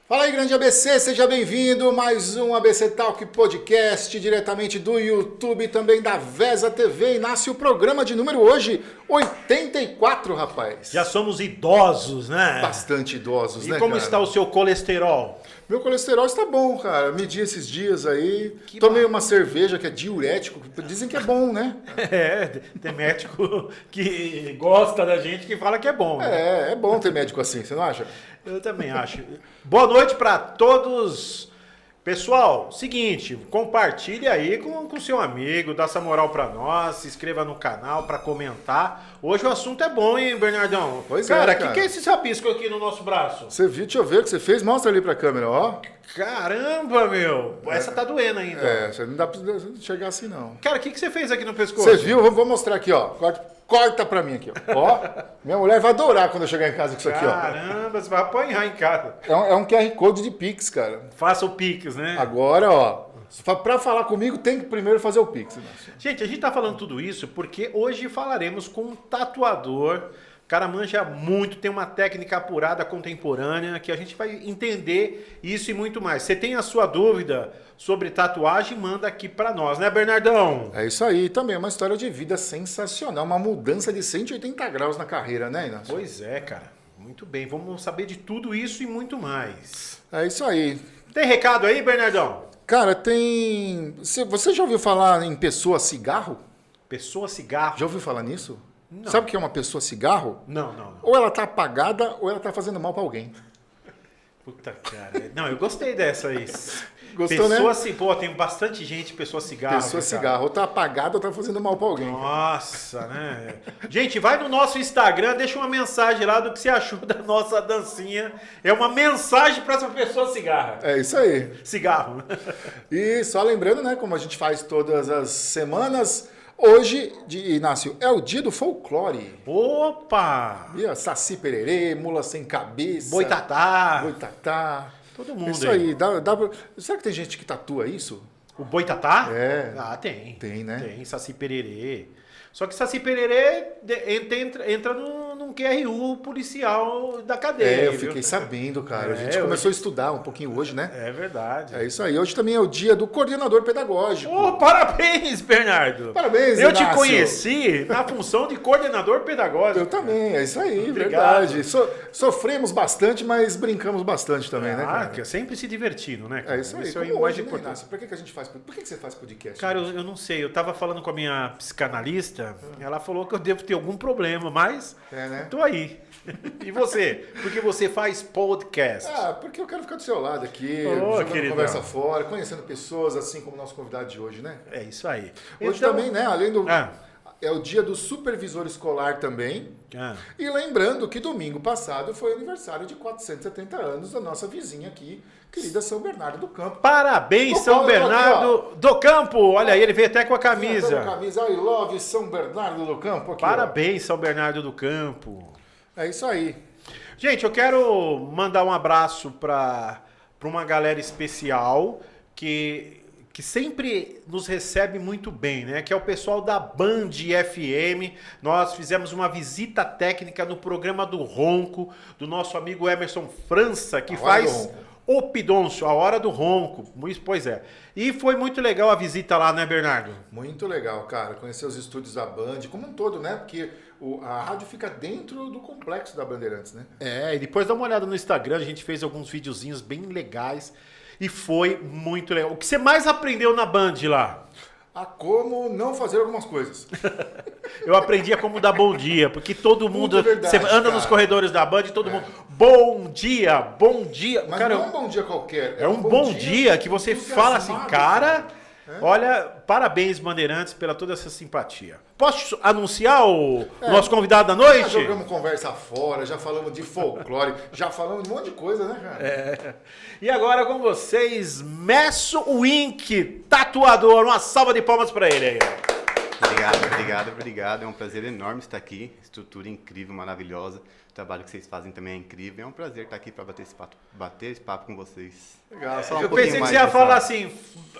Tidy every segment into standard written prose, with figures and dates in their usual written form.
Fala aí, grande ABC, seja bem-vindo. Mais um ABC Talk Podcast, diretamente do YouTube, também da Vesa TV. E nasce o programa de número hoje, 84, rapaz. Já somos idosos, né? Bastante idosos, né, E como cara? está o seu colesterol? Meu colesterol está bom, cara. Medi esses dias aí. Tomei uma cerveja que é diurético. Dizem que é bom, né? É, tem médico que gosta da gente que fala que é bom. Né? É bom ter médico assim, você não acha? Eu também acho. Boa noite para todos. Pessoal, seguinte, compartilhe aí com seu amigo, dá essa moral pra nós, se inscreva no canal pra comentar. Hoje o assunto é bom, hein, Bernardão? Pois cara, é, o que é esse rabisco aqui no nosso braço? Você viu, deixa eu ver o que você fez. Mostra ali pra câmera, ó. Caramba, meu! Essa tá doendo ainda. Você não dá pra chegar assim, não. Cara, o que você fez aqui no pescoço? Você viu? Vou mostrar aqui, ó. Corta pra mim aqui, ó. Ó, minha mulher vai adorar quando eu chegar em casa com isso aqui, ó. Caramba, você vai apanhar em casa. É um QR Code de Pix, cara. Faça o Pix, né? Agora, ó, pra falar comigo tem que primeiro fazer o Pix. Gente, a gente tá falando tudo isso porque hoje falaremos com um tatuador. O cara manja muito, tem uma técnica apurada contemporânea que a gente vai entender isso e muito mais. Você tem a sua dúvida sobre tatuagem, manda aqui pra nós, né, Bernardão? É isso aí, também é uma história de vida sensacional, uma mudança de 180 graus na carreira, né, Inácio? Pois é, cara. Muito bem, vamos saber de tudo isso e muito mais. É isso aí. Tem recado aí, Bernardão? Cara, tem... Você já ouviu falar em pessoa cigarro? Pessoa cigarro? Já ouviu falar nisso? Não. Sabe o que é uma pessoa cigarro? Não. Ou ela tá apagada ou ela tá fazendo mal pra alguém. Puta, cara. Não, eu gostei dessa aí. Gostou, pessoa, né? Pô, tem bastante gente, pessoa cigarro. Pessoa cara. cigarro. Ou tá apagada ou tá fazendo mal pra alguém. Nossa, né? Gente, vai no nosso Instagram, deixa uma mensagem lá do que você achou da nossa dancinha. É uma mensagem pra essa pessoa cigarra. É isso aí. Cigarro. E só lembrando, né, como a gente faz todas as semanas, hoje, Inácio, é o dia do folclore. Opa! E a Saci Pererê, Mula Sem Cabeça. Boitatá. Boitatá. Todo mundo Isso aí. Será que tem gente que tatua isso? O boitatá? É. Ah, tem. Tem, né? Tem, Saci Pererê. Só que Saci Pererê entra num QRU policial da cadeia. Eu viu? fiquei sabendo, cara. A gente começou a estudar um pouquinho hoje, né? É verdade. É isso aí. Hoje também é o dia do coordenador pedagógico. Oh, parabéns, Bernardo. Parabéns, Eu Inácio. te conheci na função de coordenador pedagógico. Eu também, é isso aí, Obrigado. verdade. Sofremos bastante, mas brincamos bastante também, né, cara? Que é sempre se divertindo, né, cara? É isso aí. Isso é Como o mais hoje, né, importante. Inácio? Por que a gente faz? Por que você faz podcast? Cara, eu não sei. Eu tava falando com a minha psicanalista, ela falou que eu devo ter algum problema, mas né? tô aí. E você? Por que você faz podcast? Porque eu quero ficar do seu lado aqui, Ô, jogando queridão. conversa fora, conhecendo pessoas assim como o nosso convidado de hoje, né? É isso aí. Hoje Então- também, né, além do... Ah. É o dia do supervisor escolar também. Ah. E lembrando que domingo passado foi aniversário de 470 anos da nossa vizinha aqui, querida São Bernardo do Campo. Parabéns, Tô São falando aqui, Bernardo do Campo! Olha aí, ele veio até com a camisa. Camisa I love São Bernardo do Campo. Aqui, Parabéns, São Bernardo do Campo. ó. É isso aí. Gente, eu quero mandar um abraço para uma galera especial que sempre nos recebe muito bem, né? Que é o pessoal da Band FM. Nós fizemos uma visita técnica no programa do Ronco, do nosso amigo Emerson França, que A Hora do faz Ronco. o Pidoncio, a Hora do Ronco. Pois é. E foi muito legal a visita lá, né, Bernardo? Muito legal, cara. Conhecer os estúdios da Band, como um todo, né? Porque a rádio fica dentro do complexo da Bandeirantes, né? É, e depois dá uma olhada no Instagram, a gente fez alguns videozinhos bem legais e foi muito legal. O que você mais aprendeu na Band lá? A como não fazer algumas coisas. Eu aprendi a como dar bom dia, porque todo mundo, verdade, você anda cara. nos corredores da Band e todo mundo, bom dia, bom dia. Mas Cara, não é um bom dia qualquer. é um bom dia que você fala assim, cara, olha, parabéns Bandeirantes pela toda essa simpatia. Posso anunciar o nosso convidado da Já noite? jogamos conversa fora, já falamos de folclore, já falamos de um monte de coisa, né, cara? E agora com vocês, Messo Wink, tatuador. Uma salva de palmas pra ele aí. Obrigado. É um prazer enorme estar aqui. Estrutura incrível, maravilhosa. trabalho que vocês fazem também é incrível. É um prazer estar aqui para bater esse papo com vocês. Legal, só Eu pensei que você ia falar assim,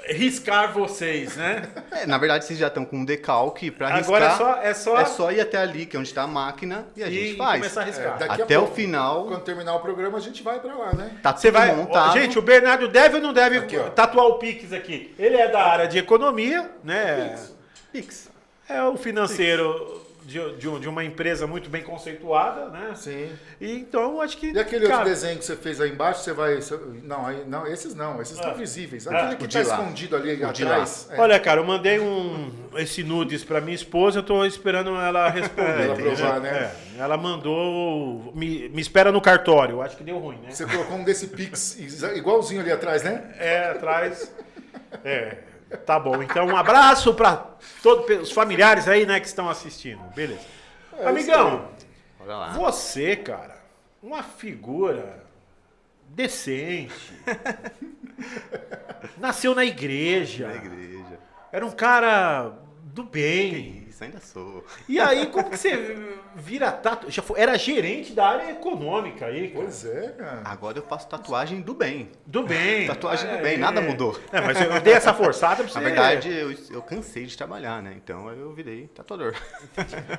riscar vocês, né? Na verdade, vocês já estão com um decalque para riscar. Agora é só ir até ali, que é onde está a máquina, e a gente faz. Começar a riscar. daqui a Até pouco, o final. Quando terminar o programa, a gente vai pra lá, né? Tá Você tudo vai, montado. gente, o Bernardo deve ou não deve Aqui, ó. tatuar o Pix aqui? Ele é da área de economia, né? Pix. É o financeiro de uma empresa muito bem conceituada, né? Sim. E então acho que. E aquele cara, outro desenho que você fez aí embaixo, você vai... Não, esses não. Esses estão visíveis. Aquele que o tá de lá. escondido ali O de atrás. Olha, cara, eu mandei esse nudes pra minha esposa, eu tô esperando ela responder. Ela entendeu? aprovar, né? Ela mandou. Me espera no cartório. Acho que deu ruim, né? Você colocou um desse Pix igualzinho ali atrás, né? Atrás. Tá bom. Então, um abraço para todos os familiares aí, né, que estão assistindo. Beleza. Amigão, Bora lá. você, cara, uma figura decente. Nasceu na igreja. Na igreja. Era um cara do bem. Isso, ainda sou. E aí, como que você vira era gerente da área econômica aí, cara. Pois é, cara. Agora eu faço tatuagem do bem. Do bem. Tatuagem do bem, nada mudou. Mas eu dei essa forçada pra você. Na verdade, eu cansei de trabalhar, né? Então eu virei tatuador.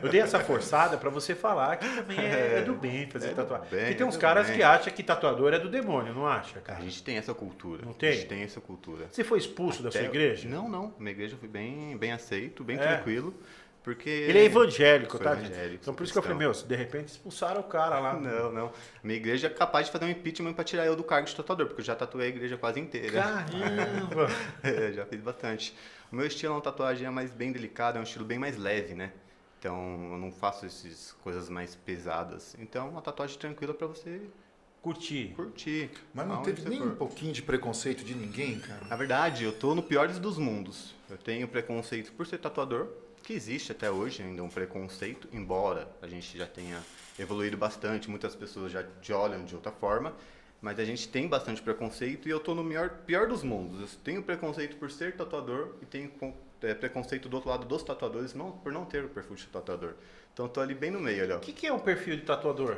Eu dei essa forçada pra você falar que também é do bem fazer tatuagem. bem, Porque tem uns é do caras bem. que acham que tatuador é do demônio, não acha, A cara? gente tem essa cultura. Não tem? A gente tem essa cultura. Você foi expulso da sua Até- igreja? Não. Minha igreja foi bem aceito, bem tranquilo. Porque... Ele é evangélico, Sou tá? evangélico, Então por isso que eu falei, cristão. de repente expulsaram o cara lá. Não. Minha igreja é capaz de fazer um impeachment pra tirar eu do cargo de tatuador, porque eu já tatuei a igreja quase inteira. Caramba! Já fiz bastante. O meu estilo é uma tatuagem mais bem delicada, é um estilo bem mais leve, né? Então eu não faço essas coisas mais pesadas. Então uma tatuagem tranquila pra você Curti. curtir. Mas não aonde teve você nem for. um pouquinho de preconceito de ninguém, cara. Na verdade, eu tô no pior dos mundos. Eu tenho preconceito por ser tatuador, que existe até hoje ainda um preconceito, embora a gente já tenha evoluído bastante, muitas pessoas já te olham de outra forma, mas a gente tem bastante preconceito e eu tô no pior dos mundos. Eu tenho preconceito por ser tatuador e tenho preconceito do outro lado dos tatuadores por não ter o perfil de tatuador. Então eu tô ali bem no meio, olha. O que é um perfil de tatuador?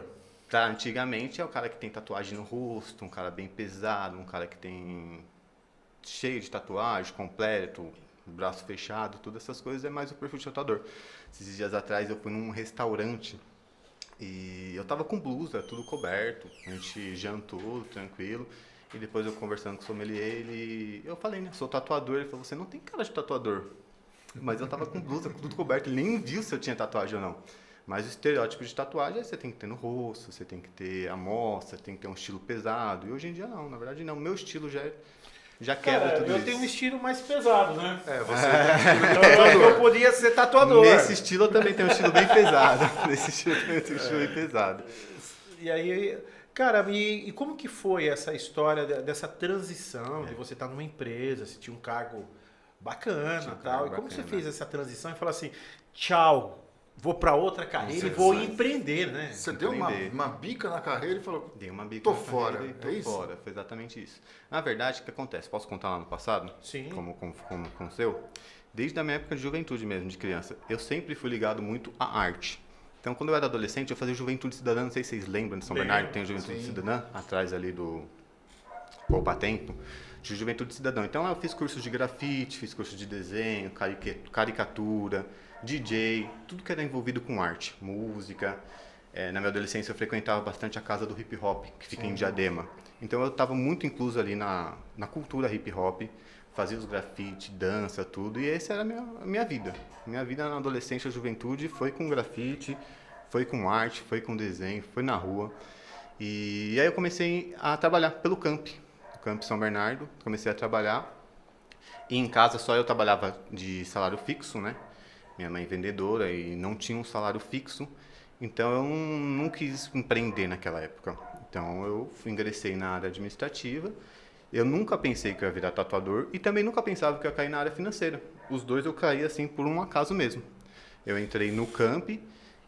Tá, antigamente é o cara que tem tatuagem no rosto, um cara bem pesado, um cara que tem cheio de tatuagem, completo, braço fechado, todas essas coisas é mais o perfil de tatuador. Esses dias atrás eu fui num restaurante e eu tava com blusa, tudo coberto, a gente jantou tranquilo e depois eu conversando com o sommelier, eu falei, né, sou tatuador, ele falou, você não tem cara de tatuador. Mas eu tava com blusa, com tudo coberto, ele nem viu se eu tinha tatuagem ou não. Mas o estereótipo de tatuagem é você tem que ter no rosto, você tem que ter a mostra, tem que ter um estilo pesado. E hoje em dia não, na verdade não. Meu estilo já quebra Cara, tudo eu isso. tenho um estilo mais pesado, né? Você Eu podia ser tatuador. Nesse estilo eu também tenho um estilo bem pesado. Nesse estilo eu também tenho um estilo bem pesado. E aí, cara, e como que foi essa história dessa transição de você estar numa empresa, você tinha um cargo bacana Tinha um e tal. cargo E como você bacana. fez essa transição e falou assim, tchau, vou para outra carreira e vou empreender, né? Você deu Empreender. uma bica na carreira e falou, Dei uma bica Tô na fora, carreira e tô é isso? fora. Foi exatamente isso. Na verdade, o que acontece? Posso contar lá no passado? Sim. Como o seu? Desde a minha época de juventude mesmo, de criança, eu sempre fui ligado muito à arte. Então, quando eu era adolescente, eu fazia Juventude Cidadã, não sei se vocês lembram de São Lembro, Bernardo, tem o Juventude sim. Cidadã, atrás ali do Poupa Tempo, de Juventude Cidadã. Então, lá eu fiz cursos de grafite, fiz cursos de desenho, caricatura, DJ, tudo que era envolvido com arte, música. Na minha adolescência, eu frequentava bastante a casa do hip hop, que fica em Diadema. Então, eu estava muito incluso ali na cultura hip hop, fazia os grafite, dança, tudo, e essa era a minha vida. Minha vida na adolescência e juventude foi com grafite, foi com arte, foi com desenho, foi na rua. E aí eu comecei a trabalhar pelo Camp São Bernardo, comecei a trabalhar. E em casa só eu trabalhava de salário fixo, né? Minha mãe vendedora e não tinha um salário fixo, então eu não quis empreender naquela época. Então eu ingressei na área administrativa. Eu nunca pensei que eu ia virar tatuador e também nunca pensava que eu ia cair na área financeira. Os dois eu caí assim por um acaso mesmo. Eu entrei no Camp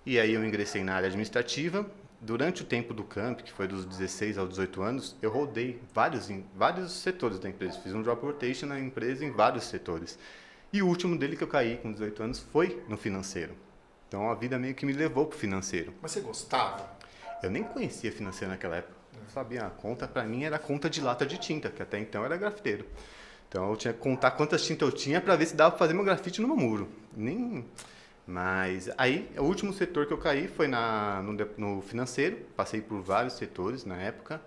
e aí eu ingressei na área administrativa. Durante o tempo do Camp, que foi dos 16 aos 18 anos, eu rodei vários setores da empresa. Fiz um job rotation na empresa em vários setores. E o último dele que eu caí com 18 anos foi no financeiro. Então a vida meio que me levou para o financeiro. mas você gostava? Eu nem conhecia financeiro naquela época. Eu sabia, a conta para mim era conta de lata de tinta, que até então era grafiteiro. Então eu tinha que contar quantas tintas eu tinha para ver se dava para fazer meu grafite no meu muro. Nem... Mas aí, o último setor que eu caí foi no financeiro. Passei por vários setores na época.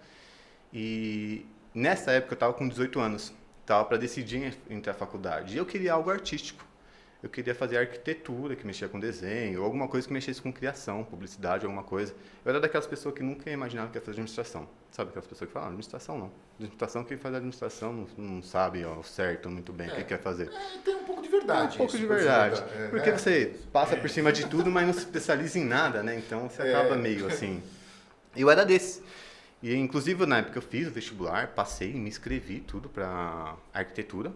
E nessa época eu estava com 18 anos. Estava para decidir entre a faculdade. E eu queria algo artístico. Eu queria fazer arquitetura, que mexia com desenho, ou alguma coisa que mexesse com criação, publicidade, alguma coisa. Eu era daquelas pessoas que nunca imaginava que ia fazer administração. Sabe aquelas pessoas que falam, administração não. Administração, quem faz administração não sabe ao certo muito bem o que quer fazer. Tem um pouco de verdade. Um pouco de verdade. Porque você passa por cima de tudo, mas não se especializa em nada, né? Então você acaba meio assim. Eu era desse. E inclusive na época eu fiz o vestibular, passei, me inscrevi tudo para arquitetura,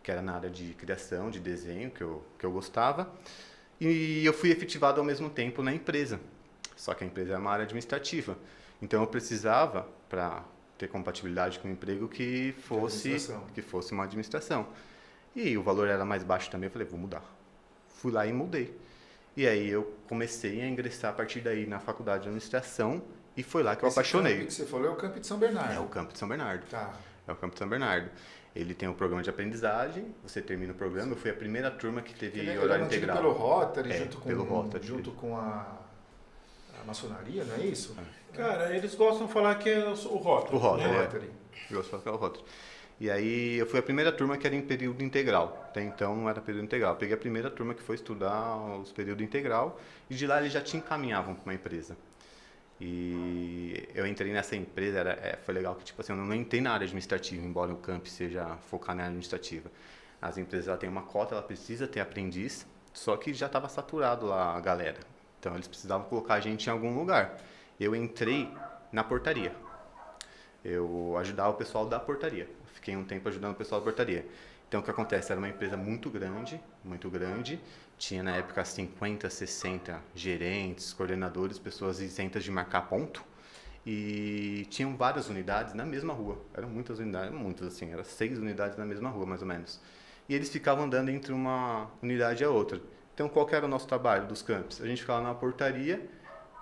que era na área de criação, de desenho, que eu gostava. E eu fui efetivado ao mesmo tempo na empresa. Só que a empresa era uma área administrativa. Então eu precisava, para ter compatibilidade com o emprego, que fosse uma administração. E o valor era mais baixo também, eu falei, vou mudar. Fui lá e mudei. E aí eu comecei a ingressar a partir daí na faculdade de administração e foi lá que eu apaixonei. Camp que você falou é o Camp de São Bernardo. É o Camp de São Bernardo. Tá. É o Camp de São Bernardo. Ele tem um programa de aprendizagem, você termina o programa, eu fui a primeira turma que teve horário integral. Pelo Rotary, junto com a maçonaria, não é isso? Cara, eles gostam de falar que é o Rotary. O Rotary, né? Eu gosto de falar que é o Rotary. E aí eu fui a primeira turma que era em período integral. Até então não era período integral. Eu peguei a primeira turma que foi estudar os períodos integral e de lá eles já te encaminhavam para uma empresa. E eu entrei nessa empresa, foi legal que tipo assim, eu não entrei na área administrativa, embora o camp seja focar na área administrativa. As empresas ela têm uma cota, ela precisa ter aprendiz, só que já estava saturado lá a galera. Então eles precisavam colocar a gente em algum lugar. Eu entrei na portaria. Eu ajudava o pessoal da portaria. Fiquei um tempo ajudando o pessoal da portaria. Então o que acontece? Era uma empresa muito grande. Tinha na época 50, 60 gerentes, coordenadores, pessoas isentas de marcar ponto. E tinham várias unidades na mesma rua. Eram muitas unidades, assim, eram 6 unidades na mesma rua, mais ou menos. E eles ficavam andando entre uma unidade e a outra. Então qual que era o nosso trabalho dos campos? A gente ficava na portaria,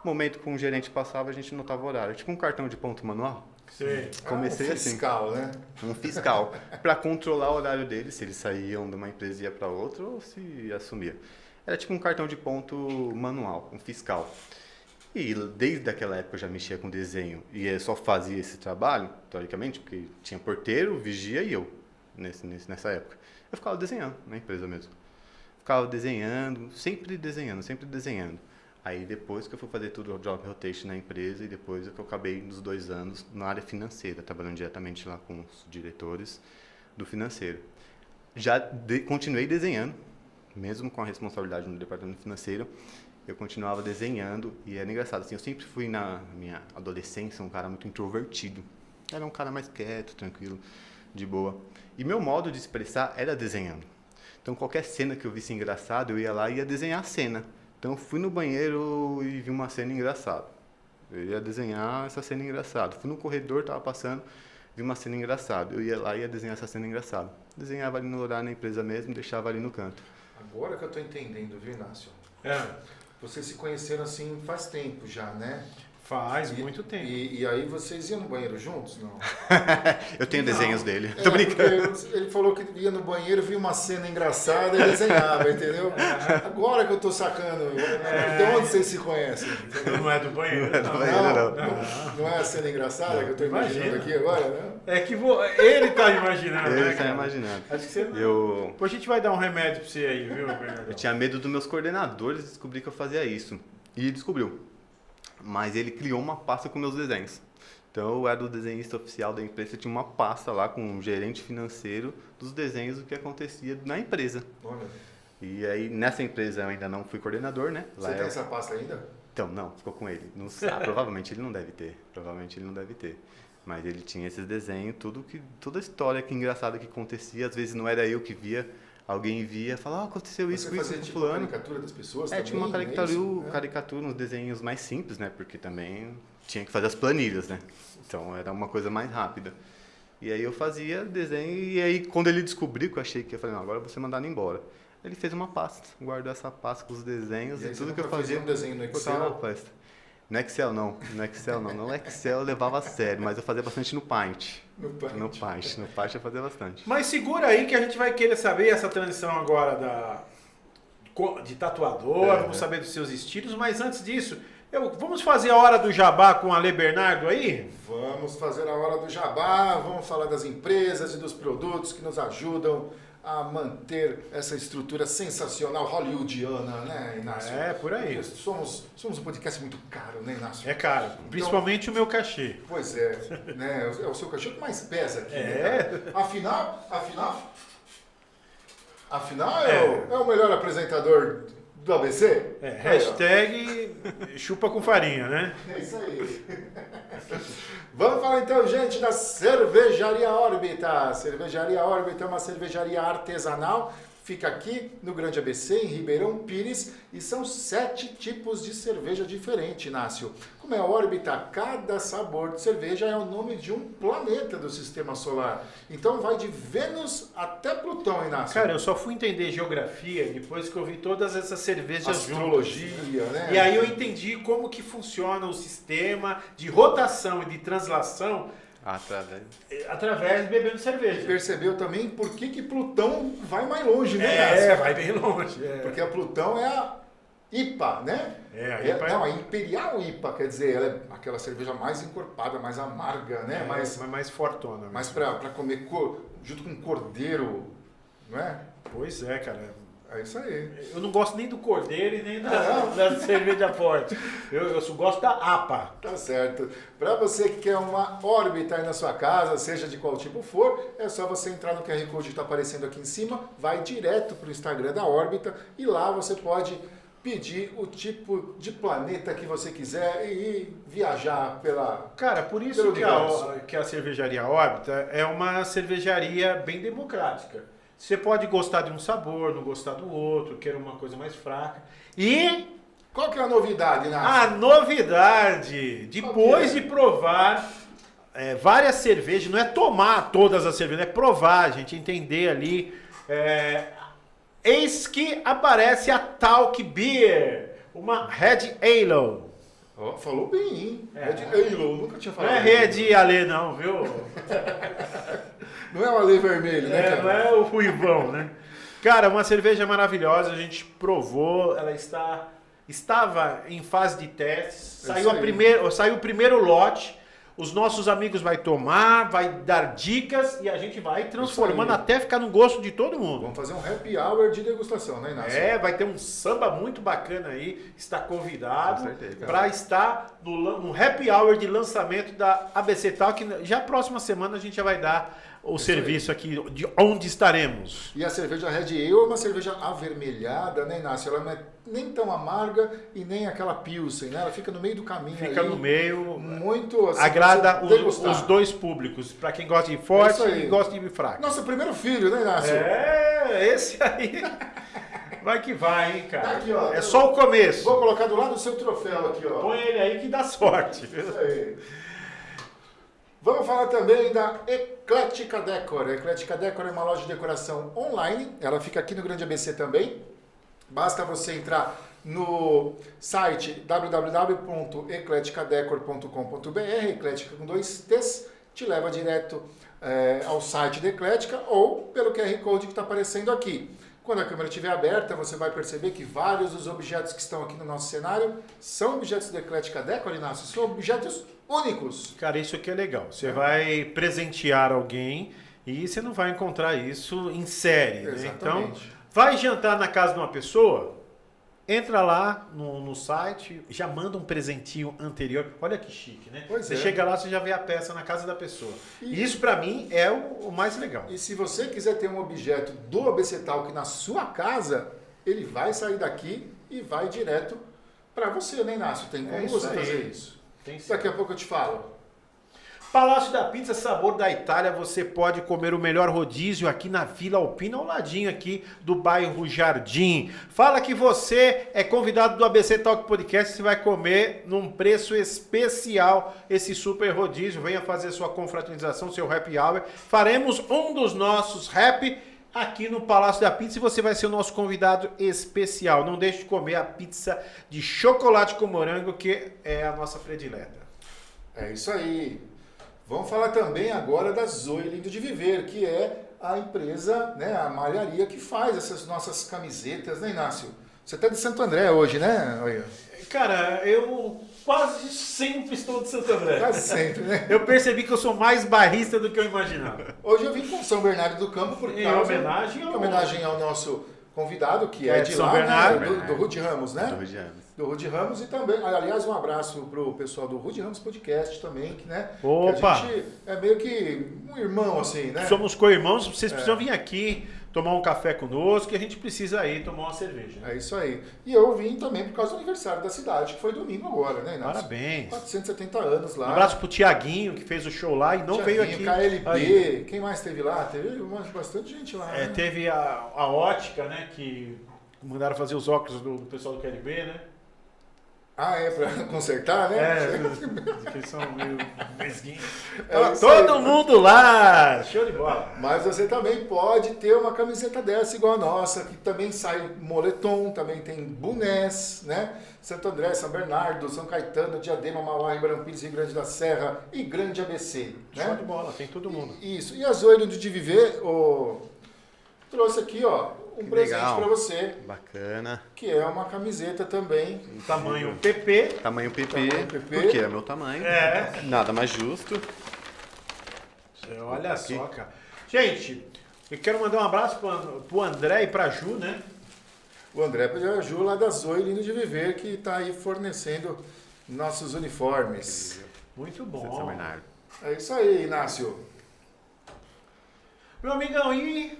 no momento que um gerente passava, a gente notava o horário. Tipo um cartão de ponto manual. Sim. Comecei um fiscal, assim. Né? Um fiscal, para controlar o horário deles, se eles saíam de uma empresa e ia para outra ou se assumia. Era tipo um cartão de ponto manual, um fiscal. E desde aquela época eu já mexia com desenho e eu só fazia esse trabalho, teoricamente, porque tinha porteiro, vigia e eu, nessa época. Eu ficava desenhando na empresa mesmo. Ficava desenhando, sempre desenhando. Aí depois que eu fui fazer tudo o job rotation na empresa e depois que eu acabei nos 2 anos na área financeira, trabalhando diretamente lá com os diretores do financeiro. Continuei desenhando, mesmo com a responsabilidade no departamento financeiro, eu continuava desenhando e era engraçado, assim, eu sempre fui na minha adolescência um cara muito introvertido. Era um cara mais quieto, tranquilo, de boa. E meu modo de expressar era desenhando. Então qualquer cena que eu visse engraçada, eu ia lá e ia desenhar a cena. Então eu fui no banheiro e vi uma cena engraçada. Eu ia desenhar essa cena engraçada. Fui no corredor, estava passando, vi uma cena engraçada. Eu ia lá e ia desenhar essa cena engraçada. Desenhava ali no horário na empresa mesmo, deixava ali no canto. Agora que eu estou entendendo, viu, Inácio? Vocês se conheceram assim faz tempo já, né? Faz muito tempo. E aí vocês iam no banheiro juntos, não? Eu tenho desenhos dele. Tô brincando. Ele falou que ia no banheiro, via uma cena engraçada e desenhava, entendeu? Agora que eu tô sacando. De onde vocês se conhecem? Entendeu? Não é do banheiro. Não é a cena engraçada que eu tô imaginando aqui agora, né? É que ele tá imaginando. Ele tá imaginando. Acho que você... Depois a gente vai dar um remédio pra você aí, viu, Bernardo? Eu tinha medo dos meus coordenadores descobrir que eu fazia isso. E ele descobriu. Mas ele criou uma pasta com meus desenhos. Então eu era o desenhista oficial da empresa, tinha uma pasta lá com um gerente financeiro dos desenhos do que acontecia na empresa. Olha. E aí nessa empresa eu ainda não fui coordenador, né? Você tem essa pasta ainda? Então, não, ficou com ele. Não, provavelmente ele não deve ter. Mas ele tinha esses desenhos, toda a história que engraçada que acontecia, às vezes não era eu que via. Alguém via e falava, aconteceu isso com tipo fulano. Uma caricatura das pessoas também? Tinha uma caricatura, uns desenhos mais simples, né? Porque também tinha que fazer as planilhas, né? Então era uma coisa mais rápida. E aí eu fazia desenho e aí quando ele descobriu que eu achei que eu falei, não, agora eu vou ser mandado embora. Ele fez uma pasta, guardou essa pasta com os desenhos e tudo que eu fazia. Um desenho no Excel? Na pasta. No Excel não. No Excel não. No Excel eu levava a sério, mas eu fazia bastante no Paint. No Paint. No Paint eu fazia bastante. Mas segura aí que a gente vai querer saber essa transição agora de tatuador, vamos saber dos seus estilos, mas antes disso, vamos fazer a hora do jabá com o Ale Bernardo aí? Vamos fazer a hora do jabá, vamos falar das empresas e dos produtos que nos ajudam a manter essa estrutura sensacional hollywoodiana, né, Inácio? É, por aí. Porque somos um podcast muito caro, né, Inácio? É caro, principalmente o meu cachê. Pois é, né? É o seu cachorro que mais pesa aqui, né, É. cara? Afinal é o melhor apresentador do ABC? Hashtag chupa com farinha, né? É isso aí. Vamos falar então, gente, da Cervejaria Órbita. A Cervejaria Órbita é uma cervejaria artesanal. Fica aqui no Grande ABC, em Ribeirão Pires, e são 7 tipos de cerveja diferente, Inácio. Como é a órbita, cada sabor de cerveja é o nome de um planeta do Sistema Solar. Então vai de Vênus até Plutão, Inácio. Cara, eu só fui entender geografia depois que eu vi todas essas cervejas Astrologia, né? E aí eu entendi como que funciona o sistema de rotação e de translação através de bebendo cerveja. Percebeu também por que Plutão vai mais longe, né, Inácio? Vai bem longe. Porque a Plutão é a IPA, né? A IPA não, a Imperial IPA, quer dizer, ela é aquela cerveja mais encorpada, mais amarga, né? Mais fortona. Mais pra comer junto com cordeiro, não é? Pois é, cara. É isso aí. Eu não gosto nem do cordeiro e nem da cerveja forte. Eu só gosto da APA. Tá certo. Para você que quer uma órbita aí na sua casa, seja de qual tipo for, é só você entrar no QR Code que está aparecendo aqui em cima, vai direto para o Instagram da órbita e lá você pode pedir o tipo de planeta que você quiser e viajar pela... Cara, por isso que a cervejaria Órbita é uma cervejaria bem democrática. Você pode gostar de um sabor, não gostar do outro, querer uma coisa mais fraca. E... qual que é a novidade, Inácio? A novidade, depois de provar várias cervejas, não é tomar todas as cervejas, é provar, a gente entender ali. Eis que aparece a Talk Beer, uma Red Ale. Oh, falou bem, hein? Red Ale, nunca tinha falado. Não é Red Ale não, viu? Não é o Ale vermelho, né, cara? Não é o ruivão, né? Cara, uma cerveja maravilhosa, a gente provou, ela estava em fase de testes, saiu o primeiro lote, os nossos amigos vai tomar, vai dar dicas e a gente vai transformando até ficar no gosto de todo mundo. Vamos fazer um happy hour de degustação, né, Inácio? Vai ter um samba muito bacana aí, está convidado para estar no happy hour de lançamento da ABC Talk, que já próxima semana a gente já vai dar o serviço aqui de onde estaremos. E a cerveja Red Ale é uma cerveja avermelhada, né, Inácio? Ela não é nem tão amarga e nem aquela Pilsen, né? Ela fica no meio do caminho. Fica no meio. Muito assim, agrada os dois públicos, para quem gosta de forte e gosta de fraco. Nosso primeiro filho, né, Inácio? Esse aí. Vai que vai, hein, cara. Tá aqui, ó. É só o começo. Vou colocar do lado do seu troféu aqui, ó. Põe ele aí que dá sorte. Isso aí. Vamos falar também da Eclética Decor. A Eclética Decor é uma loja de decoração online. Ela fica aqui no Grande ABC também. Basta você entrar no site www.ecleticadecor.com.br, Eclética com 2 T's, te leva direto ao site da Eclética ou pelo QR Code que está aparecendo aqui. Quando a câmera estiver aberta, você vai perceber que vários dos objetos que estão aqui no nosso cenário são objetos da Eclética Decor, Inácio, são objetos únicos. Cara, isso aqui é legal. Você vai presentear alguém e você não vai encontrar isso em série. Né? Então, vai jantar na casa de uma pessoa, entra lá no site, já manda um presentinho anterior. Olha que chique, né? Você chega lá, você já vê a peça na casa da pessoa. E isso, pra mim, é o mais legal. E se você quiser ter um objeto do ABC Talk na sua casa, ele vai sair daqui e vai direto pra você, né, Inácio? Tem como você fazer isso. Daqui a pouco eu te falo. Palácio da Pizza, sabor da Itália, você pode comer o melhor rodízio aqui na Vila Alpina, ao ladinho aqui do bairro Jardim. Fala que você é convidado do ABC Talk Podcast, você vai comer num preço especial esse super rodízio. Venha fazer sua confraternização, seu happy hour. Faremos um dos nossos happy aqui no Palácio da Pizza e você vai ser o nosso convidado especial. Não deixe de comer a pizza de chocolate com morango, que é a nossa predileta. É isso aí. Vamos falar também agora da Zoe Lindo de Viver, que é a empresa, né, a malharia que faz essas nossas camisetas, né, Inácio? Você tá de Santo André hoje, né? Olha. Cara, eu quase sempre estou de Santo André. Quase sempre, né? Eu percebi que eu sou mais barrista do que eu imaginava. Hoje eu vim com São Bernardo do Campo por Em causa... homenagem ao- em homenagem ao nosso convidado, que é É de de São lá, Bernardo. né? Do Rude Ramos, né? Do Rude Ramos. Do Rude Ramos e também, aliás, um abraço pro pessoal do Rude Ramos Podcast também, que, né? Opa! Que a gente é meio que um irmão, assim, né? Somos co-irmãos, vocês precisam vir aqui tomar um café conosco, que a gente precisa ir tomar uma cerveja. É isso aí. E eu vim também por causa do aniversário da cidade, que foi domingo agora, né, Inácio? Parabéns. 470 anos lá. Um abraço pro Tiaguinho, que fez o show lá e não veio aqui. KLB, Aí. quem mais teve lá? Teve bastante gente lá, É, né? teve a ótica, né, que mandaram fazer os óculos do pessoal do KLB, né? Ah, é pra consertar, né? Que eles são meio mesguinhos. É Tava isso todo aí. mundo lá! Show de bola! Mas você também pode ter uma camiseta dessa igual a nossa, que também sai moletom, também tem bonés, né? Santo André, São Bernardo, São Caetano, Diadema, Mauá, Ribeirão Pires, Rio Grande da Serra e Grande ABC, Show de né? bola, tem todo mundo. Isso. E a Zoe de Viver trouxe aqui, ó, um Que presente legal. para você, Bacana. que é uma camiseta também. Tamanho PP. Tamanho PP, Tamanho PP. porque é meu tamanho. É. Nada mais justo. Olha Aqui. só, cara. Gente, eu quero mandar um abraço pro André e pra Ju, né? O André Pajaju, lá da Zoe Lindo de Viver, que está aí fornecendo nossos uniformes. Muito São bom. Bernardo. É isso aí, Inácio. Meu amigão, e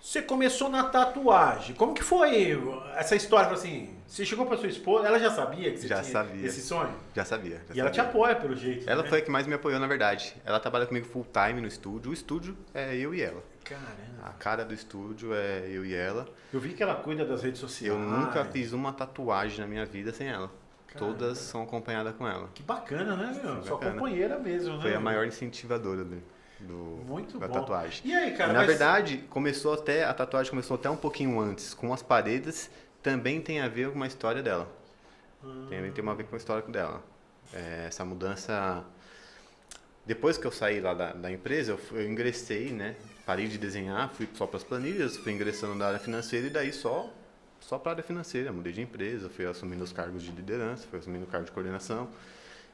você começou na tatuagem? Como que foi essa história? Assim, você chegou pra sua esposa, ela já sabia que você Já tinha sabia. esse sonho? Já sabia. E ela te apoia pelo jeito. Ela né? foi a que mais me apoiou, na verdade. Ela trabalha comigo full time no estúdio. O estúdio é eu e ela. Caramba. A cara do estúdio é eu e ela. Eu vi que ela cuida das redes sociais. Eu nunca fiz uma tatuagem na minha vida sem ela. Caramba. Todas são acompanhadas com ela. Que bacana, né, meu? Sua bacana. companheira mesmo, né? Foi a maior incentivadora Muito da bom. tatuagem. E aí, cara? Na mas- verdade, a tatuagem começou até um pouquinho antes. Com as paredes, também tem a ver com uma história dela. Também tem a ver com a história dela. Essa mudança... Depois que eu saí lá da empresa, eu ingressei, né? Parei de desenhar, fui só para as planilhas, fui ingressando na área financeira e daí só para a área financeira. Mudei de empresa, fui assumindo os cargos de liderança, fui assumindo o cargo de coordenação.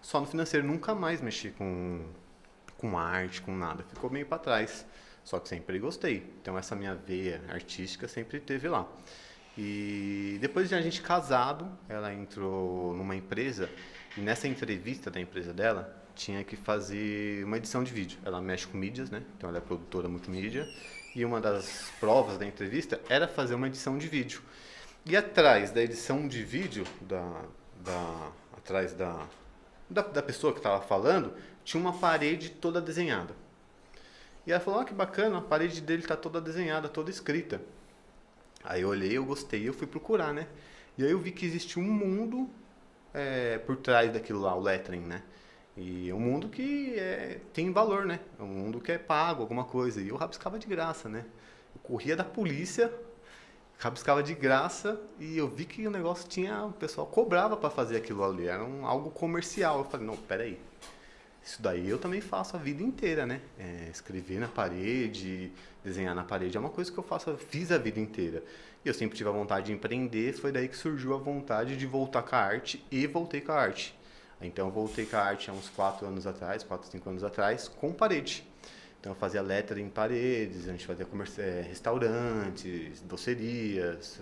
Só no financeiro, nunca mais mexi com arte, com nada. Ficou meio para trás. Só que sempre gostei. Então essa minha veia artística sempre teve lá. E depois de a gente casado, ela entrou numa empresa e nessa entrevista da empresa dela, tinha que fazer uma edição de vídeo. Ela mexe com mídias, né? Então ela é produtora multimídia. E uma das provas da entrevista era fazer uma edição de vídeo. E atrás da edição de vídeo, atrás da pessoa que estava falando, tinha uma parede toda desenhada. E ela falou, que bacana, a parede dele está toda desenhada, toda escrita. Aí eu olhei, eu gostei, eu fui procurar, né? E aí eu vi que existe um mundo por trás daquilo lá, o lettering, né? E um mundo que tem valor, né? É um mundo que é pago, alguma coisa. E eu rabiscava de graça, né? Eu corria da polícia, rabiscava de graça e eu vi que o negócio o pessoal cobrava para fazer aquilo ali. Era algo comercial. Eu falei, não, peraí. Isso daí eu também faço a vida inteira, né? Escrever na parede, desenhar na parede é uma coisa que eu fiz a vida inteira. E eu sempre tive a vontade de empreender, foi daí que surgiu a vontade de voltar com a arte e voltei com a arte. Então eu voltei com a arte há uns 4 anos atrás, 4, 5 anos atrás, com parede. Então eu fazia lettering em paredes, a gente fazia restaurantes, docerias,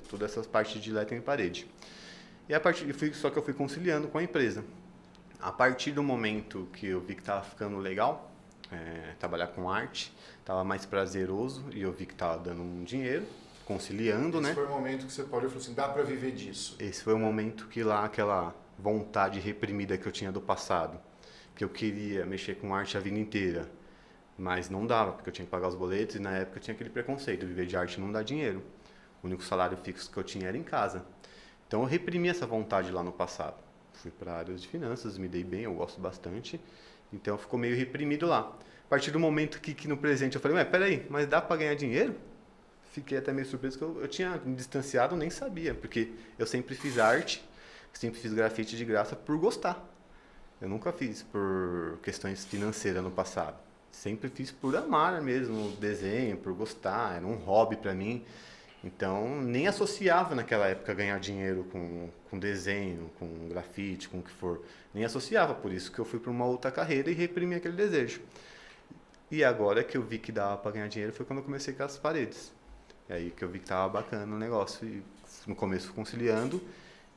todas essas partes de lettering em parede. E só que eu fui conciliando com a empresa. A partir do momento que eu vi que estava ficando legal, trabalhar com arte, estava mais prazeroso e eu vi que estava dando um dinheiro, conciliando, né? Esse foi o momento que você pode falar assim, dá para viver disso. Esse foi o momento que lá, aquela vontade reprimida que eu tinha do passado, que eu queria mexer com arte a vida inteira, mas não dava, porque eu tinha que pagar os boletos e na época eu tinha aquele preconceito, viver de arte não dá dinheiro. O único salário fixo que eu tinha era em casa. Então eu reprimi essa vontade lá no passado. Fui para a área de finanças, me dei bem, eu gosto bastante, então ficou meio reprimido lá. A partir do momento que no presente eu falei, peraí, mas dá para ganhar dinheiro? fiquei até meio surpreso que eu tinha me distanciado, nem sabia, porque eu sempre fiz arte, sempre fiz grafite de graça por gostar. Eu nunca fiz por questões financeiras no passado. Sempre fiz por amar mesmo o desenho, por gostar, era um hobby para mim. Então, nem associava naquela época ganhar dinheiro com desenho, com grafite, com o que for. Nem associava, por isso que eu fui para uma outra carreira e reprimi aquele desejo. E agora que eu vi que dava para ganhar dinheiro foi quando eu comecei com as paredes. E aí que eu vi que tava bacana o negócio. E no começo conciliando.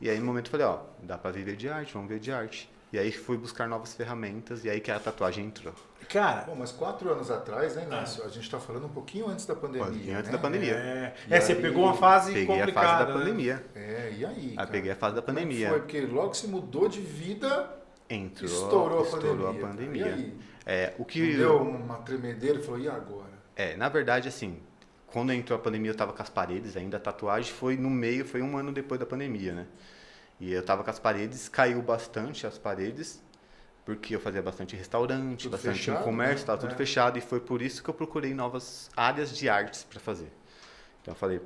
E aí no momento eu falei, ó, dá para viver de arte, vamos ver de arte. E aí fui buscar novas ferramentas e aí que a tatuagem entrou. Cara, Bom, mas 4 anos atrás, né, Inácio? A gente está falando um pouquinho antes da pandemia, Antes né? da pandemia. você aí, pegou uma fase Peguei complicada, a fase da né? pandemia. E aí, Aí cara? peguei a fase da Como é que pandemia. foi? Porque logo se mudou de vida, Estourou estourou a a pandemia. pandemia. E aí? O que Deu uma tremedeira e falou, e agora? na verdade, assim, quando entrou a pandemia, eu tava com as paredes ainda, a tatuagem foi no meio, foi um ano depois da pandemia, né? E eu tava com as paredes, caiu bastante as paredes, porque eu fazia bastante restaurante, Tudo bastante fechado, comércio, né? tava tudo fechado, e foi por isso que eu procurei novas áreas de artes para fazer. Então eu falei,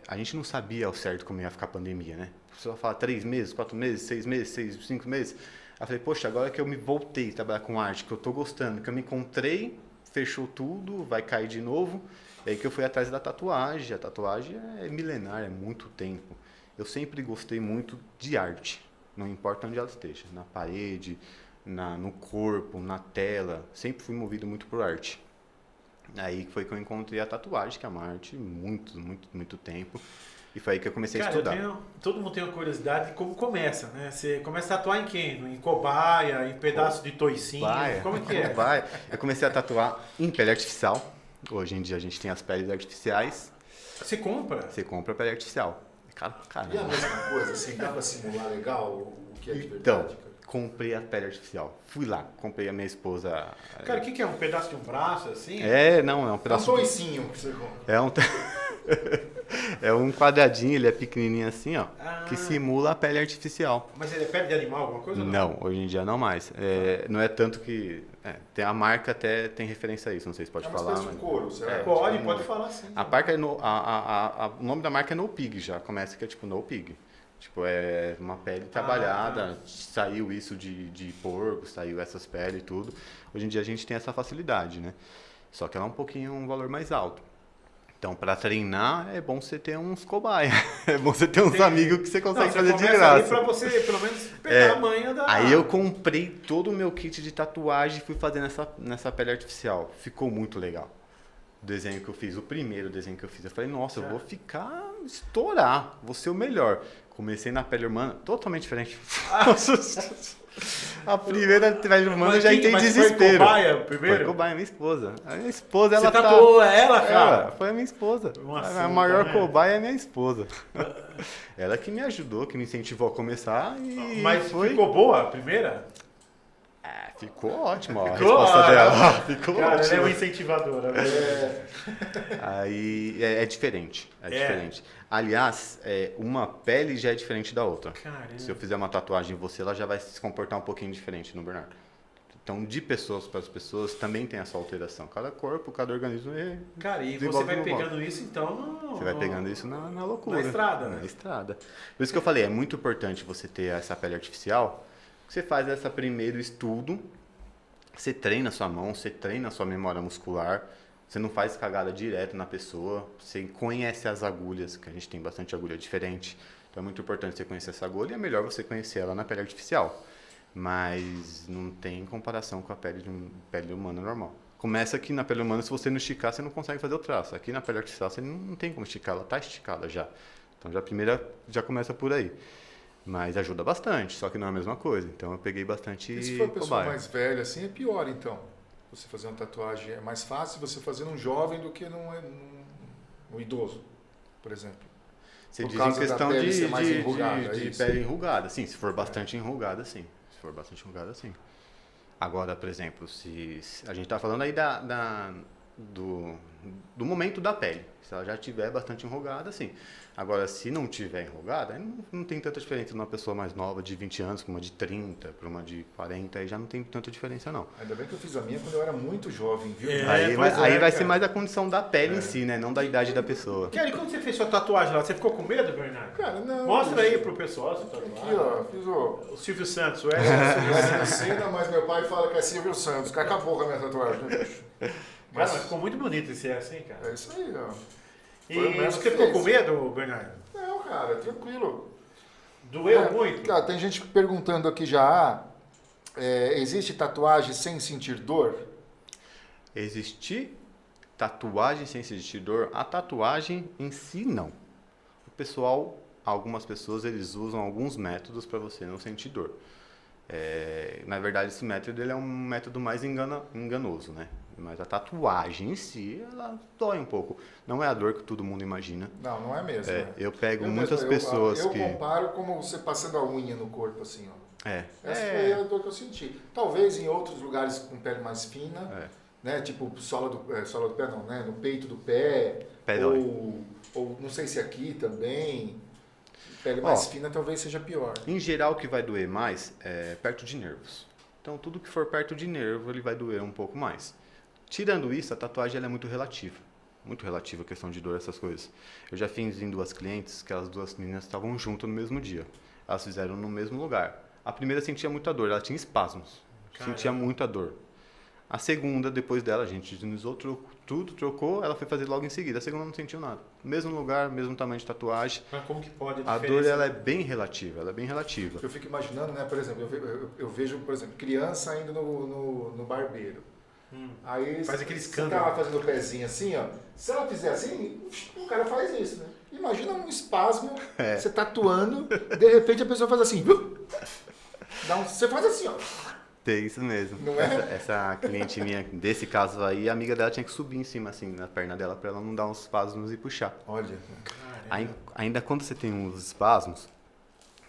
a gente não sabia ao certo como ia ficar a pandemia, né? A pessoa fala 3 meses, 4 meses, 6 meses, 5 meses. Aí eu falei, poxa, agora que eu me voltei a trabalhar com arte, que eu tô gostando, que eu me encontrei, fechou tudo, vai cair de novo. É aí que eu fui atrás da tatuagem. A tatuagem é milenar, é muito tempo. Eu sempre gostei muito de arte, não importa onde ela esteja, na parede, no corpo, na tela. Sempre fui movido muito por arte. Aí foi que eu encontrei a tatuagem, que é uma arte muito, muito, muito tempo. E foi aí que eu comecei a Cara, estudar. todo mundo tem uma curiosidade de como começa, né? Você começa a tatuar em quem? Em cobaia, em pedaço de toicinho? Como é que é? Eu comecei a tatuar em pele artificial. Hoje em dia a gente tem as peles artificiais. Você compra? Você compra a pele artificial. É caro pra E a caramba. mesma coisa, assim, dá pra simular legal o que é de Então, verdade? Cara? comprei a pele artificial. Fui lá, comprei a minha esposa. Cara, o que é? Um pedaço de um braço, assim? Não, é um É um pedaço. toicinho que você compra. É um, é um quadradinho, ele é pequenininho assim, ó, que simula a pele artificial. Mas ele é pele de animal, alguma coisa? ou Não, hoje em dia não mais. Não é tanto que. Tem a marca até tem referência a isso, não sei se pode É uma falar. espécie de couro, certo? Pode falar sim. A marca o nome da marca é No Pig, já começa que é tipo No Pig. Tipo, é uma pele trabalhada, saiu isso de porco, saiu essas peles e tudo. Hoje em dia a gente tem essa facilidade, né? Só que ela é um valor mais alto. Então, para treinar, é bom você ter uns cobaia. É bom você ter uns amigos que você consegue fazer de graça. Para você, pelo menos, pegar a manha da... Aí eu comprei todo o meu kit de tatuagem e fui fazer nessa pele artificial. Ficou muito legal. O desenho que eu fiz, o primeiro desenho que eu fiz, eu falei, nossa, eu vou estourar, vou ser o melhor. Comecei na pele humana, totalmente diferente. A primeira pele humana eu já entrei em desespero. Foi cobaia primeiro? Foi cobaia, minha esposa. A minha esposa, Você ela tatuou ela, cara? Foi a minha esposa. Nossa, A maior né? cobaia é a minha esposa. Ela que me ajudou, que me incentivou a começar e Mas foi... ficou boa a primeira? Ficou ótimo a Ficou, resposta dela. Ficou Cara, ela é ótimo. uma incentivadora. Aí é diferente. É diferente. Aliás, uma pele já é diferente da outra. Caramba. Se eu fizer uma tatuagem em você, ela já vai se comportar um pouquinho diferente no Bernardo. Então, de pessoas para as pessoas, também tem essa alteração. Cada corpo, cada organismo Cara, e você desenvolve vai de uma pegando isso, então... Você vai pegando isso na loucura. Na estrada, né? Na estrada. Por isso que eu falei, é muito importante você ter essa pele artificial. Você faz esse primeiro estudo, você treina a sua mão, você treina a sua memória muscular, você não faz cagada direto na pessoa, você conhece as agulhas, que a gente tem bastante agulha diferente. Então é muito importante você conhecer essa agulha e é melhor você conhecer ela na pele artificial. Mas não tem comparação com a pele humana normal. Começa que na pele humana, se você não esticar, você não consegue fazer o traço. Aqui na pele artificial, você não tem como esticar, ela está esticada já. Então já a primeira já começa por aí. Mas ajuda bastante, só que não é a mesma coisa. Então eu peguei bastante E se for uma pessoa cobaia. mais velha, assim, é pior, então. Você fazer uma tatuagem é mais fácil você fazer num jovem do que num idoso, por exemplo. Você por diz em causa da questão pele ser mais enrugada, é de isso? pele enrugada, sim. Se for bastante enrugada, sim. Se for bastante enrugada, sim. Agora, por exemplo, se a gente está falando aí do momento da pele. Se ela já estiver bastante enrugada, sim. Agora, se não tiver enrugada, aí não tem tanta diferença de uma pessoa mais nova de 20 anos para uma de 30, para uma de 40, aí já não tem tanta diferença, não. Ainda bem que eu fiz a minha quando eu era muito jovem, viu? Aí pois vai cara. ser mais a condição da pele em si, né? Não da idade da pessoa. Kelly, quando você fez sua tatuagem lá, você ficou com medo, Bernardo? Cara, não. Mostra aí pro pessoal sua Aqui, tatuagem. ó, fiz o... O Silvio Santos, o Silvio Senna, mas meu pai fala que é Silvio Santos, que acabou com a minha tatuagem, né, bicho? Mas ficou muito bonito esse S, hein, cara? É isso aí, ó. E Foi o mesmo você que ficou fez. com medo, Bernardo? Não, cara, tranquilo. Doeu muito? Cara, tem gente perguntando aqui já, existe tatuagem sem sentir dor? Existir tatuagem sem sentir dor? A tatuagem em si, não. O pessoal, algumas pessoas, eles usam alguns métodos para você não sentir dor. Na verdade, esse método ele é um método mais enganoso, né? Mas a tatuagem em si, ela dói um pouco. Não é a dor que todo mundo imagina. Não, não é mesmo. né? Eu pego Eu muitas mesmo, pessoas eu que... comparo como você passando a unha no corpo, assim, ó. Essa É. foi a dor que eu senti. Talvez em outros lugares com pele mais fina, É. né? Tipo sola do pé, não, né? No peito do pé. Pé dói. Ou não sei se aqui também. Pele mais fina talvez seja pior. Em geral, o que vai doer mais é perto de nervos. Então, tudo que for perto de nervo, ele vai doer um pouco mais. Tirando isso, a tatuagem ela é muito relativa. Muito relativa a questão de dor, essas coisas. Eu já fiz em 2 clientes que as 2 meninas estavam juntas no mesmo dia. Elas fizeram no mesmo lugar. A primeira sentia muita dor, ela tinha espasmos. Caramba. Sentia muita dor. A segunda, depois dela, a gente higienizou tudo, trocou, ela foi fazer logo em seguida. A segunda não sentiu nada. Mesmo lugar, mesmo tamanho de tatuagem. Mas como que pode A dor ela é bem relativa, Eu fico imaginando, né? Por exemplo, eu vejo, por exemplo, criança indo no barbeiro. Aí Faz aquele você escândalo. tá lá fazendo o pezinho assim, ó. Se ela fizer assim, o cara faz isso, né? Imagina um espasmo, você tatuando, de repente a pessoa faz assim. Você faz assim, ó. Tem isso mesmo. Não é? Essa cliente minha, desse caso aí, a amiga dela tinha que subir em cima, assim, na perna dela, pra ela não dar uns espasmos e puxar. Olha. Ainda quando você tem uns espasmos,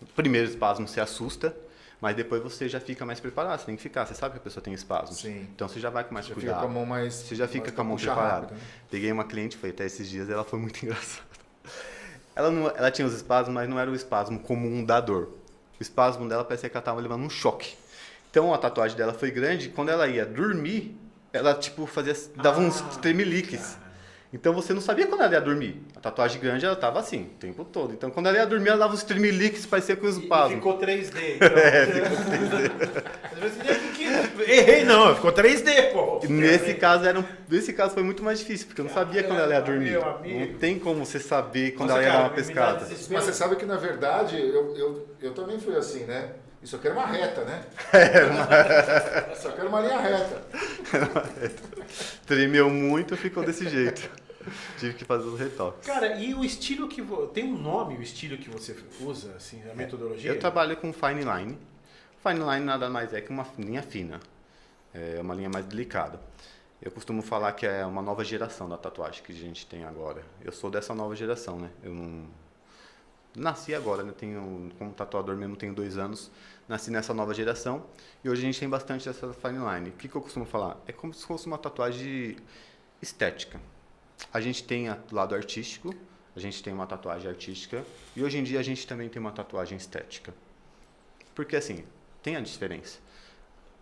o primeiro espasmo você assusta, mas depois você já fica mais preparado, você tem que ficar, você sabe que a pessoa tem espasmos. Sim. Então você já vai com mais Você cuidado. fica com a mão mais. Você já fica mais com a mão puxa preparada. rápido, né? Peguei uma cliente, foi até esses dias, ela foi muito engraçada. Ela tinha os espasmos, mas não era o espasmo comum da dor. O espasmo dela parecia que ela estava levando um choque. Então a tatuagem dela foi grande, e quando ela ia dormir, ela tipo dava uns tremeliques. Então você não sabia quando ela ia dormir. A tatuagem grande ela tava assim, o tempo todo. Então quando ela ia dormir, ela dava uns tremeliques, parecia com os E espasmos. ficou 3D. Então. Errei não, ficou 3D, pô. Nesse caso foi muito mais difícil, porque eu não sabia quando ela ia dormir. Meu amigo. Não tem como você saber quando Nossa, ela ia cara, dar uma me dá pescada. desespero. Mas você sabe que na verdade eu também fui assim, né? Isso aqui era uma reta, né? Isso aqui era uma linha reta. Tremeu muito, ficou desse jeito. Tive que fazer os retoques. Cara, e o estilo que... Tem um nome, o estilo que você usa, assim, a metodologia? Eu trabalho com fine line. Fine line nada mais é que uma linha fina. É uma linha mais delicada. Eu costumo falar que é uma nova geração da tatuagem que a gente tem agora. Eu sou dessa nova geração, né? Eu não... Nasci agora, né? Como tatuador mesmo, tenho 2 anos. Nasci nessa nova geração. E hoje a gente tem bastante dessa fine line. O que eu costumo falar? É como se fosse uma tatuagem estética. A gente tem o lado artístico, a gente tem uma tatuagem artística. E hoje em dia a gente também tem uma tatuagem estética. Porque assim, tem a diferença.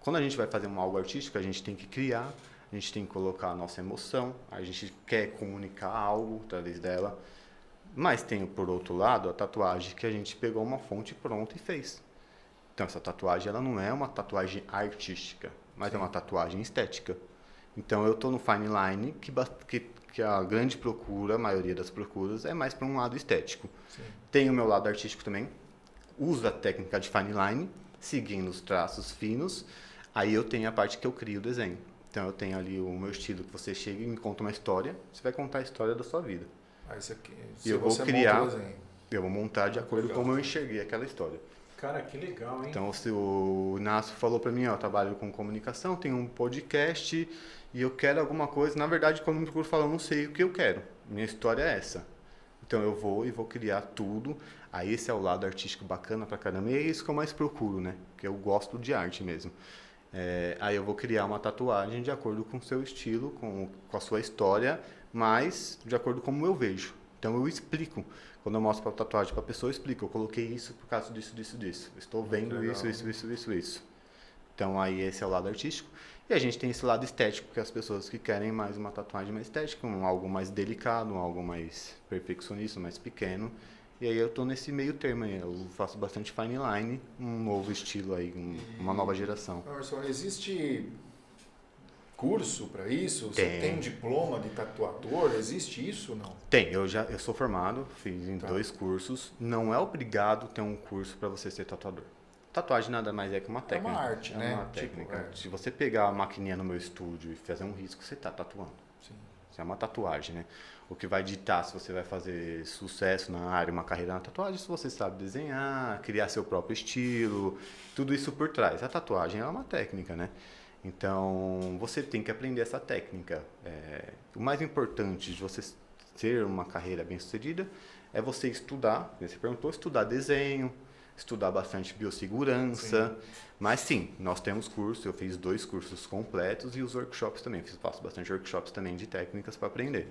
Quando a gente vai fazer algo artístico, a gente tem que criar, a gente tem que colocar a nossa emoção, a gente quer comunicar algo através dela. Mas tem, por outro lado, a tatuagem que a gente pegou uma fonte pronta e fez. Então, essa tatuagem ela não é uma tatuagem artística, mas é uma tatuagem estética. Então, eu estou no fine line, que a grande procura, a maioria das procuras, é mais para um lado estético. Sim. Tem o meu lado artístico também, uso a técnica de fine line, seguindo os traços finos, aí eu tenho a parte que eu crio o desenho. Então, eu tenho ali o meu estilo, que você chega e me conta uma história, você vai contar a história da sua vida. Aí você, E eu vou você criar, monta o desenho. eu vou montar de acordo com Legal. como eu enxerguei aquela história. Cara, que legal, hein? Então, se o Inácio falou para mim, ó, eu trabalho com comunicação, tenho um podcast e eu quero alguma coisa. Na verdade, quando eu me procuro falar, eu não sei o que eu quero. Minha história é essa. Então, eu vou criar tudo. Aí, esse é o lado artístico bacana pra caramba. E é isso que eu mais procuro, né? Porque eu gosto de arte mesmo. Aí eu vou criar uma tatuagem de acordo com o seu estilo, com a sua história, mas de acordo com como eu vejo. Então eu explico. Quando eu mostro a tatuagem para a pessoa, eu explico. Eu coloquei isso por causa disso. Estou vendo isso. Então aí esse é o lado artístico. E a gente tem esse lado estético, que é as pessoas que querem mais uma tatuagem mais estética, algo mais delicado, algo mais perfeccionista, mais pequeno. E aí eu tô nesse meio termo aí. Eu faço bastante fine line, um novo estilo aí, uma nova geração. Emerson, existe curso para isso? Você Tem. tem um diploma de tatuador? Existe isso ou não? Tem, eu sou formado, fiz em 2 cursos. Não é obrigado ter um curso para você ser tatuador. Tatuagem nada mais é que uma técnica. uma arte, né? Uma Tipo, técnica. Se você pegar a maquininha no meu estúdio e fazer um risco, você está tatuando. Sim. Isso é uma tatuagem, né? O que vai ditar se você vai fazer sucesso na área, uma carreira na tatuagem, se você sabe desenhar, criar seu próprio estilo, tudo isso por trás. A tatuagem é uma técnica, né? Então, você tem que aprender essa técnica. O mais importante de você ter uma carreira bem-sucedida é você estudar, você perguntou, estudar desenho, estudar bastante biossegurança. Sim. Mas sim, nós temos cursos, eu fiz 2 cursos completos e os workshops também. Faço bastante workshops também de técnicas para aprender.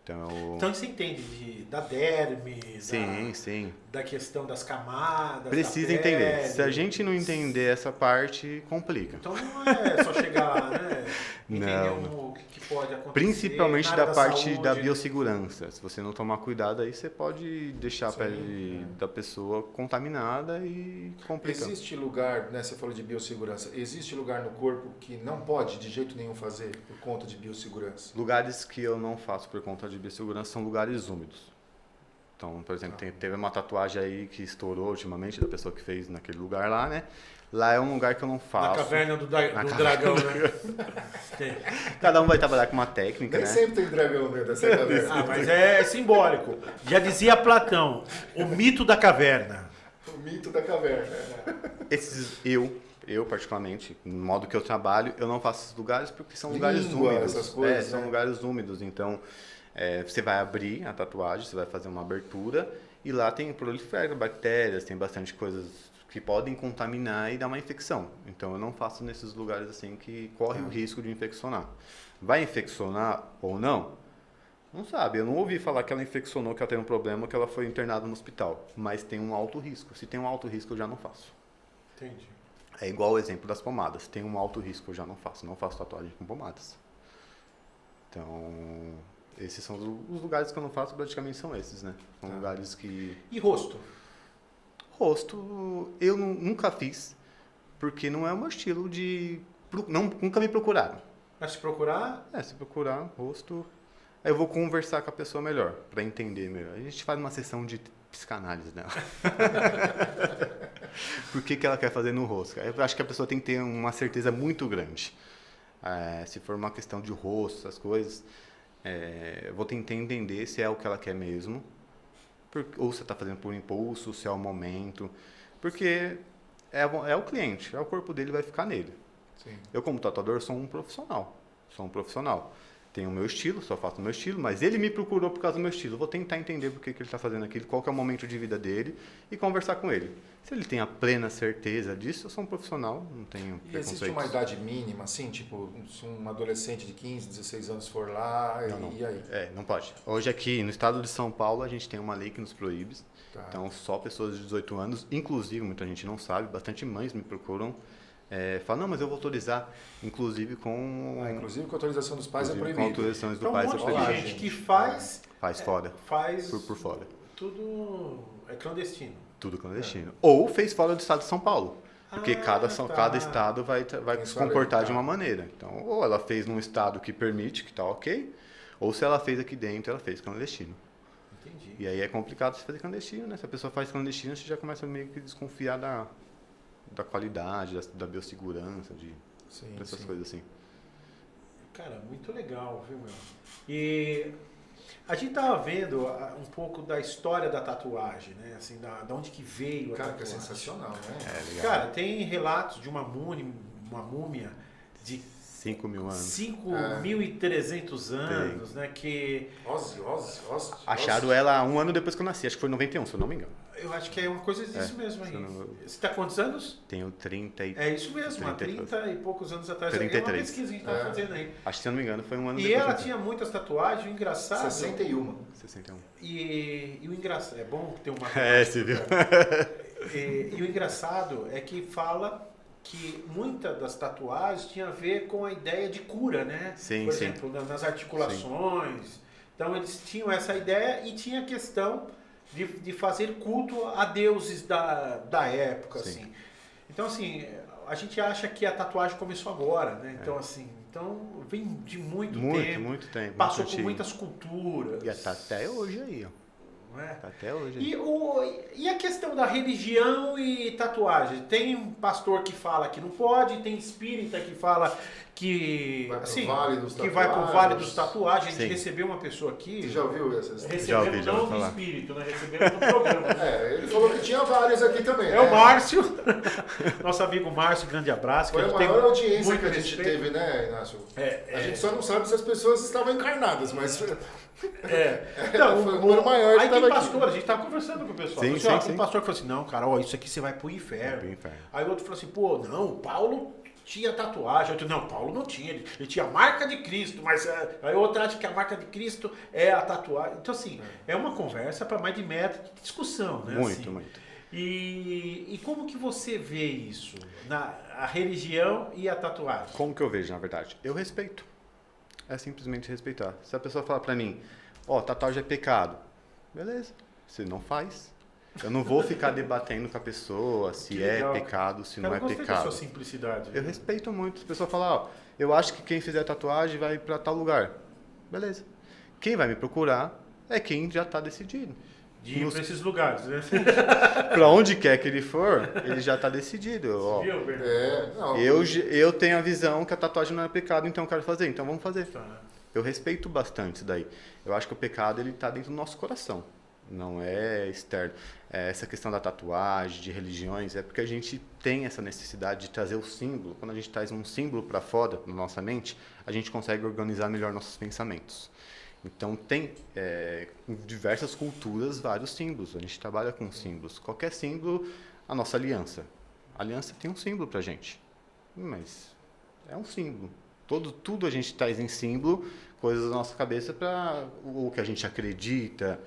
Então você entende da derme, sim. da questão das camadas. Precisa entender. Se a gente não entender essa parte, complica. Então não é só chegar lá, né? Entender Não. o que pode acontecer. Principalmente na área da parte saúde, da biossegurança. Se você não tomar cuidado, aí você pode deixar a pele da pessoa contaminada e complicar. Existe lugar, né, você falou de biossegurança, existe lugar no corpo que não pode de jeito nenhum fazer por conta de biossegurança? Lugares que eu não faço por conta de biossegurança são lugares úmidos. Então, por exemplo, teve uma tatuagem aí que estourou ultimamente da pessoa que fez naquele lugar lá, né? Lá é um lugar que eu não faço. Na caverna do dragão, né? Cada um vai trabalhar com uma técnica, Nem né? sempre tem dragão dentro dessa caverna. Ah, mas é simbólico. Já dizia Platão, o mito da caverna. O mito da caverna. Eu particularmente, no modo que eu trabalho, eu não faço esses lugares porque são Língua, lugares úmidos. essas coisas, são né? lugares úmidos. Então, você vai abrir a tatuagem, você vai fazer uma abertura e lá tem prolifera bactérias, tem bastante coisas que podem contaminar e dar uma infecção. Então, eu não faço nesses lugares assim que corre o risco de infeccionar. Vai infeccionar ou não? Não sabe. Eu não ouvi falar que ela infeccionou, que ela teve um problema, que ela foi internada no hospital. Mas tem um alto risco. Se tem um alto risco, eu já não faço. Entendi. É igual o exemplo das pomadas. Tem um alto risco, eu já não faço. Não faço tatuagem com pomadas. Então, esses são os lugares que eu não faço, praticamente são esses, né? São lugares que... E rosto? Rosto, eu nunca fiz, porque não é o meu estilo de... Nunca me procuraram. Mas se procurar... Se procurar, rosto... Aí eu vou conversar com a pessoa melhor, para entender melhor. A gente faz uma sessão de psicanálise dela. Por que ela quer fazer no rosto? Eu acho que a pessoa tem que ter uma certeza muito grande. Se for uma questão de rosto, essas coisas, eu vou tentar entender se é o que ela quer mesmo, ou se está fazendo por impulso, se é o momento, porque é o cliente, é o corpo dele, vai ficar nele. Sim. Eu, como tatuador, sou um profissional. Tenho o meu estilo, só faço o meu estilo, mas ele me procurou por causa do meu estilo. Eu vou tentar entender por que ele está fazendo aquilo, qual que é o momento de vida dele e conversar com ele. Se ele tem a plena certeza disso, eu sou um profissional, não tenho E existe uma idade mínima, assim, tipo, se um adolescente de 15, 16 anos for lá, Não. e aí? Não pode. Hoje aqui no estado de São Paulo, a gente tem uma lei que nos proíbe. Tá. Então, só pessoas de 18 anos, inclusive, muita gente não sabe, bastante mães me procuram, falam, não, mas eu vou autorizar, inclusive com... Inclusive com a autorização dos pais é inclusive, proibido. com autorizações do Então, pai um é monte de proibido. gente que faz... Faz fora, Faz... por fora. Tudo é clandestino. Tudo clandestino. Ou fez fora do estado de São Paulo. Porque cada estado vai se comportar de uma maneira. Então, ou ela fez num estado que permite, que está ok, ou se ela fez aqui dentro, ela fez clandestino. Entendi. E aí é complicado você fazer clandestino, né? Se a pessoa faz clandestino, você já começa meio que desconfiar da qualidade, da biossegurança, dessas coisas assim. Cara, muito legal, viu, meu? E a gente tava vendo um pouco da história da tatuagem, né? Assim, da onde que veio a Cara, que é tatuagem. sensacional, né? Legal. Cara, tem relatos de uma múmia de 5 mil anos. 5.300 anos, né? Que Ozzy. Acharam ela 1 ano depois que eu nasci, acho que foi em 91, se eu não me engano. Eu acho que é uma coisa disso mesmo aí. se eu não- Você tá quantos anos? Tenho 30 e... É isso mesmo, há 33. 30 e poucos anos atrás. É 33. uma pesquisa que a gente estava fazendo aí. Acho que, se eu não me engano, foi um ano E depois. ela tinha muitas tatuagens, o engraçado... 61. 61. E o engraçado... É bom ter uma... Você viu? E o engraçado é que fala que muitas das tatuagens tinha a ver com a ideia de cura, né? Sim, Por sim. exemplo, nas articulações. Então eles tinham essa ideia e tinha a questão de fazer culto a deuses da época, Sim. assim. Então, assim, a gente acha que a tatuagem começou agora, né? Então, assim, vem de muito tempo. Muito tempo. Passou muito por antigo. muitas culturas. E tá até hoje aí, ó. Não é? Tá até hoje. E a questão da religião e tatuagem? Tem um pastor que fala que não pode, tem espírita que fala que Vai pro assim, Vale dos que vai pro Tatuagens. Vale dos Tatuagens. A gente Sim. recebeu uma pessoa aqui. Você já ouviu essas? Recebemos Já ouvi não do falar. espírito, né? Recebemos no programa. É, ele falou que tinha vários aqui também. É o Márcio, nosso amigo Márcio, grande abraço. Foi que a a gente tem maior audiência muito que a gente respeito. teve, né, Inácio? É, A gente só não sabe se as pessoas estavam encarnadas, mas Então, foi o número maior que aí tem tava aqui. pastor, a gente tava conversando com o pessoal. Sim, Falou assim, ó, sim, tem sim. pastor que falou assim, não, cara, ó, isso aqui você vai pro inferno. Pro inferno. Aí o outro falou assim, pô, não, o Paulo tinha tatuagem. Outro, não, Paulo não tinha, ele tinha a marca de Cristo, mas aí o outro acha que a marca de Cristo é a tatuagem. Então, assim, é uma conversa para mais de método de discussão, né? Muito, assim. muito. E como que você vê isso? A religião e a tatuagem? Como que eu vejo, na verdade? Eu respeito. É simplesmente respeitar. Se a pessoa falar pra mim, ó, tatuagem é pecado. Beleza. Você não faz. Eu não vou ficar debatendo com a pessoa se Que é legal. pecado, se Cara, não é eu gostei da pecado. sua simplicidade. Eu respeito muito. A pessoa fala, ó, eu acho que quem fizer tatuagem vai pra tal lugar. Beleza. Quem vai me procurar é quem já tá decidido. De ir para esses lugares, né? Pra onde quer que ele for, ele já tá decidido. Ó, Viu, Bernardo? Não, eu tenho a visão que a tatuagem não é pecado, então eu quero fazer. Então vamos fazer. Tá. Eu respeito bastante isso daí. Eu acho que o pecado ele tá dentro do nosso coração, não é externo. Essa questão da tatuagem, de religiões, é porque a gente tem essa necessidade de trazer o símbolo. Quando a gente traz um símbolo para fora na nossa mente, a gente consegue organizar melhor nossos pensamentos. Então tem em diversas culturas vários símbolos. A gente trabalha com símbolos. Qualquer símbolo, a nossa aliança. A aliança tem um símbolo para a gente, mas é um símbolo. Tudo a gente traz em símbolo, coisas da nossa cabeça para o que a gente acredita.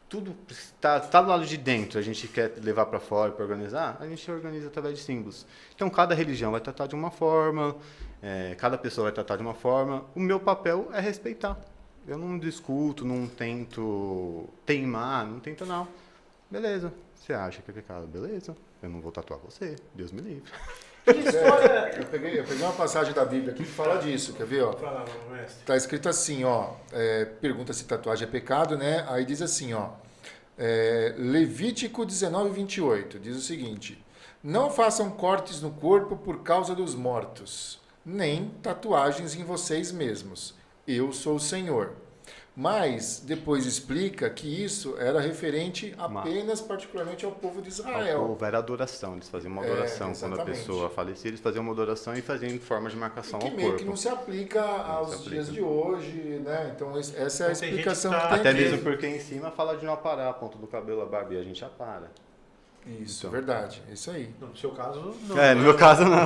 Tudo está do lado de dentro, a gente quer levar para fora para organizar, a gente organiza através de símbolos. Então, cada religião vai tratar de uma forma, cada pessoa vai tratar de uma forma. O meu papel é respeitar. Eu não discuto, não tento teimar, não tento não. Beleza, você acha que é pecado? Beleza, eu não vou tatuar você, Deus me livre. Que história... eu peguei uma passagem da Bíblia aqui que fala disso, quer ver? Ó? Fala, mestre. Tá escrito assim, ó, pergunta se tatuagem é pecado, né? Aí diz assim, ó, Levítico 19:28, diz o seguinte: não façam cortes no corpo por causa dos mortos, nem tatuagens em vocês mesmos. Eu sou o Senhor. Mas depois explica que isso era referente apenas, particularmente, ao povo de Israel. O povo era adoração, eles faziam uma adoração quando a exatamente. pessoa falecia, eles faziam uma adoração e faziam em forma de marcação Que ao meio corpo. que não se aplica aos dias de hoje, né? Então essa é a Então, tem gente explicação que que, tá- tem Até aqui. mesmo porque em cima fala de não aparar a ponta do cabelo, a barba, e a gente apara. Isso, Então. verdade, isso aí. No seu caso, não. No meu caso não.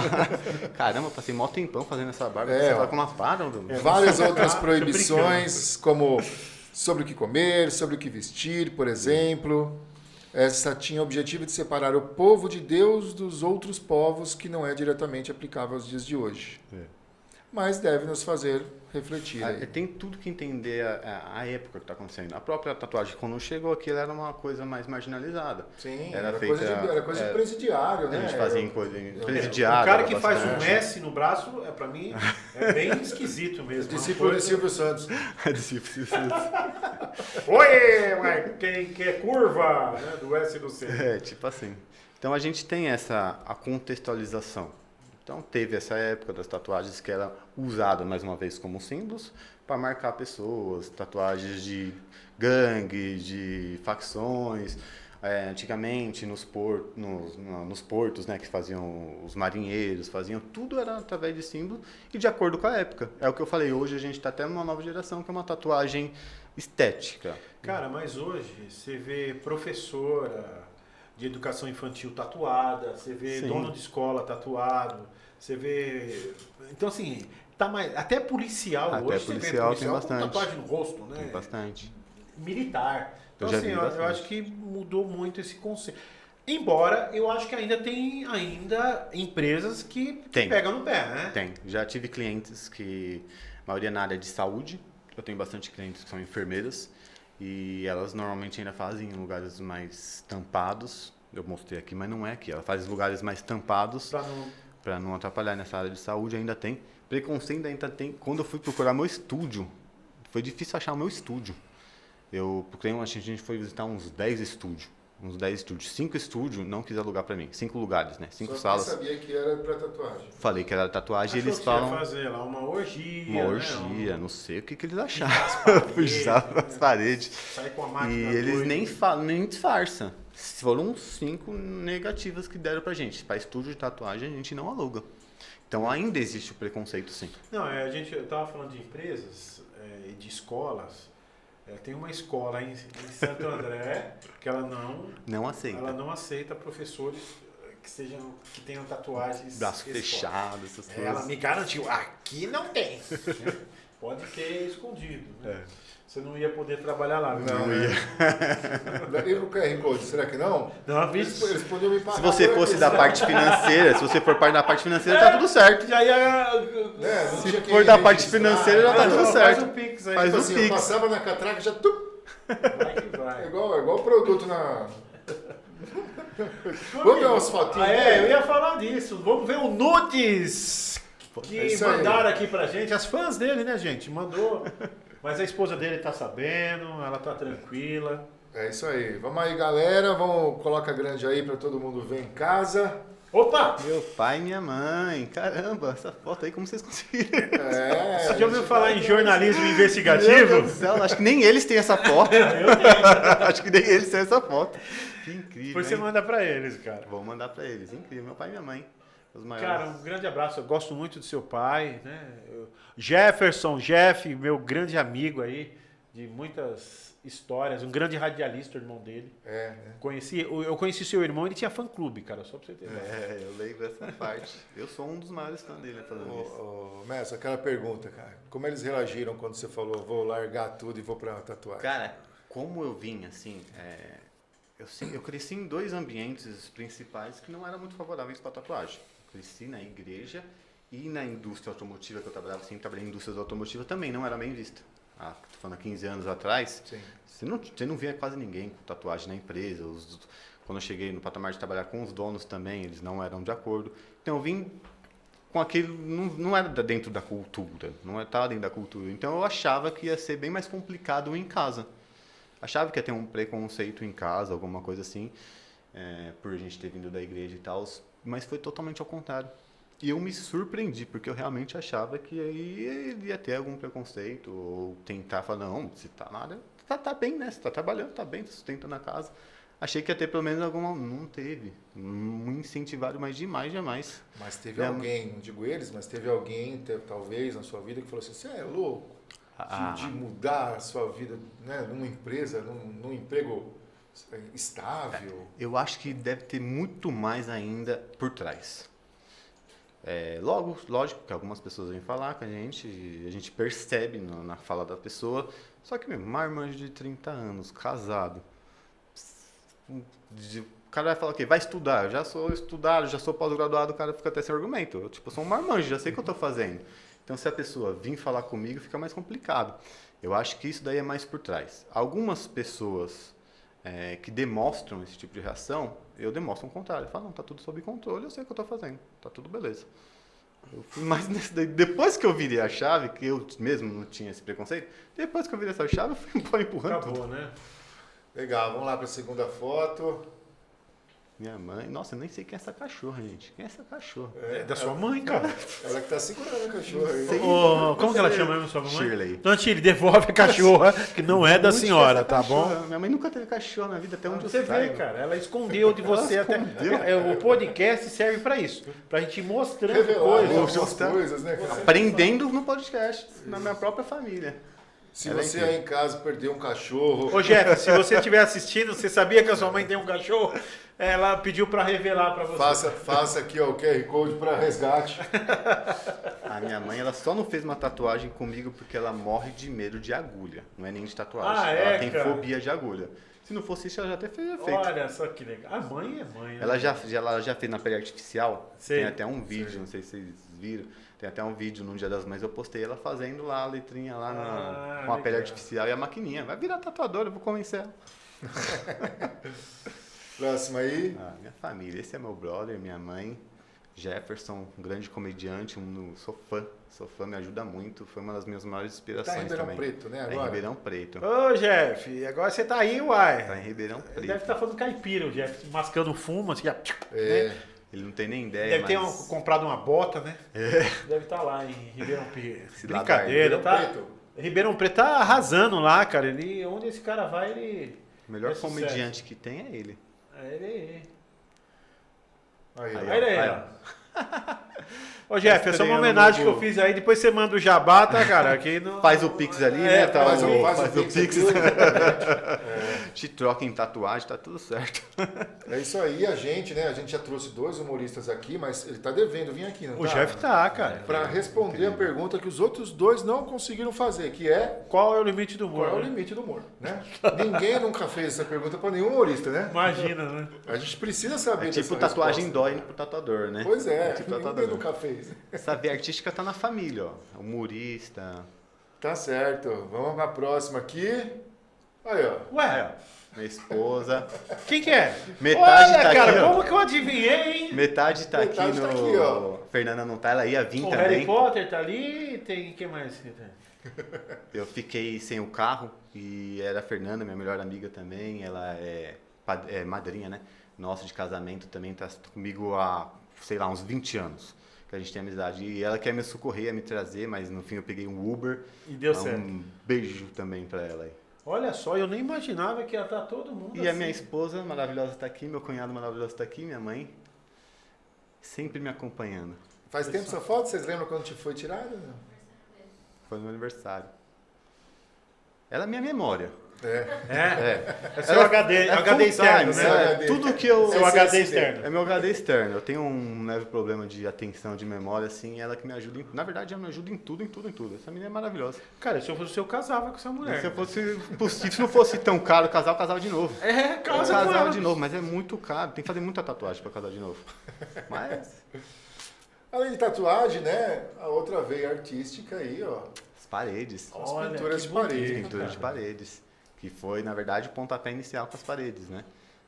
Caramba, eu passei mó tempão fazendo essa barba, você ó. fala como aparam. Várias outras Tô proibições, como sobre o que comer, sobre o que vestir, por exemplo. Essa tinha o objetivo de separar o povo de Deus dos outros povos, que não é diretamente aplicável aos dias de hoje. Mas deve nos fazer refletir aí. Tem tudo que entender a época que está acontecendo. A própria tatuagem, quando chegou aqui, ela era uma coisa mais marginalizada. Sim, Era era feita- coisa de presidiário, A né? gente fazia em coisa em O presidiário. cara era que faz um bastante. S no braço, pra mim, é bem esquisito mesmo. Discípulo de Silvio Santos. Oi, mas quem quer curva, né, do S e do C. Tipo assim. Então a gente tem a contextualização. Então teve essa época das tatuagens que era usada mais uma vez como símbolos para marcar pessoas, tatuagens de gangue, de facções, Antigamente, nos portos, né, que faziam os marinheiros, faziam tudo era através de símbolo e de acordo com a época. É o que eu falei, hoje a gente está até numa nova geração que é uma tatuagem estética. Cara, mas hoje você vê professora de educação infantil tatuada, você vê Sim. dono de escola tatuado, você vê... Então, assim, tá mais... até policial Até hoje policial você vê tem com bastante. tatuagem no rosto, né? Tem bastante. Militar. Então, Eu já assim, vi eu bastante. acho que mudou muito esse conceito. Embora eu acho que ainda tem empresas que Tem. pegam no pé, né? Tem. Já tive clientes que, a maioria na área de saúde, eu tenho bastante clientes que são enfermeiras, e elas normalmente ainda fazem em lugares mais tampados. Eu mostrei aqui, mas não é aqui. Ela faz em lugares mais tampados Pra não... para não atrapalhar nessa área de saúde. Ainda tem. Preconceito ainda tem. Quando eu fui procurar meu estúdio, foi difícil achar o meu estúdio. Eu procurei, a gente foi visitar uns 10 estúdios. 5 estúdios não quis alugar para mim. 5 lugares, né? 5 Só salas. Só sabia que era pra tatuagem. Falei que era tatuagem e Achou eles que ia falam... fazer lá uma orgia. Uma né? orgia, não sei o que eles acharam. paredes, Puxava as paredes. Sai com a E máquina eles doida. nem falam, nem disfarçam. Foram uns 5 negativas que deram pra gente. Para estúdio de tatuagem a gente não aluga. Então ainda existe o preconceito, sim. Não, eu tava falando de empresas e de escolas. Tem uma escola em Santo André que ela Não aceita. não aceita professores que tenham tatuagens. Braço expostos. fechado, essas coisas. Ela me garantiu, aqui não tem. Pode ter escondido. Né? Você não ia poder trabalhar lá. Não, Não ia. E o QR Code, será que não? Não, Eles podiam me pagar. Se você por fosse aqui, da sabe? parte financeira, se você for parte da parte financeira, tá tudo certo. Já ia... É, não Se tinha que for da parte registrar, financeira, já tá né? tudo Faz certo. um pix aí. Faz Tipo um assim, pix. eu passava na catraca e já... Vai que É vai. igual produto na... Vamos ver umas fotinhas eu dele? ia falar disso. Vamos ver o nudes É que isso aí. mandaram aqui pra gente. As fãs dele, né, gente? Mandou. Mas a esposa dele tá sabendo, ela tá tranquila. É isso aí. Vamos aí, galera. Coloca grande aí pra todo mundo ver em casa. Opa! Meu pai e minha mãe. Caramba, essa foto aí, como vocês conseguiram? É, Você já ouviu falar em jornalismo Meu investigativo? Deus do céu, acho que nem eles têm essa foto. Eu tenho. Acho que nem eles têm essa foto. Que incrível, Depois você hein? manda pra eles, cara. Vou mandar pra eles. Incrível. Meu pai e minha mãe. Os maiores. Cara, um grande abraço. Eu gosto muito do seu pai, né? Jeff, meu grande amigo aí, de muitas histórias. Um grande radialista, o irmão dele. Eu conheci seu irmão, ele tinha fã-clube, cara, só pra você ter ideia. Eu lembro dessa parte. Eu sou um dos maiores fãs dele falando isso. Ô, Mestre, aquela pergunta, cara. Como eles reagiram quando você falou, vou largar tudo e vou pra tatuagem? Cara, como eu vim, assim, eu cresci em 2 ambientes principais que não eram muito favoráveis para tatuagem. Cresci na igreja e na indústria automotiva que eu trabalhava, sempre trabalhei em indústrias automotivas, também não era bem vista. Tô falando há 15 anos atrás, Sim. você não via quase ninguém com tatuagem na empresa. Quando eu cheguei no patamar de trabalhar com os donos também, eles não eram de acordo. Então eu vim com aquilo, não era dentro da cultura, não estava dentro da cultura. Então eu achava que ia ser bem mais complicado em casa. Achava que ia ter um preconceito em casa, alguma coisa assim, por a gente ter vindo da igreja e tal, mas foi totalmente ao contrário. E eu me surpreendi, porque eu realmente achava que aí ia ter algum preconceito, ou tentar falar, não, você tá na área, tá bem, né? Você tá trabalhando, tá bem, tá sustentando a casa. Achei que ia ter pelo menos alguma... Não teve. Me incentivaram, mas demais, jamais. Mas teve alguém, não digo eles, mas teve alguém, talvez, na sua vida que falou assim, você é louco de mudar a sua vida, né, numa empresa, num emprego estável? Eu acho que deve ter muito mais ainda por trás. Lógico que algumas pessoas vêm falar com a gente percebe na fala da pessoa, só que mesmo, marmanjo de 30 anos, casado, o cara vai falar o quê? Vai estudar, eu já sou estudado, já sou pós-graduado, o cara fica até sem argumento. Eu sou um marmanjo, já sei o que eu estou fazendo. Então, se a pessoa vir falar comigo, fica mais complicado. Eu acho que isso daí é mais por trás. Algumas pessoas que demonstram esse tipo de reação, eu demonstro o contrário. Eu falo, não, tá tudo sob controle, eu sei o que eu tô fazendo, tá tudo beleza. Eu fui mais nesse daí. Depois que eu virei a chave, que eu mesmo não tinha esse preconceito, depois que eu virei essa chave, eu fui empurrando Acabou, tudo. né? Legal, vamos lá para a segunda foto. Minha mãe, nossa, eu nem sei quem é essa cachorra, gente. Quem é essa cachorra? É da sua mãe, cara. Ela que tá segurando a cachorra aí. Como que ela chama mesmo, sua mãe? Shirley. Dona Shirley, devolve a cachorra, que não é da Onde que senhora, essa tá bom? cachorra? Minha mãe nunca teve cachorro na vida, até onde Você eu vê, saiba. cara, ela escondeu de você até. O podcast serve pra isso, pra gente ir mostrando Revelar coisas. algumas mostrar. coisas, né, cara? Aprendendo no podcast, na minha própria família. Se Ela é você incrível. aí em casa perdeu um cachorro, Ô Jeff, se você estiver assistindo, você sabia que a sua mãe tem um cachorro? Ela pediu pra revelar pra você. faça aqui ó, o QR Code para resgate. A minha mãe, ela só não fez uma tatuagem comigo porque ela morre de medo de agulha. Não é nem de tatuagem. Ah, é, ela tem cara? fobia de agulha. Se não fosse isso, ela já até feito. Olha só que legal. A mãe é mãe. Né? Ela já fez na pele artificial. Sei. Tem até um vídeo, não sei se vocês viram. Tem até um vídeo no Dia das Mães, eu postei ela fazendo lá a letrinha lá com a pele legal. artificial e a maquininha. Vai virar tatuadora, eu vou convencer ela. Próximo aí. Ah, minha família, esse é meu brother, minha mãe, Jefferson, um grande comediante, sou fã, me ajuda muito, foi uma das minhas maiores Tá em inspirações Ribeirão também. Preto, né, Tá em agora? Ribeirão Preto. Ô Jeff, agora você tá aí, uai. Tá em Ribeirão Ele Preto. deve estar falando caipira, o Jeff, mascando fumo, assim, ó. É. Ele não tem nem ideia, Deve ter mas... comprado uma bota, né? Deve estar lá em Ribeirão Preto. Esse Brincadeira, Ribeirão tá? Preto. Ribeirão Preto tá arrasando lá, cara. Ele, onde esse cara vai, ele. O melhor É sucesso. comediante que tem é ele. Ele. Aí, ó. Aí, Olha aí, aí, ó. Ô, Jeff, essa é uma estreando homenagem que no- eu fiz aí. Depois você manda o jabá, tá, cara? Aqui no... Faz o Pix ali, É, né? Tá, faz o Pix. Pix aqui. Te troca em tatuagem, tá tudo certo. É isso aí, a gente, né? A gente já trouxe 2 humoristas aqui, mas ele tá devendo vir aqui, não O tá? Jeff tá, cara. Para responder a pergunta que os outros 2 não conseguiram fazer, que é Qual é o limite do humor? qual é o né? limite do humor, né? Ninguém nunca fez essa pergunta para nenhum humorista, né? Imagina, né? A gente precisa saber É tipo dessa tatuagem resposta. dói pro tatuador, né? Pois é, tipo ninguém tatuador. nunca fez. Essa veia artística tá na família, ó. Humorista. Tá certo, vamos para a próxima aqui. Aí, ó. Ué, Minha esposa. quem que é? Metade Olha, tá cara, aqui, ó. como que eu adivinhei, hein? Metade tá Metade aqui tá no. aqui, ó. Fernanda não tá, ela ia vir O também. Harry Potter tá ali, tem quem mais que tem? Eu fiquei sem o carro e era a Fernanda, minha melhor amiga também. Ela é madrinha, né? Nossa, de casamento também, tá comigo há, sei lá, uns 20 anos que a gente tem amizade. E ela quer me socorrer, ia me trazer, mas no fim eu peguei um Uber. E deu Então, certo. um beijo também pra ela aí. Olha só, eu nem imaginava que ia estar todo mundo E assim. a minha esposa maravilhosa tá aqui, meu cunhado maravilhoso tá aqui, minha mãe. Sempre me acompanhando. Faz tempo essa foto? Vocês lembram quando te foi tirada? Não? Foi no meu aniversário. Ela é minha memória. É seu HD, HD full externo, time, né? né? é tudo que eu... Seu HD externo. É meu HD externo. Eu tenho um leve problema de atenção, de memória, assim, ela que me ajuda. Na verdade, ela me ajuda em tudo. Essa menina é maravilhosa. Cara, se eu fosse o seu, eu casava com essa mulher. Se eu fosse possível, se não fosse tão caro casar, eu casava de novo. É, Eu casa com casava ela. de novo, mas é muito caro. Tem que fazer muita tatuagem pra casar de novo. Mas Além de tatuagem, né? A outra veia artística aí, ó. as paredes. As Olha, pinturas que de parede. bonito, Pintura de cara. paredes. Que foi, na verdade, o pontapé inicial com as paredes, né?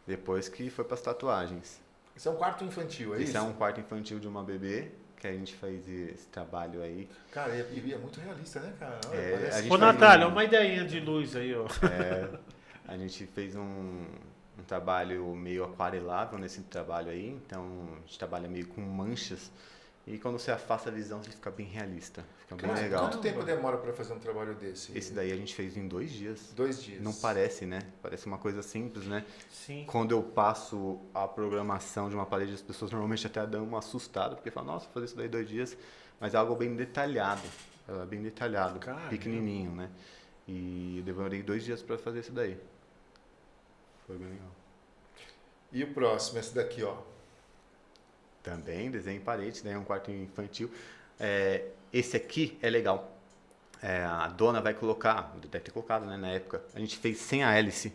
Depois que foi para as tatuagens. Isso é um quarto infantil, é Esse isso? é um quarto infantil de uma bebê, que a gente fez esse trabalho aí. Cara, e é muito realista, né, cara? Olha, É, parece... a gente Ô, faz Natália, um- uma ideinha de luz aí, ó. A gente fez um trabalho meio aquarelável nesse trabalho aí, então a gente trabalha meio com manchas. E quando você afasta a visão, ele fica bem realista, fica bem Cara, legal. quanto tempo demora pra fazer um trabalho desse? Esse daí a gente fez em 2 dias. 2 dias. Não parece, né? Parece uma coisa simples, né? Sim. Quando eu passo a programação de uma parede, as pessoas normalmente até dão uma assustada, porque falam, nossa, fazer isso daí 2 dias. Mas é algo bem detalhado. É bem detalhado, Caramba. pequenininho, né? E eu demorei 2 dias para fazer isso daí. Foi bem legal. E o próximo, esse daqui, ó. Também desenho em parede, daí é um quarto infantil. Esse aqui é legal. A dona vai colocar, deve ter colocado, né, na época, a gente fez sem a hélice,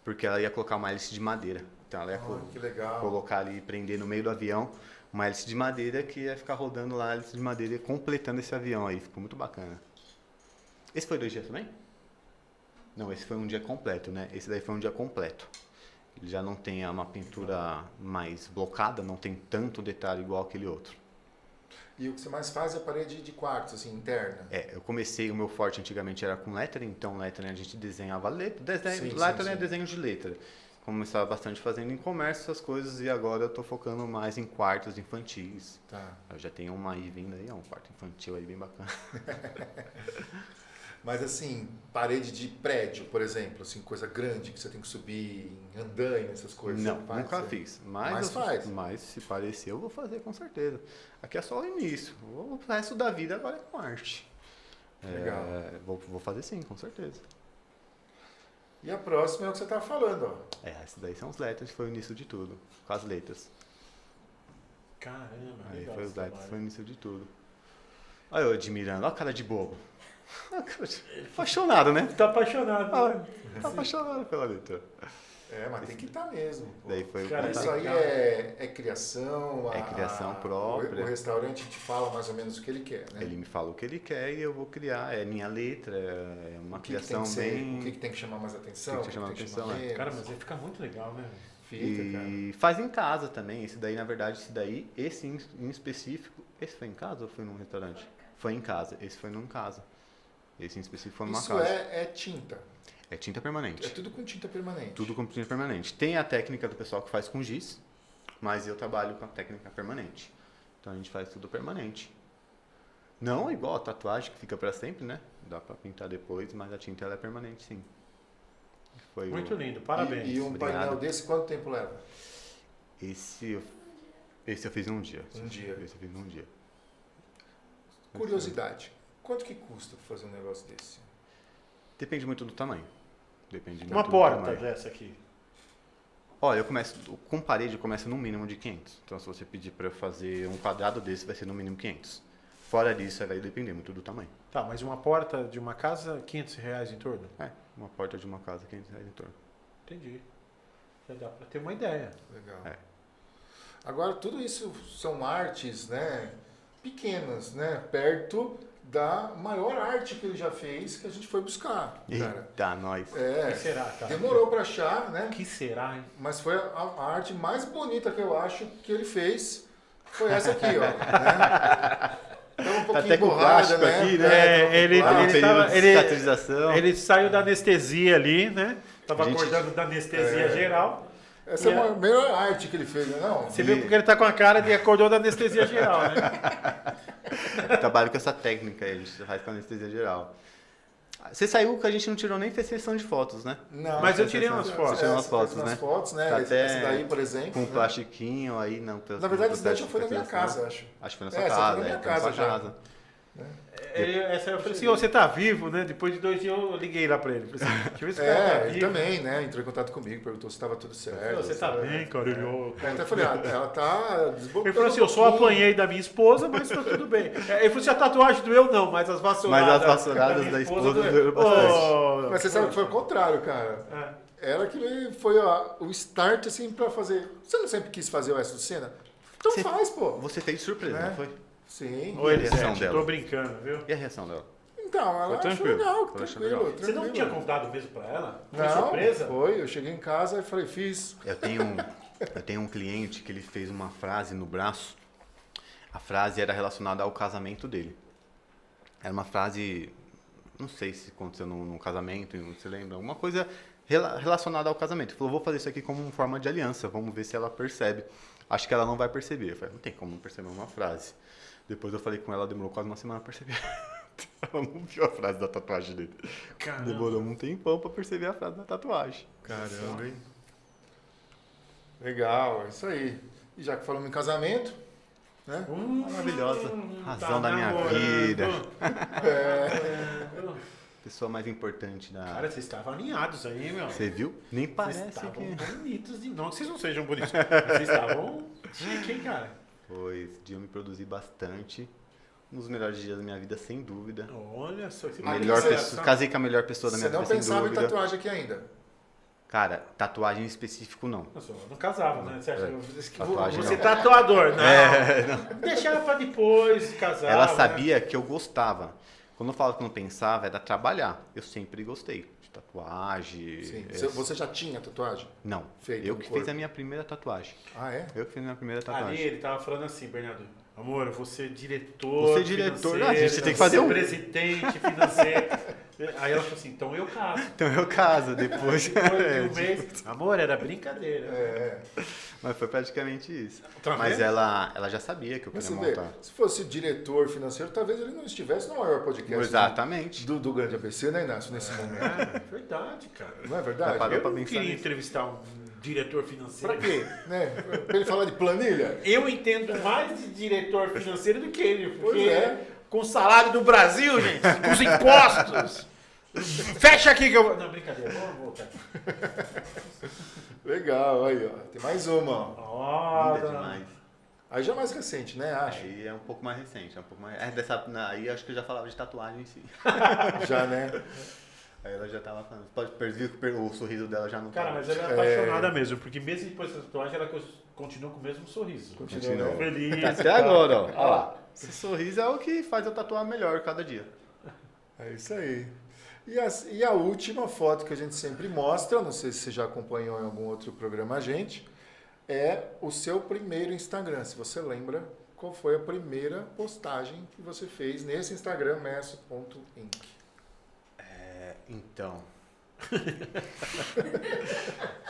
porque ela ia colocar uma hélice de madeira. Então ela ia Que legal. colocar ali, prender no meio do avião, uma hélice de madeira que ia ficar rodando lá a hélice de madeira e completando esse avião aí. Ficou muito bacana. Esse foi 2 dias também? Não, esse foi um dia completo, né? Esse daí foi um dia completo. Ele já não tem uma pintura mais blocada, não tem tanto detalhe igual aquele outro. E o que você mais faz é a parede de quartos, assim, interna. Eu comecei, o meu forte antigamente era com lettering, então lettering a gente desenhava letra, Sim, lettering sim. é desenho de letra. começava bastante fazendo em comércio essas coisas e agora eu tô focando mais em quartos infantis. Tá. Eu já tenho uma aí vindo aí, um quarto infantil aí bem bacana. Mas assim, parede de prédio, por exemplo, assim, coisa grande que você tem que subir em andaime, essas coisas. Não, você faz, nunca você- fiz. Mas faz. Mas se parecer, eu vou fazer com certeza. Aqui é só o início. O resto da vida agora é com arte. Legal. Vou fazer sim, com certeza. E a próxima é o que você estava falando, ó. Esses daí são os letras, foi o início de tudo. Com as letras. Caramba, Aí legal foi os esse letras, trabalho. foi o início de tudo. Olha eu admirando, olha a cara de bobo. Olha a cara de... Apaixonado, né? Tá apaixonado, né? Olha, tá apaixonado pela letra. É, mas tem que estar mesmo. Pô. Daí foi Cara, o Isso contato. aí é criação. É criação própria. O restaurante te fala mais ou menos o que ele quer, né? Ele me fala o que ele quer e eu vou criar. É minha letra, é uma O que que tem criação que ser- bem. O que tem que chamar mais atenção? Tem que chamar o que atenção, menos? Cara, mas aí fica muito legal, né? Fica, cara. E faz em casa também. Esse daí, na verdade, esse em específico. Esse foi em casa ou foi num restaurante? Foi em casa. Esse foi num casa. Esse em específico foi numa Isso casa. é tinta. É tinta É permanente. tudo com tinta permanente. Tudo com tinta permanente. Tem a técnica do pessoal que faz com giz, mas eu trabalho com a técnica permanente. Então a gente faz tudo permanente. Não igual a tatuagem que fica para sempre, né? Dá para pintar depois, mas a tinta ela é permanente, sim. Foi Muito lindo, parabéns. E um Obrigado. painel desse, quanto tempo leva? Esse eu fiz num dia. Um dia. Esse eu fiz num dia. Curiosidade. Quanto que custa fazer um negócio desse? Depende muito do tamanho. Depende Uma muito do porta tamanho. dessa aqui. Olha, com parede começa no mínimo de 500. Então se você pedir para eu fazer um quadrado desse, vai ser no mínimo 500. Fora disso, vai depender muito do tamanho. Tá, mas uma porta de uma casa, R$ 500 em torno? Uma porta de uma casa, 500 reais em torno. Entendi. Já dá pra ter uma ideia. Legal. É. Agora, tudo isso são artes, né, pequenas, né, perto da maior arte que ele já fez, que a gente foi buscar, cara. Eita, nós. O que É, será, cara? demorou para achar, né, O que será, hein? mas foi a arte mais bonita que eu acho que ele fez, foi essa aqui, ó. Né? Então, um pouquinho até com borrada, plástico né? aqui, né? Tá com ele- Tá no plástico. período tava- de ele- cicatrização. Ele saiu da anestesia ali, né? Tava Gente- acordando da anestesia geral. Essa é a melhor arte que ele fez, né? Não? Você vê porque ele tá com a cara de acordou da anestesia geral, né? Eu trabalho com essa técnica aí, a gente faz com anestesia geral. Você saiu que a gente não tirou nem fez sessão de fotos, né? Não, Mas eu você tirei fez- umas fotos. você Tirei umas fez fotos, umas né? fotos, né? Tá até Essa daí, por exemplo. Com um né? plastiquinho aí, não. Na verdade, essa daí já foi na minha cicatrização. casa, acho. Acho que foi na sua Essa foi casa, na minha foi na casa sua já. casa. Essa eu falei assim, ô, você tá vivo, né? Depois de 2 dias eu liguei lá pra ele. Falei assim, deixa eu ver se o cara tá É, ele vivo. também, né? Entrou em contato comigo, perguntou se estava tudo certo. Você tá bem, cara? Eu até falei, ela tá desbotando. Ele falou assim, eu só apanhei da minha esposa, mas tá tudo bem. Ele falou assim, a tatuagem doeu não, mas as vassouradas... Mas as vassouradas minha da esposa doeu. doeram bastante. Ô, Mas você sabe que foi o contrário, cara. Ela que foi o start, assim, pra fazer... Você não sempre quis fazer o S do Senna? Então Você- faz, pô. Você fez de surpresa, Né? não foi? Sim. Ô, E a reação Elisete, dela? tô brincando, viu? E a reação dela? Então, ela Foi achou tranquilo. legal, Foi achando tranquilo. legal. Você não tranquilo. tinha convidado mesmo pra ela? Foi Não, surpresa? foi. Eu cheguei em casa e falei, fiz. Eu tenho um cliente que ele fez uma frase no braço. A frase era relacionada ao casamento dele. Era uma frase, não sei se aconteceu num casamento, não se lembra, alguma coisa relacionada ao casamento. Ele falou, vou fazer isso aqui como uma forma de aliança, vamos ver se ela percebe. Acho que ela não vai perceber. Eu falei, não tem como não perceber uma frase. Depois eu falei com ela, demorou quase uma semana pra perceber. Ela não viu a frase da tatuagem dele. Caramba. Demorou um tempão pra perceber a frase da tatuagem. Caramba, hein? Legal, é isso aí. E já que falamos em casamento, né? Maravilhosa. Razão Tá da minha namorando. vida. É. Pessoa mais importante da... Cara, vocês estavam alinhados aí, meu. Você viu? Nem Vocês parece estavam que... bonitos de... Não que vocês não sejam bonitos, mas vocês estavam chique, hein, cara? Foi, esse dia eu me produzi bastante. Um dos melhores dias da minha vida, sem dúvida. Olha só. Esse Melhor você- pessoa, casei com a melhor pessoa da minha Você não vida, sem pensava em dúvida. tatuagem aqui ainda? Cara, tatuagem em específico não. Nossa, eu não casava, né? Você, acha, Tatuagem você não. tatuador, não. Deixava pra depois casar. Ela né? sabia que eu gostava. Quando eu falo que não pensava, era trabalhar. Eu sempre gostei de tatuagem. Sim. é- Você já tinha tatuagem? Não, Feito eu no que corpo. fiz a minha primeira tatuagem. Ah, é? Eu que fiz a minha primeira Ali tatuagem. ele tava falando assim, Bernardo. Amor, você é diretor. Você é diretor, financeiro, a gente tem que fazer você é um. presidente financeiro. Aí ela falou assim, então eu caso. Então eu caso, depois... Depois de um mês. Amor, era brincadeira. Mas foi praticamente isso. Tá Mas vendo? ela já sabia que eu Mas queria você vê, montar. se fosse o diretor financeiro, talvez ele não estivesse no maior podcast Exatamente. do Grande ABC, né, Inácio, nesse momento. É verdade, cara. Não é verdade? Parou Eu pra não pensar queria nisso. entrevistar um diretor financeiro. Pra quê? Né? Pra ele falar de planilha? Eu entendo mais de diretor financeiro do que ele. Porque Pois é. com o salário do Brasil, gente, com os impostos. Fecha aqui que eu vou... Não, brincadeira. Vamos voltar aqui. Legal, aí, ó. Tem mais uma, ó. Linda demais. Aí já é mais recente, né? Acho. Aí é um pouco mais recente. É um pouco mais... aí acho que eu já falava de tatuagem em si. Já, né? Aí ela já tava falando. Pode perceber que o sorriso dela já não Cara, tá. mas ela é apaixonada mesmo, porque mesmo depois da tatuagem, ela continua com o mesmo sorriso. Continua, né? Feliz. Até agora, ó. Olha lá. Esse sorriso é o que faz eu tatuar melhor cada dia. É isso aí. E a última foto que a gente sempre mostra, não sei se você já acompanhou em algum outro programa a gente, é o seu primeiro Instagram. Se você lembra, qual foi a primeira postagem que você fez nesse Instagram, messo.inc? Então.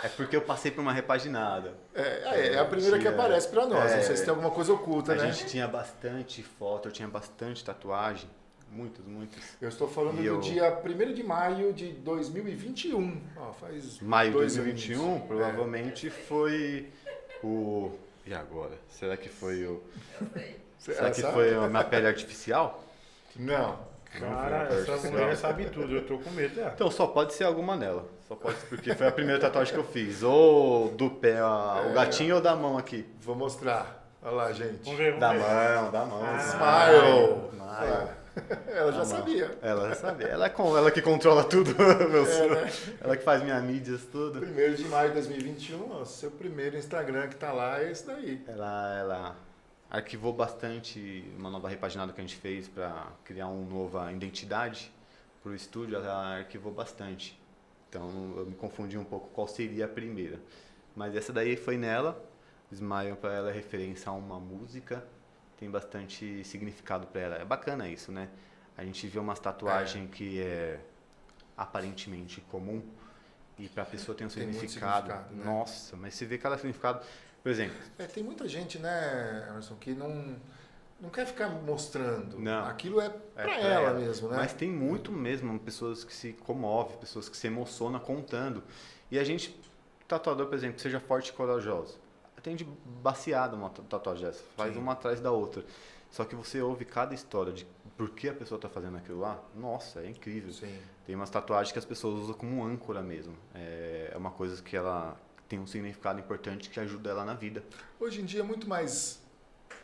É porque eu passei por uma repaginada. É a primeira que aparece pra nós. Não sei se tem alguma coisa oculta, A né? gente tinha bastante foto, eu tinha bastante tatuagem. Muitas. Eu estou falando do dia 1º de maio de 2021. Ó, faz Maio de 2 2021 anos. provavelmente foi o... E agora? Será que foi o... Será que Sabe? foi a minha pele artificial? Não. Cara, essa mulher sabe tudo, eu tô com medo dela. Então só pode ser alguma nela. Só pode ser porque foi a primeira tatuagem que eu fiz. Ou do pé, o gatinho ou da mão aqui. Vou mostrar. Olha lá, gente. Vamos ver, Da vamos ver. mão, da mão. Smile. Smile. Ela já Da mão. sabia. Ela já sabia. Ela que controla tudo, meu senhor. Né? Ela que faz minhas mídias, tudo. 1º de maio de 2021, ó, seu primeiro Instagram que tá lá é esse daí. Ela arquivou bastante uma nova repaginada que a gente fez para criar uma nova identidade para o estúdio. Ela arquivou bastante. Então eu me confundi um pouco qual seria a primeira. Mas essa daí foi nela. Smile para ela é referência a uma música. Tem bastante significado para ela. É bacana isso, né? A gente vê umas tatuagens que é aparentemente comum e para a pessoa tem um Tem muito significado. significado, né? Nossa, mas se vê cada significado. Por exemplo, Tem muita gente, né, Emerson, que não quer ficar mostrando. Não. Aquilo é É pra pra ela ela. mesmo, né? Mas tem muito mesmo pessoas que se comovem, pessoas que se emocionam contando. E a gente, tatuador, por exemplo, que seja forte e corajoso, tem de baseada uma tatuagem dessa, faz Sim. uma atrás da outra. Só que você ouve cada história de por que a pessoa está fazendo aquilo lá, nossa, é incrível. Sim. Tem umas tatuagens que as pessoas usam como âncora mesmo. É uma coisa que ela tem um significado importante que ajuda ela na vida. Hoje em dia é muito mais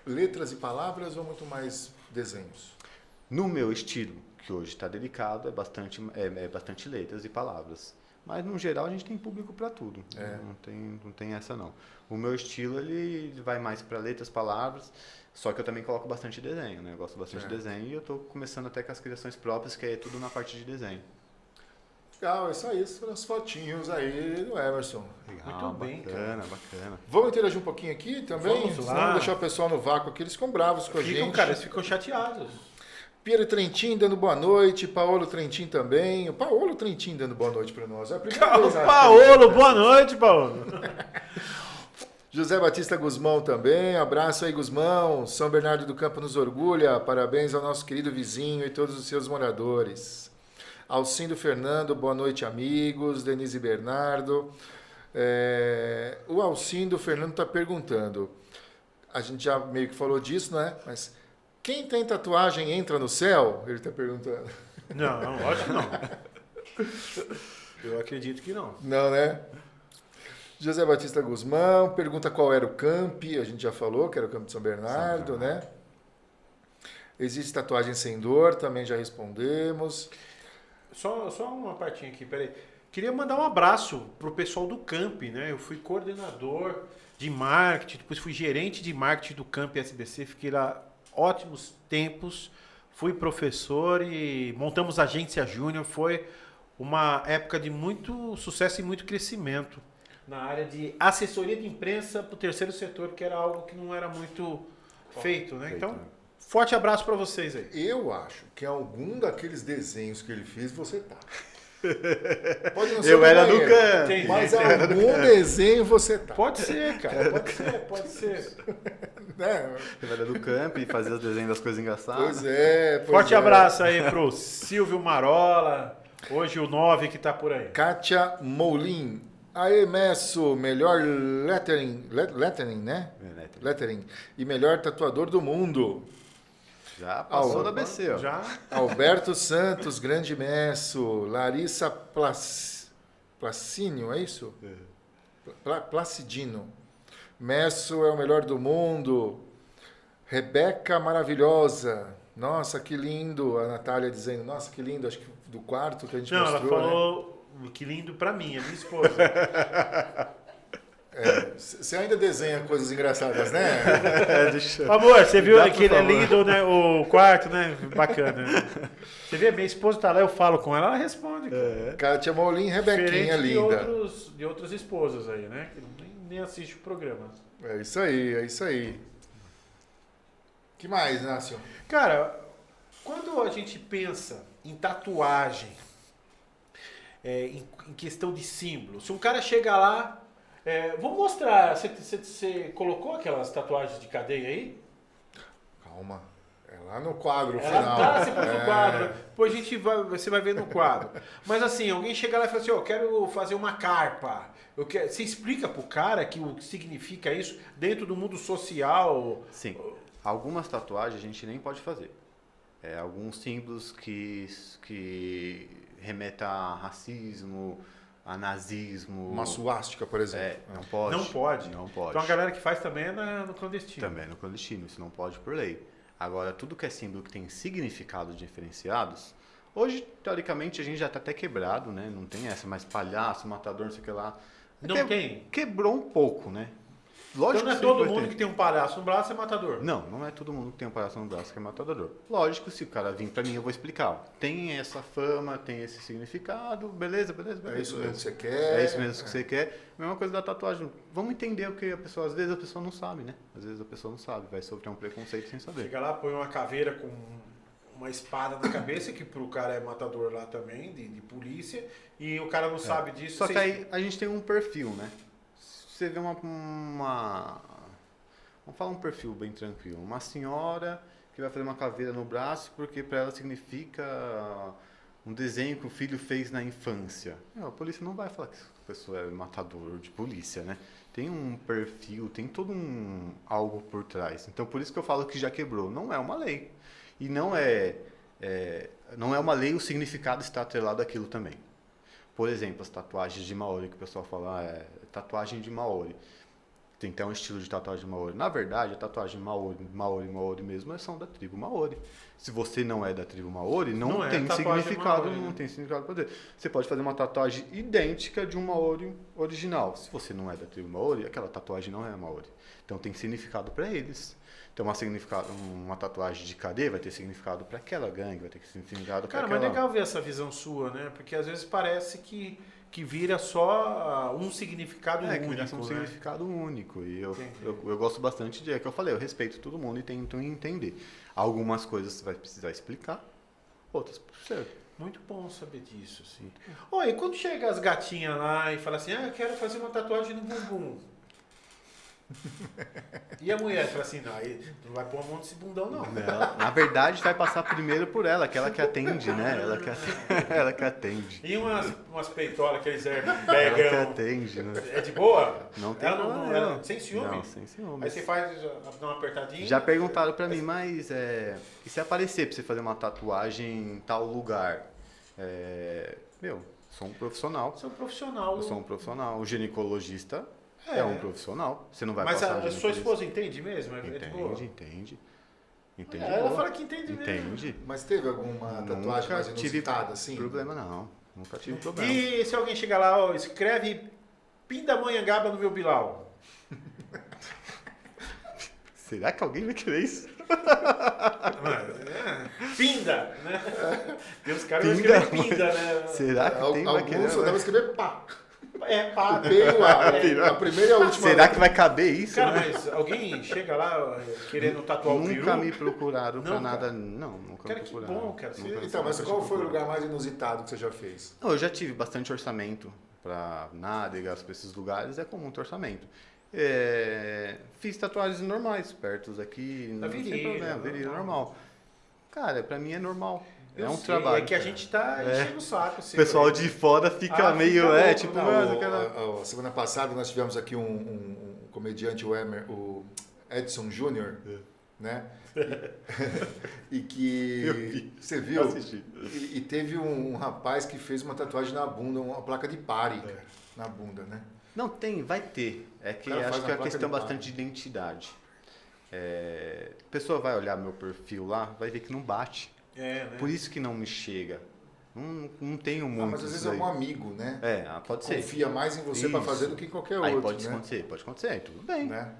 letras e palavras ou muito mais desenhos? No meu estilo, que hoje está delicado, é bastante letras e palavras. Mas, no geral, a gente tem público para tudo. Não tem essa, não. O meu estilo, ele vai mais para letras, palavras, só que eu também coloco bastante desenho, né? Eu gosto bastante de desenho e eu estou começando até com as criações próprias, que é tudo na parte de desenho. Legal, isso aí, foram as fotinhos aí do Emerson. Muito bem, bacana. Vamos interagir um pouquinho aqui também? Vamos lá. Vamos deixar o pessoal no vácuo aqui, eles ficam bravos com a gente. Cara, eles ficam chateados. Piero Trentin dando boa noite, Paolo Trentin também. O Paolo Trentin dando boa noite para nós. É a primeira vez, acho, Paolo, boa noite, Paolo. José Batista Guzmão também. Abraço aí, Guzmão. São Bernardo do Campo nos orgulha. Parabéns ao nosso querido vizinho e todos os seus moradores. Alcindo Fernando, boa noite, amigos. Denise Bernardo. O Alcindo Fernando está perguntando. A gente já meio que falou disso, né? Mas quem tem tatuagem entra no céu? Ele está perguntando. Não, lógico que não. Eu acredito que não. Não, né? José Batista Guzmão pergunta qual era o campi. A gente já falou que era o campo de São Bernardo, né? Existe tatuagem sem dor, também já respondemos. Só uma partinha aqui, peraí. Queria mandar um abraço pro pessoal do Camp, né? Eu fui coordenador de marketing, depois fui gerente de marketing do Camp SBC, fiquei lá ótimos tempos, fui professor e montamos a Agência Júnior. Foi uma época de muito sucesso e muito crescimento na área de assessoria de imprensa para o terceiro setor, que era algo que não era muito feito, né? Então, Forte abraço pra vocês aí. Eu acho que algum daqueles desenhos que ele fez, você tá. Pode não ser Eu do era do banheiro, canto. mas algum desenho você tá. Pode ser, cara. Pode ser. Né? Eu era do campo e fazia os desenhos das coisas engraçadas. Pois é. Pois Forte é. abraço aí pro Silvio Marola. Hoje o 9 que tá por aí. Kátia Moulin. Aê, Messo, melhor lettering, né? Lettering. E melhor tatuador do mundo. Já passou Ah, da BC, ó. Já? Alberto Santos, grande Messo. Larissa Placínio, é isso? Placidino. Messo é o melhor do mundo. Rebeca maravilhosa. Nossa, que lindo. A Natália dizendo, nossa, que lindo. Acho que do quarto que a gente Não, ela mostrou, né? falou que lindo pra mim, a minha esposa. Você ainda desenha coisas engraçadas, né? Amor, você viu Dá, que por ele é favor. lindo, né? O quarto, né? Bacana. Você vê, minha esposa tá lá, eu falo com ela, ela responde. Cara. Kátia Moulin, Rebequinha Diferente linda. de outras esposas aí, né? Que nem assiste o programa. É isso aí, é isso aí. Que mais, Nácio? Cara, quando a gente pensa em tatuagem, em questão de símbolo, se um cara chega lá, vou mostrar, você colocou aquelas tatuagens de cadeia aí? Calma. É lá no quadro Ela final. tá, você pôs no quadro. Depois você vai ver no quadro. Mas assim, alguém chega lá e fala assim, eu quero fazer uma carpa. Você explica pro cara o que significa isso dentro do mundo social? Sim. Algumas tatuagens a gente nem pode fazer. Alguns símbolos que remetem a racismo, a nazismo. Uma suástica, por exemplo. Não pode. Não pode. Não pode. Então a galera que faz também é no clandestino. Também no clandestino, isso não pode por lei. Agora, tudo que é símbolo que tem significados diferenciados, hoje, teoricamente, a gente já está até quebrado, né? Não tem essa, mais palhaço, matador, não sei o que lá. Não tem? Quebrou um pouco, né? Então não é que todo sempre vai mundo ter. que tem um palhaço no braço é matador. Não, não é todo mundo que tem um palhaço no braço que é matador. Lógico, se o cara vir pra mim, eu vou explicar. Ó, tem essa fama, tem esse significado, beleza. É isso mesmo que você quer. É isso mesmo que você quer. Mesma coisa da tatuagem. Vamos entender o que a pessoa... Às vezes a pessoa não sabe, né? Às vezes a pessoa não sabe. Vai sofrer um preconceito sem saber. Chega lá, põe uma caveira com uma espada na cabeça, que pro cara é matador lá também, de polícia, e o cara não sabe disso. Só que aí a gente tem um perfil, né? Você vê Vamos falar um perfil bem tranquilo. Uma senhora que vai fazer uma caveira no braço porque para ela significa um desenho que o filho fez na infância. A polícia não vai falar que a pessoa é matador de polícia, né? Tem um perfil, tem todo algo por trás. Então, por isso que eu falo que já quebrou. Não é uma lei. E não é uma lei, o significado está atrelado àquilo também. Por exemplo, as tatuagens de Maori, que o pessoal fala, tatuagem de Maori. Tem até um estilo de tatuagem Maori. Na verdade, a tatuagem Maori mesmo são da tribo Maori. Se você não é da tribo Maori, não tem significado, Maori, né? não tem significado para você. Você pode fazer uma tatuagem idêntica de um Maori original. Se você não é da tribo Maori, aquela tatuagem não é Maori. Então tem significado para eles. Então uma tatuagem de cadeia vai ter significado para aquela gangue, vai ter significado para Cara, aquela... mas é legal ver essa visão sua, né? Porque às vezes parece que vira só um significado que único, vira um né? significado único. E eu Entendi. gosto bastante de... É que eu falei, eu respeito todo mundo e tento entender. Algumas coisas você vai precisar explicar, outras por ser. Muito bom saber disso, assim. Oi, e quando chega as gatinhas lá e fala assim, eu quero fazer uma tatuagem no bumbum. E a mulher fala assim, não, aí não vai pôr a mão nesse bundão, não. Na verdade, vai passar primeiro por ela, que ela que atende, né? Ela que atende. E umas peitolas que eles Ela que pegam. atende, né? É de boa? Não tem ela problema. ela sem ciúme? Não, sem ciúme. Aí você faz, dá uma apertadinha. Já perguntaram pra mim, mas e se aparecer pra você fazer uma tatuagem em tal lugar? Sou um profissional. Você é um profissional. Eu sou um profissional. O ginecologista é um profissional. Você não vai Mas passar a sua ginecologista. esposa entende mesmo? É de boa? Entende. Ela boa. fala que entende mesmo. Entende. Mas teve alguma tatuagem mais tive inusitada, assim? problema, não. Nunca tive problema. E se alguém chegar lá, ó, escreve Pindamonhangaba no meu Bilal. Será que alguém vai querer isso? Pinda, né? Tem uns caras que Pinda, escrevem pinda, né? Será que tem vai querer? Alguns só devem escrever pá. Pá. P e o A. A primeira e a última. Será que vai caber isso? Cara, né? mas alguém chega lá querendo tatuar o peru? Nunca me procuraram pra Não, nada. cara. Não, nunca Cara, me que procuraram. bom, cara. Nunca- Então, mas nunca qual me foi o procuraram. lugar mais inusitado que você já fez? Não, eu já tive bastante orçamento para nádegas, para esses lugares, é comum ter orçamento. Fiz tatuagens normais, perto aqui, Na não tem virilha, problema, virilha normal. Cara, pra mim é normal. Eu é um sei, trabalho. É que a gente tá enchendo o saco. O pessoal de fora fica meio, fica louco, tipo, não, mas aquela... A semana passada nós tivemos aqui um comediante, o Edson Júnior, né? E que Eu vi. você viu? Eu assisti. E teve um rapaz que fez uma tatuagem na bunda, uma placa de pare, cara, na bunda, né? Não, vai ter. É que Cara, faz acho que na é uma placa questão de bastante de identidade. A pessoa vai olhar meu perfil lá, vai ver que não bate. É, né? Por isso que não me chega. Não tenho muito. Mas às vezes isso é aí. um amigo, né? Pode ser. Confia mais em você para Isso. fazer do que em qualquer Aí outro, pode né? acontecer, tudo bem. Né?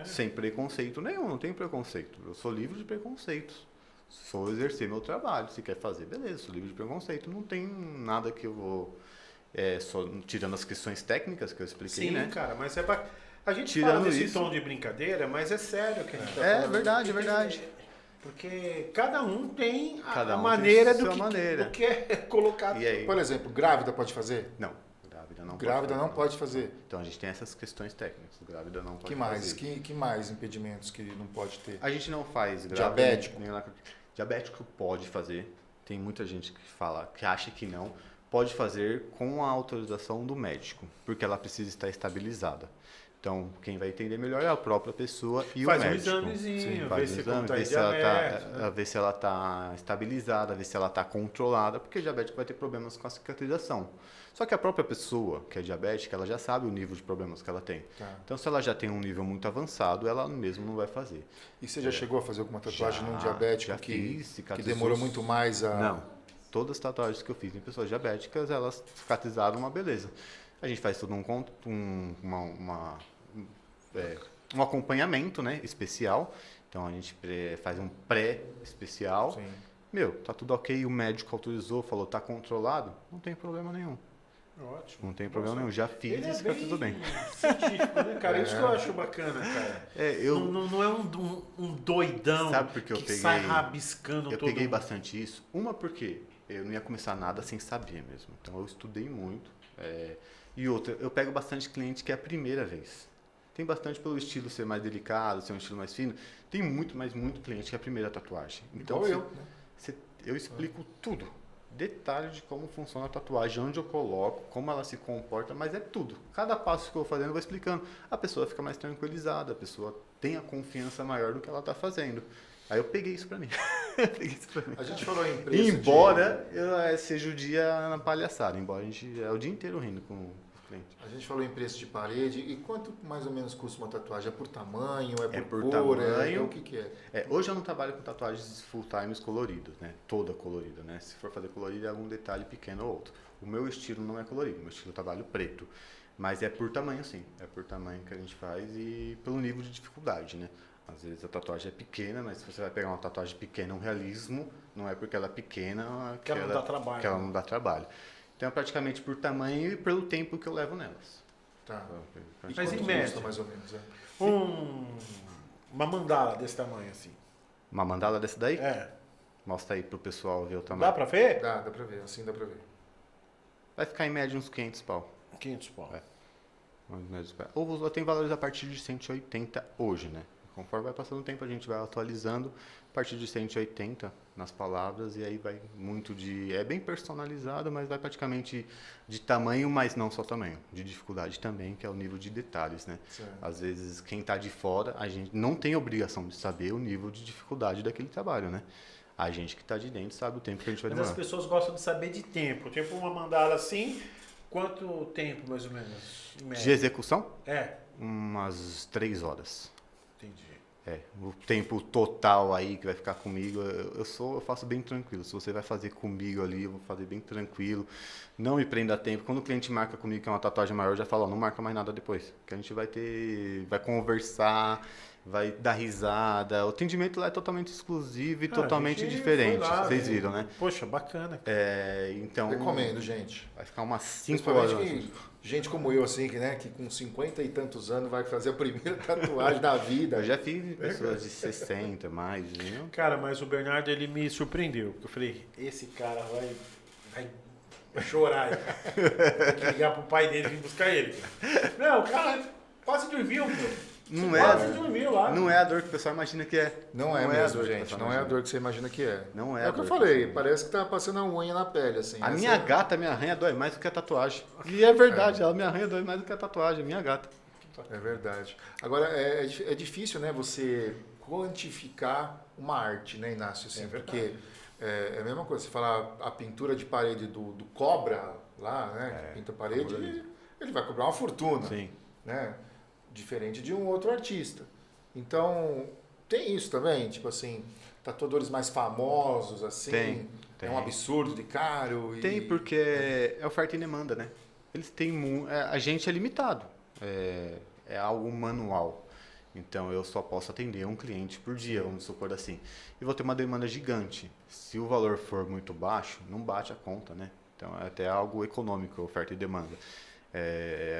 Sem preconceito nenhum, não tenho preconceito. Eu sou livre de preconceitos. Sou exercer meu trabalho. Se quer fazer, beleza, sou livre de preconceito. Não tem nada que eu vou. Só tirando as questões técnicas que eu expliquei, Sim, né? cara, mas é pra... A gente Tirando fala desse isso- tom de brincadeira, mas é sério que a gente tá É falando. verdade, é verdade. Porque cada um tem Cada a um maneira tem do sua que, maneira. do que é colocado. E aí? Por exemplo, grávida pode fazer? Não, grávida não Grávida pode não fazer. pode fazer. Então a gente tem essas questões técnicas. Grávida não pode Que mais? fazer. Que mais impedimentos que não pode ter? A gente não faz grávida. Diabético? Diabético pode fazer. Tem muita gente que fala, que acha que não. Pode fazer com a autorização do médico, porque ela precisa estar estabilizada. Então, quem vai entender melhor é a própria pessoa e Faz o um médico. examezinho, vê Faz se um exame, como tá vê em se ela diabetes, tá, né? vê se ela tá estabilizada, vê se ela está controlada, porque diabético vai ter problemas com a cicatrização. Só que a própria pessoa que é diabética, ela já sabe o nível de problemas que ela tem. Tá. Então, se ela já tem um nível muito avançado, ela mesmo não vai fazer. E você já chegou a fazer alguma tatuagem Já, num diabético já que fiz, que cicatrizou. demorou muito mais a... Não. Todas as tatuagens que eu fiz em pessoas diabéticas, elas cicatrizaram uma beleza. A gente faz todo um acompanhamento, né, especial. Então a gente faz um pré-especial. Sim. Meu, tá tudo ok, o médico autorizou, falou, tá controlado, não tem problema nenhum. Ótimo. Não tem problema nenhum. Já fiz Ele e é cicatrizou bem bem. científico, né, cara? Isso que eu acho bacana, cara. Não é um doidão Sabe por que eu peguei? sai rabiscando Eu todo peguei mundo. bastante isso. Uma porque eu não ia começar nada sem saber mesmo. Então eu estudei muito. E outra, eu pego bastante cliente que é a primeira vez. Tem bastante pelo estilo ser mais delicado, ser um estilo mais fino. Tem muito, mas muito cliente que é a primeira tatuagem. Então Igual eu, né? eu explico tudo. Detalhe de como funciona a tatuagem, onde eu coloco, como ela se comporta, mas é tudo. Cada passo que eu vou fazendo, eu vou explicando. A pessoa fica mais tranquilizada, a pessoa tem a confiança maior no que ela está fazendo. Aí eu peguei isso pra mim. A gente falou em preço Embora seja o dia na palhaçada, embora a gente é o dia inteiro rindo com o cliente. A gente falou em preço de parede. E quanto mais ou menos custa uma tatuagem? É por tamanho? É É por por cor? tamanho. O que é? Hoje eu não trabalho com tatuagens full times coloridas, né? Toda colorida, né? Se for fazer colorida é algum detalhe pequeno ou outro. O meu estilo não é colorido, o meu estilo eu trabalho preto. Mas é por tamanho sim, é por tamanho que a gente faz e pelo nível de dificuldade, né? Às vezes a tatuagem é pequena, mas se você vai pegar uma tatuagem pequena, um realismo, não é porque ela é pequena Que ela não dá trabalho. que ela não dá trabalho. Então é praticamente por tamanho e pelo tempo que eu levo nelas. Tá. Mas Quanto em custa, média? mais ou menos? Uma mandala desse tamanho, assim. Uma mandala dessa daí? É. Mostra aí pro pessoal ver o tamanho. Dá pra ver? Dá pra ver. Assim dá pra ver. Vai ficar em média uns 500 pau. 500 pau. Ou tem valores a partir de 180 hoje, né? Conforme vai passando o tempo, a gente vai atualizando a partir de 180 nas palavras e aí vai muito de... É bem personalizado, mas vai praticamente de tamanho, mas não só tamanho. De dificuldade também, que é o nível de detalhes, né? Certo. Às vezes, quem está de fora, a gente não tem obrigação de saber o nível de dificuldade daquele trabalho, né? A gente que está de dentro sabe o tempo que a gente vai Mas as demorar. pessoas gostam de saber de tempo. Tipo uma mandala assim, quanto tempo mais ou menos? Em média? De execução, É, umas 3 horas. entendi. O tempo total aí que vai ficar comigo, eu faço bem tranquilo. Se você vai fazer comigo ali, eu vou fazer bem tranquilo. Não me prenda a tempo. Quando o cliente marca comigo que é uma tatuagem maior, eu já falo, ó, não marca mais nada depois. Que a gente vai conversar. vai dar risada. O atendimento lá é totalmente exclusivo e Ah, totalmente a gente diferente. foi lá, Vocês viram, né? Poxa, bacana. Então, Recomendo, gente. vai ficar umas 5 horas. Principalmente gente como eu, assim, que, né, que com 50 e tantos anos vai fazer a primeira tatuagem da vida. Eu já fiz pessoas de 60, mais, viu? Cara, mas o Bernardo, ele me surpreendeu. Eu falei, esse cara vai chorar. Tem que ligar pro pai dele e vir buscar ele. Não, o cara quase dormiu, pô. Não Quase dormiu lá. Não é a dor que o pessoal imagina que é. Não é a mesmo, dor que o gente. pessoal Não é a imagina. dor que você imagina que é. Não é É a o que eu dor que falei. você Parece que tá passando a unha na pele, assim. A Essa- minha gata, minha arranha dói mais do que a tatuagem. E é verdade, ela me arranha dói mais do que a tatuagem, minha gata. É verdade. Agora, é difícil, né, você quantificar uma arte, né, Inácio? Assim, porque é a mesma coisa. Você falar a pintura de parede do Cobra lá, né, que pinta a parede, ele vai cobrar uma fortuna. Sim. Né? Diferente de um outro artista. Então, tem isso também, tipo assim, tatuadores mais famosos, assim, Tem. é um absurdo de caro. Tem, porque é oferta e demanda, né? Eles têm a gente é limitado. É algo manual. Então eu só posso atender um cliente por dia, vamos supor assim. E vou ter uma demanda gigante. Se o valor for muito baixo, não bate a conta, né? Então é até algo econômico, oferta e demanda.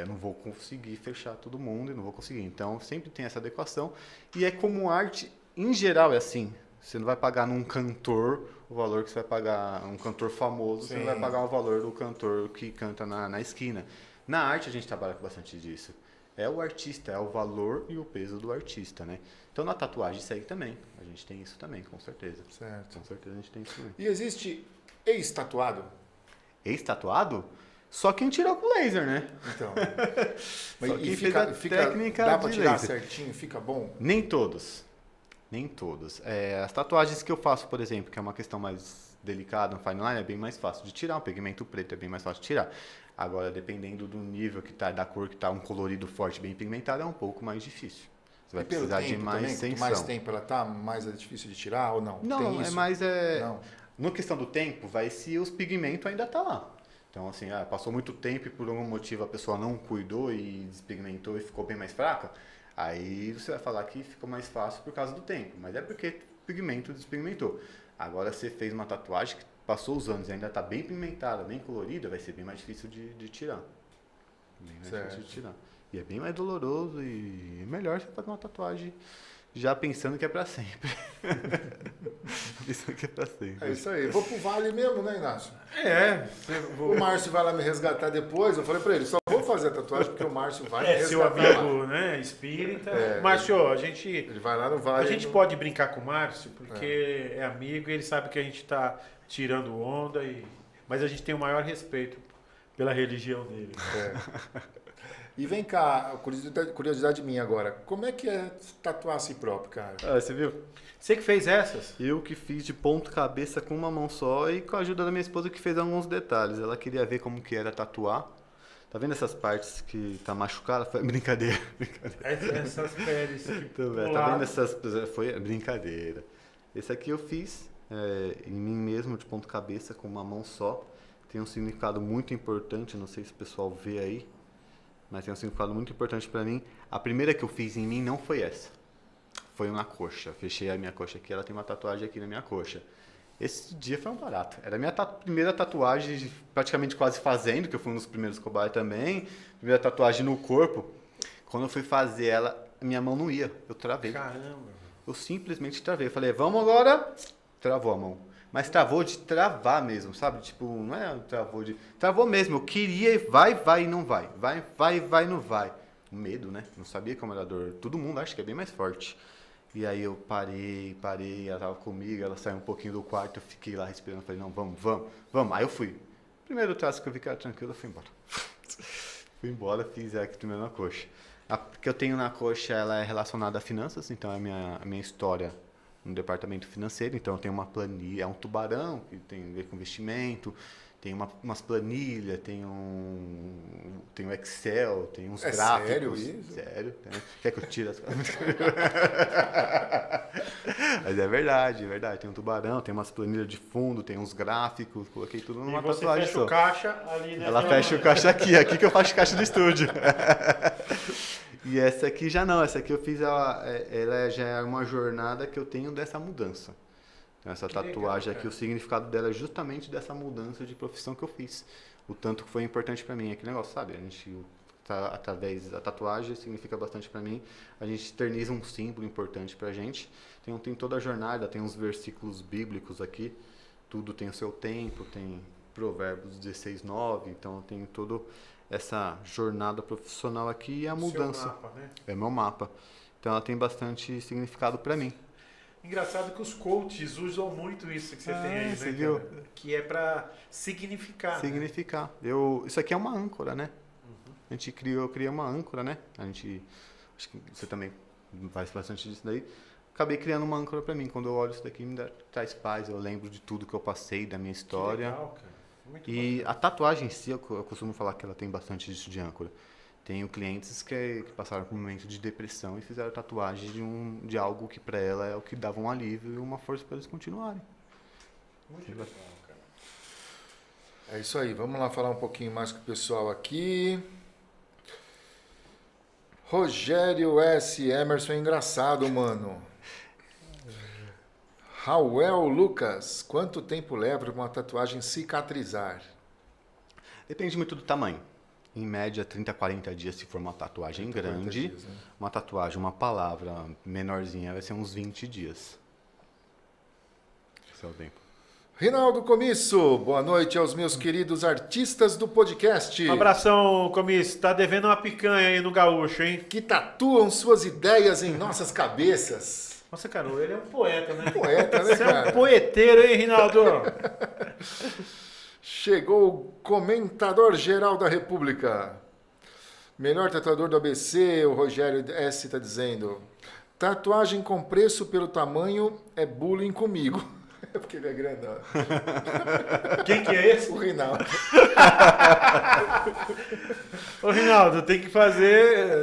Eu não vou conseguir fechar todo mundo e não vou conseguir. Então sempre tem essa adequação. E é como arte, em geral, é assim. Você não vai pagar num cantor o valor que você vai pagar, um cantor famoso, você não vai pagar o valor do cantor que canta na esquina. Na arte a gente trabalha com bastante disso. É o artista, é o valor e o peso do artista, né? Então na tatuagem segue também. A gente tem isso também, com certeza. Certo. Com certeza a gente tem isso também. E existe ex-tatuado? Ex-tatuado? Só quem tirou com laser, né? Então. Só quem fez a técnica dá pra de tirar laser. certinho? Fica bom? Nem todos. Nem todos. As tatuagens que eu faço, por exemplo, que é uma questão mais delicada, no fine line, é bem mais fácil de tirar. Um pigmento preto é bem mais fácil de tirar. Agora, dependendo do nível que tá, da cor que tá, um colorido forte, bem pigmentado, é um pouco mais difícil. Você vai E pelo precisar de tempo mais também, tensão. quanto mais tempo ela tá, mais é difícil de tirar ou não? Não, Tem é isso? mais... Não. No questão do tempo, vai se os pigmentos ainda tá lá. Então, assim, passou muito tempo e por algum motivo a pessoa não cuidou e despigmentou e ficou bem mais fraca, aí você vai falar que ficou mais fácil por causa do tempo. Mas é porque o pigmento despigmentou. Agora, você fez uma tatuagem que passou os anos e ainda está bem pigmentada, bem colorida, vai ser bem mais difícil de tirar. Bem mais difícil de tirar. E é bem mais doloroso e é melhor você fazer uma tatuagem já pensando que é pra sempre. Pensando que é pra sempre. É isso aí. Vou pro Vale mesmo, né, Inácio? Vou... O Márcio vai lá me resgatar depois. Eu falei pra ele, só vou fazer a tatuagem porque o Márcio vai me seu resgatar. amigo, lá. né, espírita. Márcio, a gente... Ele vai lá no A Vale. gente pode brincar com o Márcio, porque é amigo e ele sabe que a gente está tirando onda, mas a gente tem o maior respeito pela religião dele. E vem cá, curiosidade minha agora. Como é que é tatuar a si próprio, cara? Você viu? Você que fez essas? Eu que fiz de ponta cabeça com uma mão só e com a ajuda da minha esposa que fez alguns detalhes. Ela queria ver como que era tatuar. Tá vendo essas partes que tá machucada? Foi brincadeira. Essas peles que Então, tá vendo essas... Foi brincadeira. Esse aqui eu fiz em mim mesmo, de ponta cabeça, com uma mão só. Tem um significado muito importante, não sei se o pessoal vê aí, mas tem um significado muito importante pra mim. A primeira que eu fiz em mim não foi essa. Foi na coxa. Fechei a minha coxa aqui, ela tem uma tatuagem aqui na minha coxa. Esse dia foi um barato. Era a minha primeira tatuagem, praticamente quase fazendo, que eu fui um dos primeiros cobayes também. Primeira tatuagem no corpo. Quando eu fui fazer ela, minha mão não ia. Eu travei. Caramba. Eu simplesmente travei. Eu falei, vamos agora. Travou a mão. Mas travou de travar mesmo, sabe? Tipo, não é travou de... Travou mesmo. Eu queria e vai e não vai. Vai, não vai. Medo, né? Não sabia como era a dor. Todo mundo acha que é bem mais forte. E aí eu parei, ela tava comigo, ela saiu um pouquinho do quarto, eu fiquei lá respirando, falei, não, vamos. Aí eu fui. Primeiro traço que eu vi que era tranquilo, eu fui embora. Fui embora, fiz aqui primeiro na coxa. A que eu tenho na coxa, ela é relacionada a finanças, então é a minha história no departamento financeiro, então eu tenho uma planilha, é um tubarão que tem a ver com investimento, tem umas planilhas, tem um Excel, tem uns gráficos. Sério isso? Sério. Quer que eu tire as coisas? Mas é verdade. Tem um tubarão, tem umas planilhas de fundo, tem uns gráficos, coloquei tudo numa E você tatuagem fecha só. o caixa ali, né? Ela fecha o caixa aqui que eu faço caixa do estúdio. E essa aqui já não, essa aqui eu fiz, ela já é uma jornada que eu tenho dessa mudança. Então, essa tatuagem aqui, o significado dela é justamente dessa mudança de profissão que eu fiz. O tanto que foi importante pra mim, aquele negócio, sabe? A gente, através da tatuagem, significa bastante pra mim. A gente eterniza um símbolo importante pra gente. Tem toda a jornada, tem uns versículos bíblicos aqui. Tudo tem o seu tempo, tem Provérbios 16:9. Então, tem toda essa jornada profissional aqui e a mudança. Seu mapa, né? É meu mapa. Então, ela tem bastante significado pra mim. Engraçado que os coaches usam muito isso que você tem aí, né? Você viu? Cara? Que é pra significar. Né? Significar. Isso aqui é uma âncora, né? Eu criei uma âncora, né? Acho que você também faz bastante disso daí. Acabei criando uma âncora pra mim. Quando eu olho isso daqui, traz paz. Eu lembro de tudo que eu passei, da minha história. Que legal, cara. Muito E bacana. a tatuagem em si, eu costumo falar que ela tem bastante disso de âncora. Tenho clientes que passaram por um momento de depressão e fizeram tatuagem de algo que pra ela é o que dava um alívio e uma força para eles continuarem. Muito legal, cara. É isso aí, vamos lá falar um pouquinho mais com o pessoal aqui. Rogério S. Emerson, engraçado, mano. Rauel Lucas, quanto tempo leva para uma tatuagem cicatrizar? Depende muito do tamanho. Em média, 30 a 40 dias se for uma tatuagem 30, 40 grande. dias, né? Uma tatuagem, uma palavra menorzinha, vai ser uns 20 dias. Esse é o tempo. Rinaldo Comisso, boa noite aos meus queridos artistas do podcast. Um abração, Comisso. Tá devendo uma picanha aí no gaúcho, hein? Que tatuam suas ideias em nossas cabeças. Nossa, cara, ele é um poeta, né? Poeta, né, Você é cara? um poeteiro, hein, Rinaldo? Chegou o comentador geral da República. Melhor tatuador do ABC, o Rogério S. está dizendo. Tatuagem com preço pelo tamanho é bullying comigo. É porque ele é grandão. Quem que é esse? O Rinaldo. Ô, Rinaldo, tem que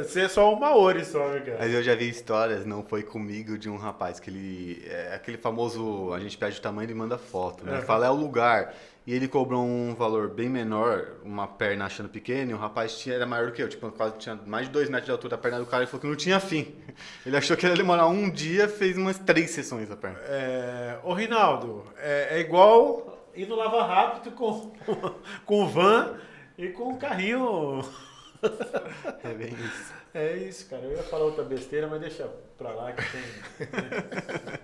ser só uma hora só, né, cara? Mas eu já vi histórias, não foi comigo, de um rapaz que ele... aquele famoso, a gente pede o tamanho e manda foto, né? Fala, é o lugar. E ele cobrou um valor bem menor, uma perna achando pequena, e o rapaz era maior do que eu, tipo, quase tinha mais de 2 metros de altura a perna do cara, e falou que não tinha fim. Ele achou que ia demorar um dia, fez umas 3 sessões a perna. Ô, Rinaldo, é igual ir no Lava Rápido com o van e com o carrinho. É bem isso. É isso, cara. Eu ia falar outra besteira, mas deixa pra lá que tem.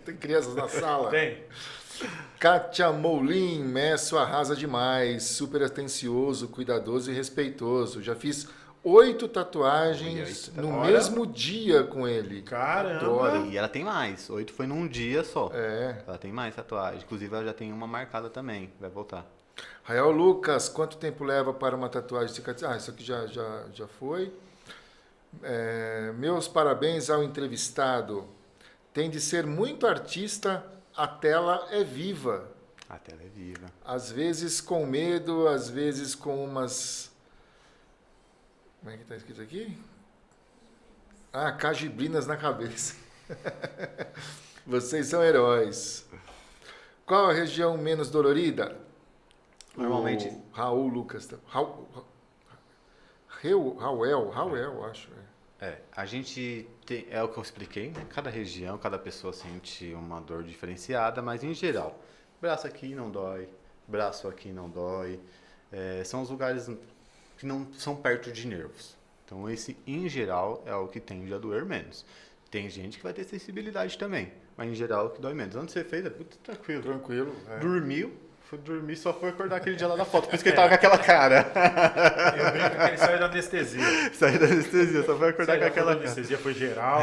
Tem crianças na sala? Tem. Kátia Moulin, Messo arrasa demais, super atencioso, cuidadoso e respeitoso. Já fiz 8 tatuagens no Olha. mesmo dia com ele. Caramba. Adoro. E ela tem mais, 8 foi num dia só. É. Ela tem mais tatuagem, inclusive ela já tem uma marcada também, vai voltar. Rael Lucas, quanto tempo leva para uma tatuagem cicatrizar? Ah, isso aqui já foi. Meus parabéns ao entrevistado. Tem de ser muito artista, a tela é viva. A tela é viva. Às vezes com medo, às vezes com umas... Como é que está escrito aqui? Cajibrinas na cabeça. Vocês são heróis. Qual a região menos dolorida? Normalmente- O Raul Lucas. Raul, acho. A gente tem, é o que eu expliquei, né? Cada região, cada pessoa sente uma dor diferenciada, mas em geral, braço aqui não dói, braço aqui não dói. São os lugares que não são perto de nervos. Então esse, em geral, é o que tende a doer menos. Tem gente que vai ter sensibilidade também, mas em geral é o que dói menos. Onde você fez, é tudo tranquilo. Tranquilo. Dormiu, foi dormir, só foi acordar aquele dia lá da foto, por isso que ele tava com aquela cara. Eu brinco que ele saiu da anestesia. Saiu da anestesia, só foi acordar com aquela A cara. anestesia foi geral,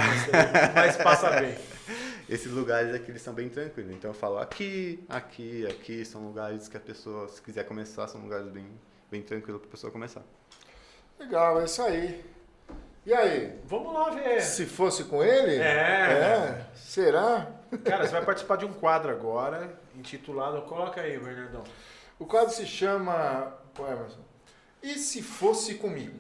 mas passa bem. Esses lugares aqui, eles são bem tranquilos. Então eu falo aqui, são lugares que a pessoa, se quiser começar, são lugares bem tranquilos para a pessoa começar. Legal, é isso aí. E aí? Vamos lá ver. Se fosse com ele? Será? Cara, você vai participar de um quadro agora, intitulado... Coloca aí, Bernardão. O quadro se chama... Pô, Emerson. E se fosse comigo?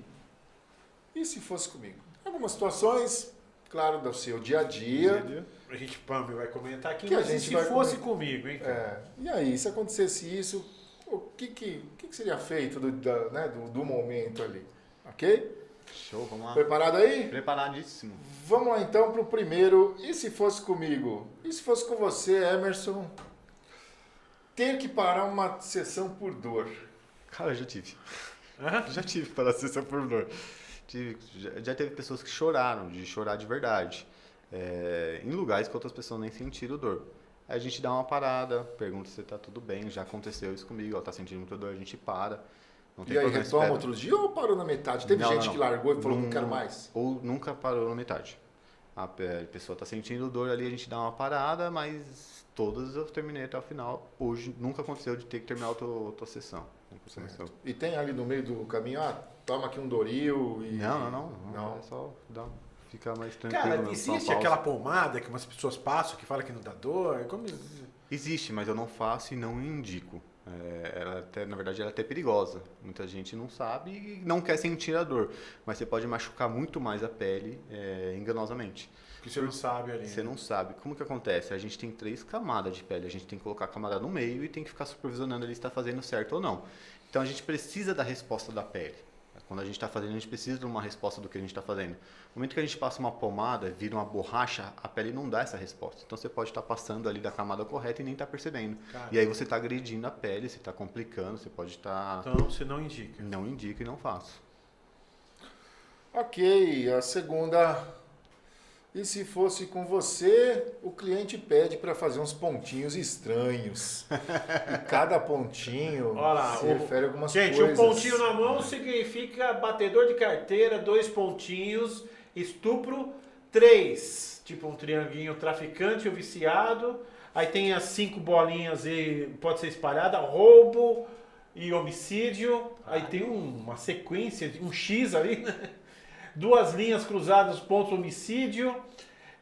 E se fosse comigo? Algumas situações, claro, do seu dia a dia. A gente, Pambi, vai comentar aqui, Que a mas e gente se vai fosse comigo, hein? E aí, se acontecesse isso, o que seria feito do momento ali? Ok? Show, vamos lá. Preparado aí? Preparadíssimo. Vamos lá então para o primeiro. E se fosse comigo? E se fosse com você, Emerson? Ter que parar uma sessão por dor. Cara, eu já tive. Hã? Já tive para sessão por dor. Já teve pessoas que choraram, de chorar de verdade. Em lugares que outras pessoas nem sentiram dor. Aí a gente dá uma parada, pergunta se tá tudo bem. Já aconteceu isso comigo, ela tá sentindo muita dor, a gente para. Não tem E aí problema, retoma espera. outro dia ou parou na metade? Teve Não, gente não. que largou e falou, não quero mais. Ou nunca parou na metade. A pessoa está sentindo dor ali, a gente dá uma parada, mas todas eu terminei até o final. Hoje nunca aconteceu de ter que terminar a tua sessão. Nunca aconteceu. E tem ali no meio do caminho, toma aqui um Doril e... Não. Não. É só ficar mais tranquilo. Cara, mesmo, só uma existe pausa. aquela pomada que umas pessoas passam que fala que não dá dor? Como... Existe, mas eu não faço e não indico. Na verdade, ela é até perigosa. Muita gente não sabe e não quer sentir a dor. Mas você pode machucar muito mais a pele enganosamente. Que você não sabe ali. Você não sabe. Como que acontece? A gente tem 3 camadas de pele. A gente tem que colocar a camada no meio e tem que ficar supervisionando ele se está fazendo certo ou não. Então a gente precisa da resposta da pele. Quando a gente está fazendo, a gente precisa de uma resposta do que a gente está fazendo. No momento que a gente passa uma pomada, vira uma borracha, a pele não dá essa resposta. Então você pode estar passando ali da camada correta e nem está percebendo. Caramba. E aí você está agredindo a pele, você está complicando, você pode estar... Então você não indica. Não indico e não faço. Ok, a segunda... E se fosse com você, o cliente pede para fazer uns pontinhos estranhos. E cada pontinho Olha lá, se refere a algumas Gente, coisas. um pontinho na mão significa batedor de carteira, 2 pontinhos, estupro, 3. Tipo um trianguinho, traficante ou viciado. Aí tem as 5 bolinhas e pode ser espalhada, roubo e homicídio. Aí tem uma sequência, um X ali, né? 2 linhas cruzadas, pontos homicídio.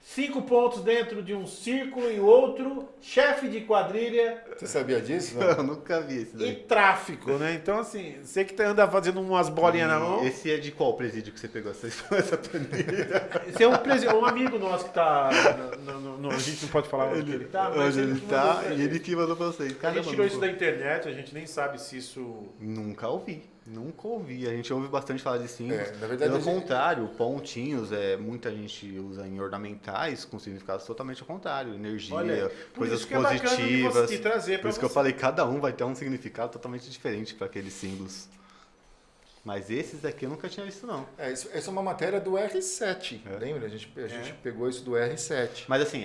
5 pontos dentro de um círculo e outro, chefe de quadrilha Você sabia disso? Não? Eu nunca vi esse e daí. tráfico, né? Então, assim, você que anda fazendo umas bolinhas na mão. Esse é de qual presídio que você pegou essa planilha? Esse é um amigo nosso que tá. A gente não pode falar onde ele tá, mas Onde ele que tá mandou pra e gente. ele que mandou pra vocês. A Caramba, gente tirou nunca- isso da internet, a gente nem sabe se isso. Nunca ouvi. Nunca ouvi. A gente ouve bastante falar de símbolos. Na verdade, Pelo a gente- contrário, pontinhos, muita gente usa em ornamentais com significados totalmente ao contrário. Energia, Olha, por coisas isso que é bacana de positivas. você te trazer Por pra isso que eu você. falei, cada um vai ter um significado totalmente diferente para aqueles símbolos. Mas esses aqui eu nunca tinha visto, não. Isso é uma matéria do R7. Lembra? A gente pegou isso do R7. Mas assim,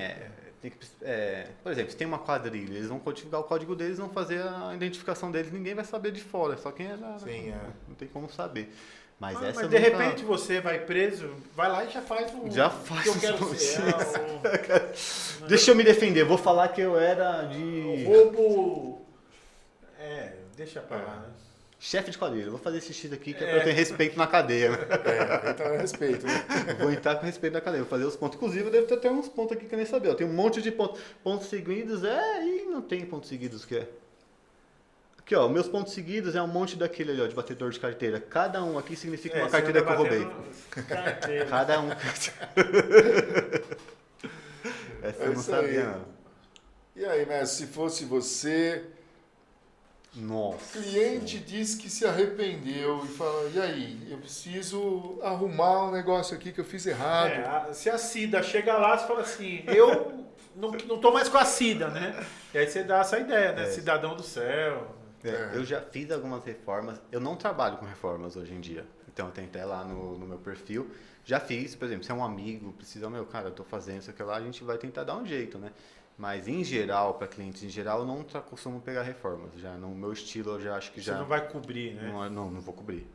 por exemplo, se tem uma quadrilha, eles vão codificar o código deles, vão fazer a identificação deles, ninguém vai saber de fora, só quem é da... Sim, Não tem como saber. Mas Mas essa eu de nunca- repente você vai preso, vai lá e já faz um. Já faz que eu os quero pontinhos. ser. Deixa eu me defender, vou falar que eu era Um de roubo. Deixa pra lá, né? chefe de quadrilha. Vou fazer esse X aqui que é pra eu ter respeito na cadeia. Né? Então, a respeito. Né? Vou entrar com respeito na cadeia, vou fazer os pontos. Inclusive, eu devo ter até uns pontos aqui que eu nem sabia. Tem um monte de pontos. Pontos seguidos e não tem pontos seguidos que é. Aqui, ó, meus pontos seguidos é um monte daquele ali, ó, de batedor de carteira. Cada um aqui significa uma você carteira anda que eu roubei. batendo carteira. Cada um. Essa eu não isso aí. sabia, não. E aí, mestre, se fosse você, Nossa. o cliente diz que se arrependeu e fala, e aí, eu preciso arrumar um negócio aqui que eu fiz errado. Se a Cida chega lá, você fala assim, eu não tô mais com a Cida, né? E aí você dá essa ideia, né? Cidadão do céu. Eu já fiz algumas reformas. Eu não trabalho com reformas hoje em dia. Então eu tenho até lá no meu perfil. Já fiz, por exemplo, se é um amigo, precisa, cara, eu tô fazendo isso aqui lá, a gente vai tentar dar um jeito, né? Mas em geral, para clientes em geral, eu não costumo pegar reformas. Já no meu estilo, eu já acho que já. Você não vai cobrir, né? Não vou cobrir.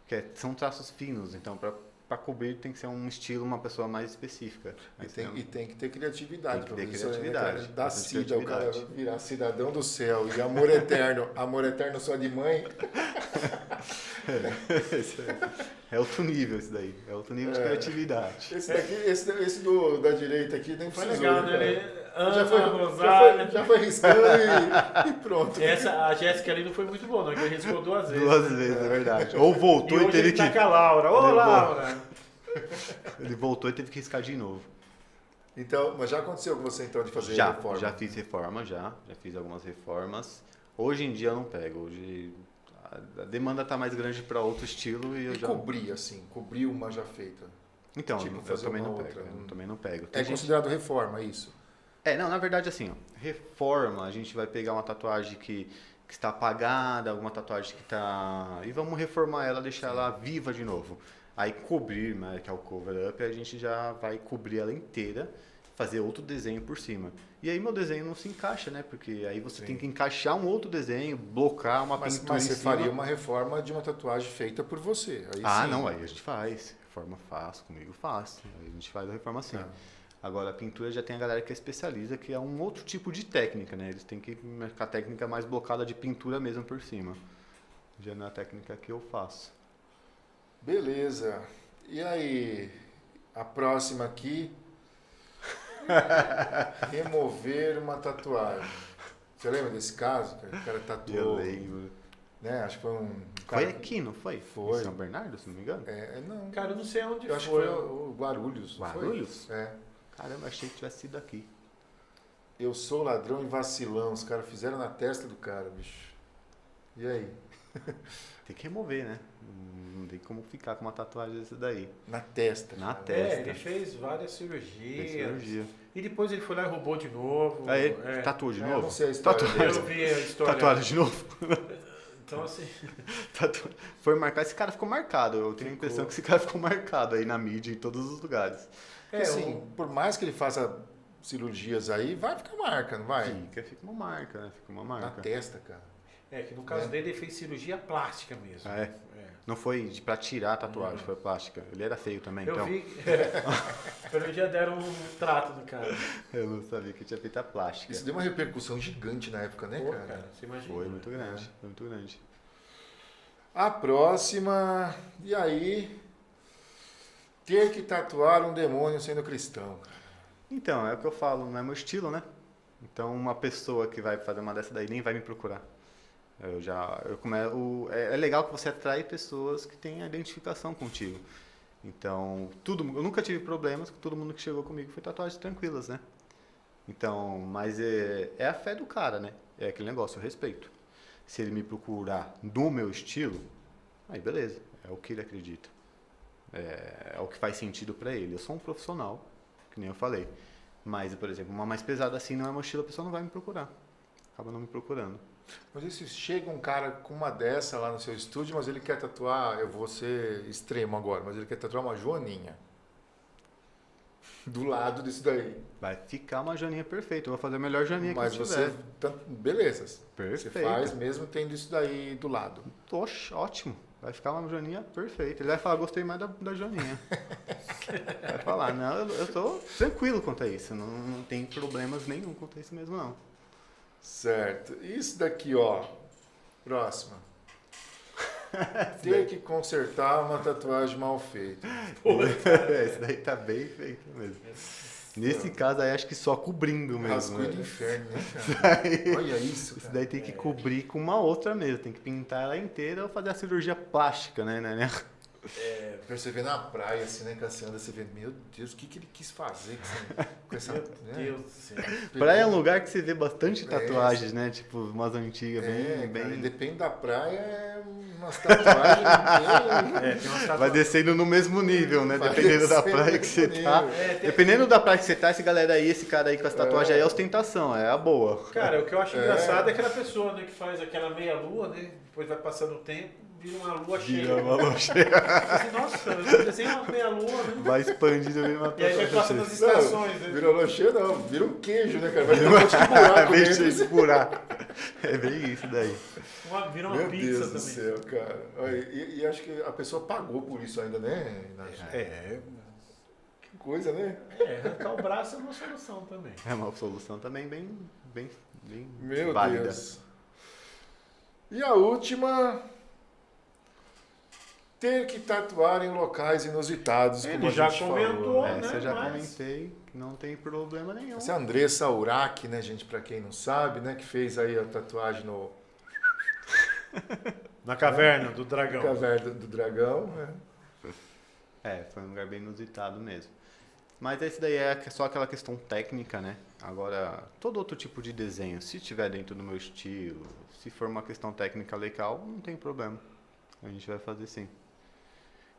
Porque são traços finos, então para cobrir tem que ser um estilo, uma pessoa mais específica. E tem que ter criatividade. Tem que ter pra isso, criatividade, Né, da bastante Cida, o cara criatividade. virar cidadão do céu e amor eterno. Amor eterno só de mãe. É outro nível isso daí. É outro nível de criatividade. Esse da direita aqui nem Foi precisou. legal, né, né? cara? Ana Já Rosália. foi riscando e pronto. A Jéssica ali não foi muito boa, não, que ele riscou 2 vezes. 2 vezes, é verdade. Ou voltou E e, hoje teve ele tá que. com a Laura. Ô, Levou. Laura! Ele voltou e teve que riscar de novo. Então, mas já aconteceu com você então de fazer Já reforma? fiz reforma, já fiz algumas reformas. Hoje em dia eu não pego. Hoje a demanda tá mais grande para outro estilo e eu E já... cobrir, assim, cobrir uma já feita. Então, tipo, eu fazer também uma não outra, pego. não- Eu também não pego. É Tem gente- considerado reforma, isso. não, na verdade assim, ó, reforma, a gente vai pegar uma tatuagem que está apagada, alguma tatuagem que está... E vamos reformar ela, deixar ela viva de novo. Aí cobrir, né, que é o cover up, a gente já vai cobrir ela inteira, fazer outro desenho por cima. E aí meu desenho não se encaixa, né? Porque aí você Sim. tem que encaixar um outro desenho, blocar uma Mas pintura em você cima. faria uma reforma de uma tatuagem feita por você. Aí Ah, sim. não, aí a gente faz. Reforma fácil, comigo fácil. Aí a gente faz a reforma assim. Tá. Agora a pintura já tem a galera que é especializa, que é um outro tipo de técnica, né? Eles têm que ir com a técnica mais blocada de pintura mesmo por cima. Já não é a técnica que eu faço. Beleza. E aí, a próxima aqui. Remover uma tatuagem. Você lembra desse caso? Cara? O cara Eu tatuou, lembro. né? Acho que foi um Foi cara... aqui, não foi? Foi. Em São Bernardo, se não me engano? Não. Cara, eu não sei onde Eu acho que foi. foi o Guarulhos. não foi? Guarulhos? É. Caramba, achei que tivesse sido aqui. Eu sou ladrão e vacilão. Os caras fizeram na testa do cara, bicho. E aí? Tem que remover, né? Não tem como ficar com uma tatuagem dessa daí. Na testa. Na cara. testa. Ele fez várias cirurgias. Fez cirurgia. E depois ele foi lá e roubou de novo. Aí, É. tatuou de Eu novo? não sei a história Tatuagem. Eu vi a história. Tatuagem de novo? Então, assim, Foi marcado. Esse cara ficou marcado. Eu tenho a Ficou. impressão que esse cara ficou marcado aí na mídia, em todos os lugares. Porque, assim, por mais que ele faça cirurgias aí, vai ficar marca, não vai? Fica uma marca, né? Fica uma Na marca. testa, cara. que no caso É. dele ele fez cirurgia plástica mesmo. Ah, é? Não foi pra tirar a tatuagem, foi plástica. Ele era feio também, Eu então. vi. Pelo dia deram um trato do cara. Eu não sabia que tinha feito a plástica. Isso deu uma repercussão gigante na época, né, Pô, cara? cara, você imagina. Foi muito grande, foi muito grande. A próxima. E aí? Ter que tatuar um demônio sendo cristão. Então, é o que eu falo, não é meu estilo, né? Então, uma pessoa que vai fazer uma dessa daí nem vai me procurar. É legal que você atrai pessoas que têm a identificação contigo. Então, eu nunca tive problemas, todo mundo que chegou comigo foi tatuagens tranquilas, né? Então, mas é a fé do cara, né? É aquele negócio, eu respeito. Se ele me procurar no meu estilo, aí beleza, é o que ele acredita. É o que faz sentido pra ele. Eu sou um profissional, que nem eu falei. Mas, por exemplo, uma mais pesada assim não é meu estilo, a pessoa não vai me procurar. Acaba não me procurando. Mas e se chega um cara com uma dessa lá no seu estúdio, mas ele quer tatuar, eu vou ser extremo agora, mas ele quer tatuar uma joaninha. Do lado disso daí. Vai ficar uma joaninha perfeita. Eu vou fazer a melhor joaninha Mas que eu você. tiver. Beleza. Você Perfeito. faz mesmo tendo isso daí do lado. Oxe, ótimo. Vai ficar uma joaninha perfeita. Ele vai falar, gostei mais da joaninha. Vai falar, não, eu tô tranquilo quanto a isso. Não tem problemas nenhum quanto a isso mesmo, não. Certo. Isso daqui, ó. Próxima. Ter que consertar uma tatuagem mal feita. Esse daí tá bem feito mesmo. Nesse caso aí, acho que só cobrindo mesmo. Rascunho do Né? inferno, né, cara? Daí- Olha isso, Isso cara. daí tem que cobrir com uma outra mesmo. Tem que pintar ela inteira ou fazer a cirurgia plástica, né? Pra você ver na praia, assim, né, Cassiano? Você vê, meu Deus, o que ele quis fazer com essa... Meu né? Deus do céu. Praia é um lugar que você vê bastante É, tatuagens, né? Tipo, umas antigas, É, bem... cara, e depende da praia, é umas tatuagens bem... Tem umas Vai tatuagens. descendo no mesmo nível, né? Vai Dependendo da descendo praia no que você mesmo tá. nível. Dependendo da praia que você tá, esse cara aí com as tatuagens aí é ostentação, é a boa. Cara, o que eu acho engraçado é aquela pessoa, né, que faz aquela meia-lua, né? Depois vai passando o tempo, vira uma lua cheia. Vira uma loja. Assim, nossa, eu desenho uma meia-lua, né? Vai expandindo mesmo a E aí vai passando as tatuagem. estações, né? Vira loxê, não. Vira um queijo, né, cara? Vai ter um monte de buraco Bem dentro. cheio de buraco. É bem isso daí. Vira uma Meu pizza Deus também. do céu, cara. Olha, e acho que a pessoa pagou por isso ainda, né? Nath? Que coisa, né? Arrancar o braço é uma solução também. É uma solução também bem Meu válida. Deus. E a última... Ter que tatuar em locais inusitados, Ele como a já gente comentou, falou, né? Essa eu já Mas- comentei, que não tem problema nenhum. Essa é a Andressa Urach, né, gente, pra quem não sabe, né, que fez aí a tatuagem no Na caverna do dragão. Caverna do Dragão, né? Foi um lugar bem inusitado mesmo. Mas esse daí é só aquela questão técnica, né? Agora, todo outro tipo de desenho, se tiver dentro do meu estilo, se for uma questão técnica legal, não tem problema. A gente vai fazer sim.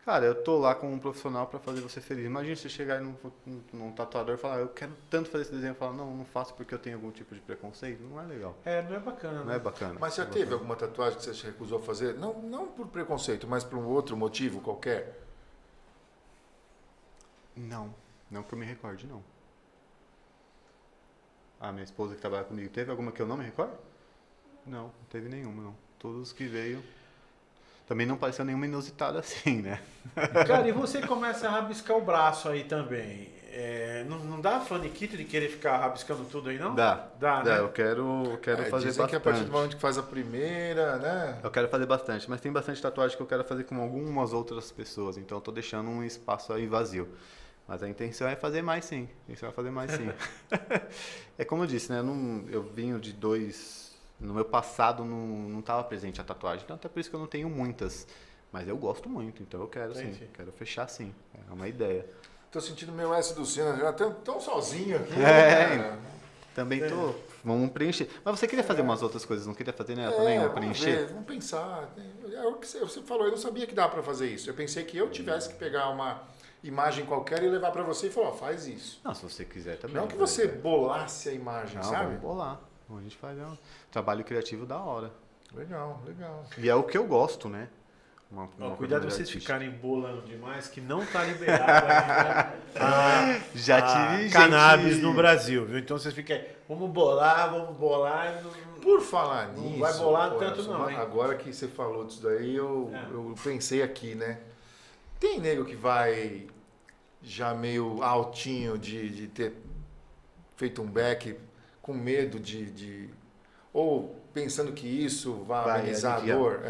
Cara, eu tô lá com um profissional pra fazer você feliz. Imagina você chegar num tatuador e falar, eu quero tanto fazer esse desenho. Falar, não faço porque eu tenho algum tipo de preconceito. Não é legal. Não é bacana. Não é bacana. Mas já teve alguma tatuagem que você se recusou a fazer? Não por preconceito, mas por um outro motivo qualquer? Não que eu me recorde, não. A minha esposa que trabalha comigo, teve alguma que eu não me recordo? Não teve nenhuma, não. Todos que veio... Também não pareceu nenhuma inusitada assim, né? Cara, e você começa a rabiscar o braço aí também. Não dá faniquito de querer ficar rabiscando tudo aí, não? Dá, né? eu quero fazer dizem bastante. que a partir do momento que faz a primeira, né? Eu quero fazer bastante, mas tem bastante tatuagem que eu quero fazer com algumas outras pessoas, então eu tô deixando um espaço aí vazio. Mas a intenção é fazer mais sim. É como eu disse, né? Eu vim de dois... No meu passado não estava presente a tatuagem, então até por isso que eu não tenho muitas. Mas eu gosto muito, então eu quero sim. Quero fechar sim. É uma ideia. Tô sentindo meu S do Senna já tão sozinho aqui. Também tô. Vamos preencher. Mas você queria fazer umas outras coisas, não queria fazer, né? Também, vamos preencher? Vamos pensar. É o que você falou, eu não sabia que dá para fazer isso. Eu pensei que eu tivesse que pegar uma imagem qualquer e levar para você e falar, faz isso. Não, se você quiser também. Não que você bolasse a imagem, não, sabe? Vamos bolar. A gente faz um trabalho criativo da hora. Legal. E é o que eu gosto, né? Cuidado de vocês ficarem bolando demais, que não tá liberado ainda. Já tive cannabis no Brasil, viu? Então vocês ficam aí, vamos bolar. Por falar Não nisso... vai bolar tanto não, hein? Agora que você falou disso daí, eu pensei aqui, né? Tem nego que vai já meio altinho de ter feito um back com medo ou pensando que isso vai amenizar a dor.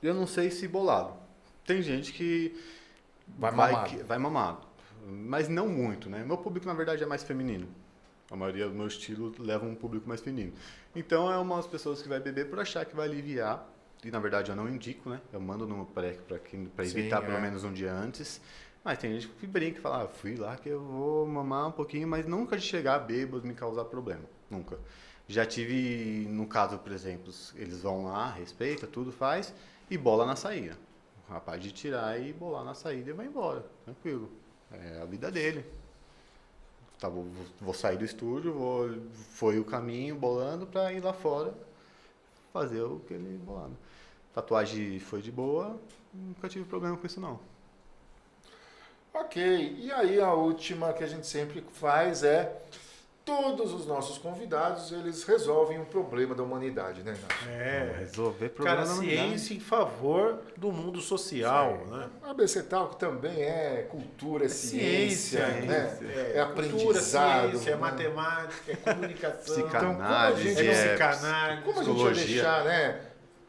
Eu não sei se bolado. Tem gente que vai mamado. Mas não muito, né? Meu público, na verdade, é mais feminino. A maioria do meu estilo leva um público mais feminino. Então, é umas pessoas que vai beber por achar que vai aliviar. E, na verdade, eu não indico, né? Eu mando no pré para evitar pelo menos um dia antes. Mas tem gente que brinca e fala, fui lá que eu vou mamar um pouquinho, mas nunca de chegar bêbado me causar problema. Nunca. Já tive, no caso, por exemplo, eles vão lá, respeita, tudo faz, e bola na saída. O rapaz de tirar e bolar na saída e vai embora, tranquilo. É a vida dele. Tá, vou sair do estúdio, foi o caminho bolando para ir lá fora fazer o que ele bolando. Tatuagem foi de boa, nunca tive problema com isso não. Ok, e aí a última que a gente sempre faz é todos os nossos convidados, eles resolvem um problema da humanidade, né, Inácio? Resolver problema da humanidade. Ciência em favor do mundo social, né? A ABC Talk também é cultura, ciência, né? É aprendizado. Cultura, ciência, né? é matemática, é comunicação. Psicanálise, psicanálise, Como a gente vai deixar, né,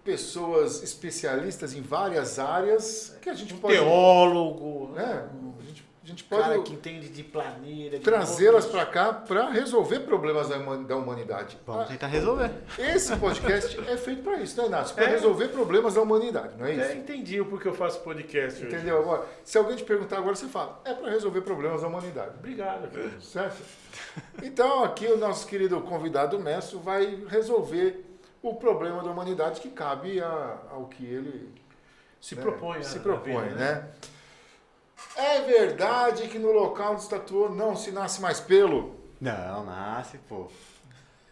pessoas especialistas em várias áreas que a gente pode... Teólogo, né? A gente cara pode que entende de planeta. trazê-las para cá para resolver problemas da humanidade. Vamos tentar resolver. Esse podcast é feito para isso, né, Inácio? Para resolver problemas da humanidade, não é isso? Entendi o porquê eu faço podcast hoje. Entendeu? Agora, se alguém te perguntar agora, você fala, é para resolver problemas da humanidade. Obrigado, cara. Certo? Então, aqui o nosso querido convidado mestre vai resolver o problema da humanidade que cabe ao que ele se propõe, né? É verdade que no local onde se tatuou não se nasce mais pelo? Não, nasce, pô.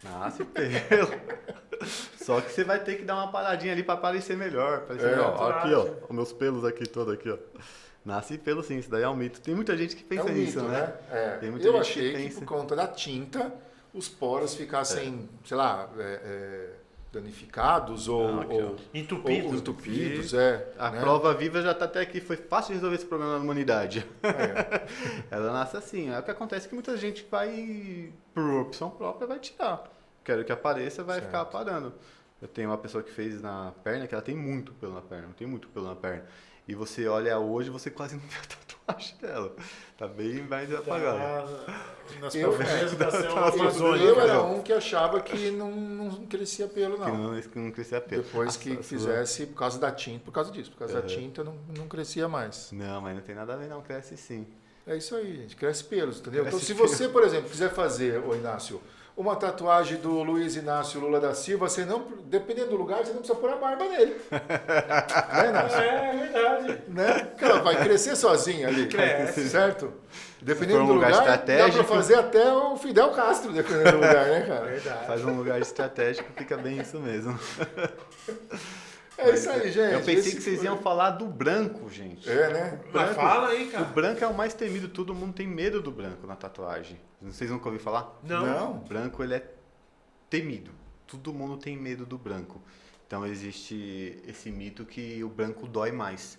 Nasce pelo. Só que você vai ter que dar uma paradinha ali pra parecer melhor. Aqui, ó. Os meus pelos aqui, todo aqui, ó. Nasce pelo sim, isso daí é um mito. Tem muita gente que pensa nisso, né? Tem muita gente achei que por conta da tinta, os poros ficassem, sei lá, danificados ou entupidos. A prova viva já está até aqui. Foi fácil de resolver esse problema na humanidade. Ela nasce assim. É o que acontece que muita gente vai, por opção própria, vai tirar. Quero que apareça, vai ficar parando. Eu tenho uma pessoa que fez na perna, que ela tem muito pelo na perna. Não tem muito pelo na perna. E você olha hoje, você quase não vê a tatuagem dela. Tá bem mais apagada. Nas profundezas da selva amazônica. Eu era um que achava que não crescia pelo, não. Que não crescia pelo. Depois que fizesse, por causa da tinta, por causa disso. Por causa da tinta, não crescia mais. Não, mas não tem nada a ver, não. Cresce sim. É isso aí, gente. Cresce pelos, entendeu? Então, Cresce se você, por exemplo, quiser fazer, ô Inácio, uma tatuagem do Luiz Inácio Lula da Silva, você não, dependendo do lugar, você não precisa pôr a barba nele. Né, Inácio? É verdade. Né? Porque ela vai crescer sozinha ali. Cresce. Certo? Dependendo um do lugar lugar, dá estratégico. pra fazer até o Fidel Castro, dependendo do lugar, né, cara? Verdade. Faz um lugar estratégico, fica bem isso mesmo. É isso aí, gente. Eu pensei Esse que vocês foi- iam falar do branco, gente. É, né? Mas fala aí, O cara. branco é o mais temido, todo mundo tem medo do branco na tatuagem. Vocês nunca ouviram falar? Não. O branco, ele é temido. Todo mundo tem medo do branco. Então existe esse mito que o branco dói mais.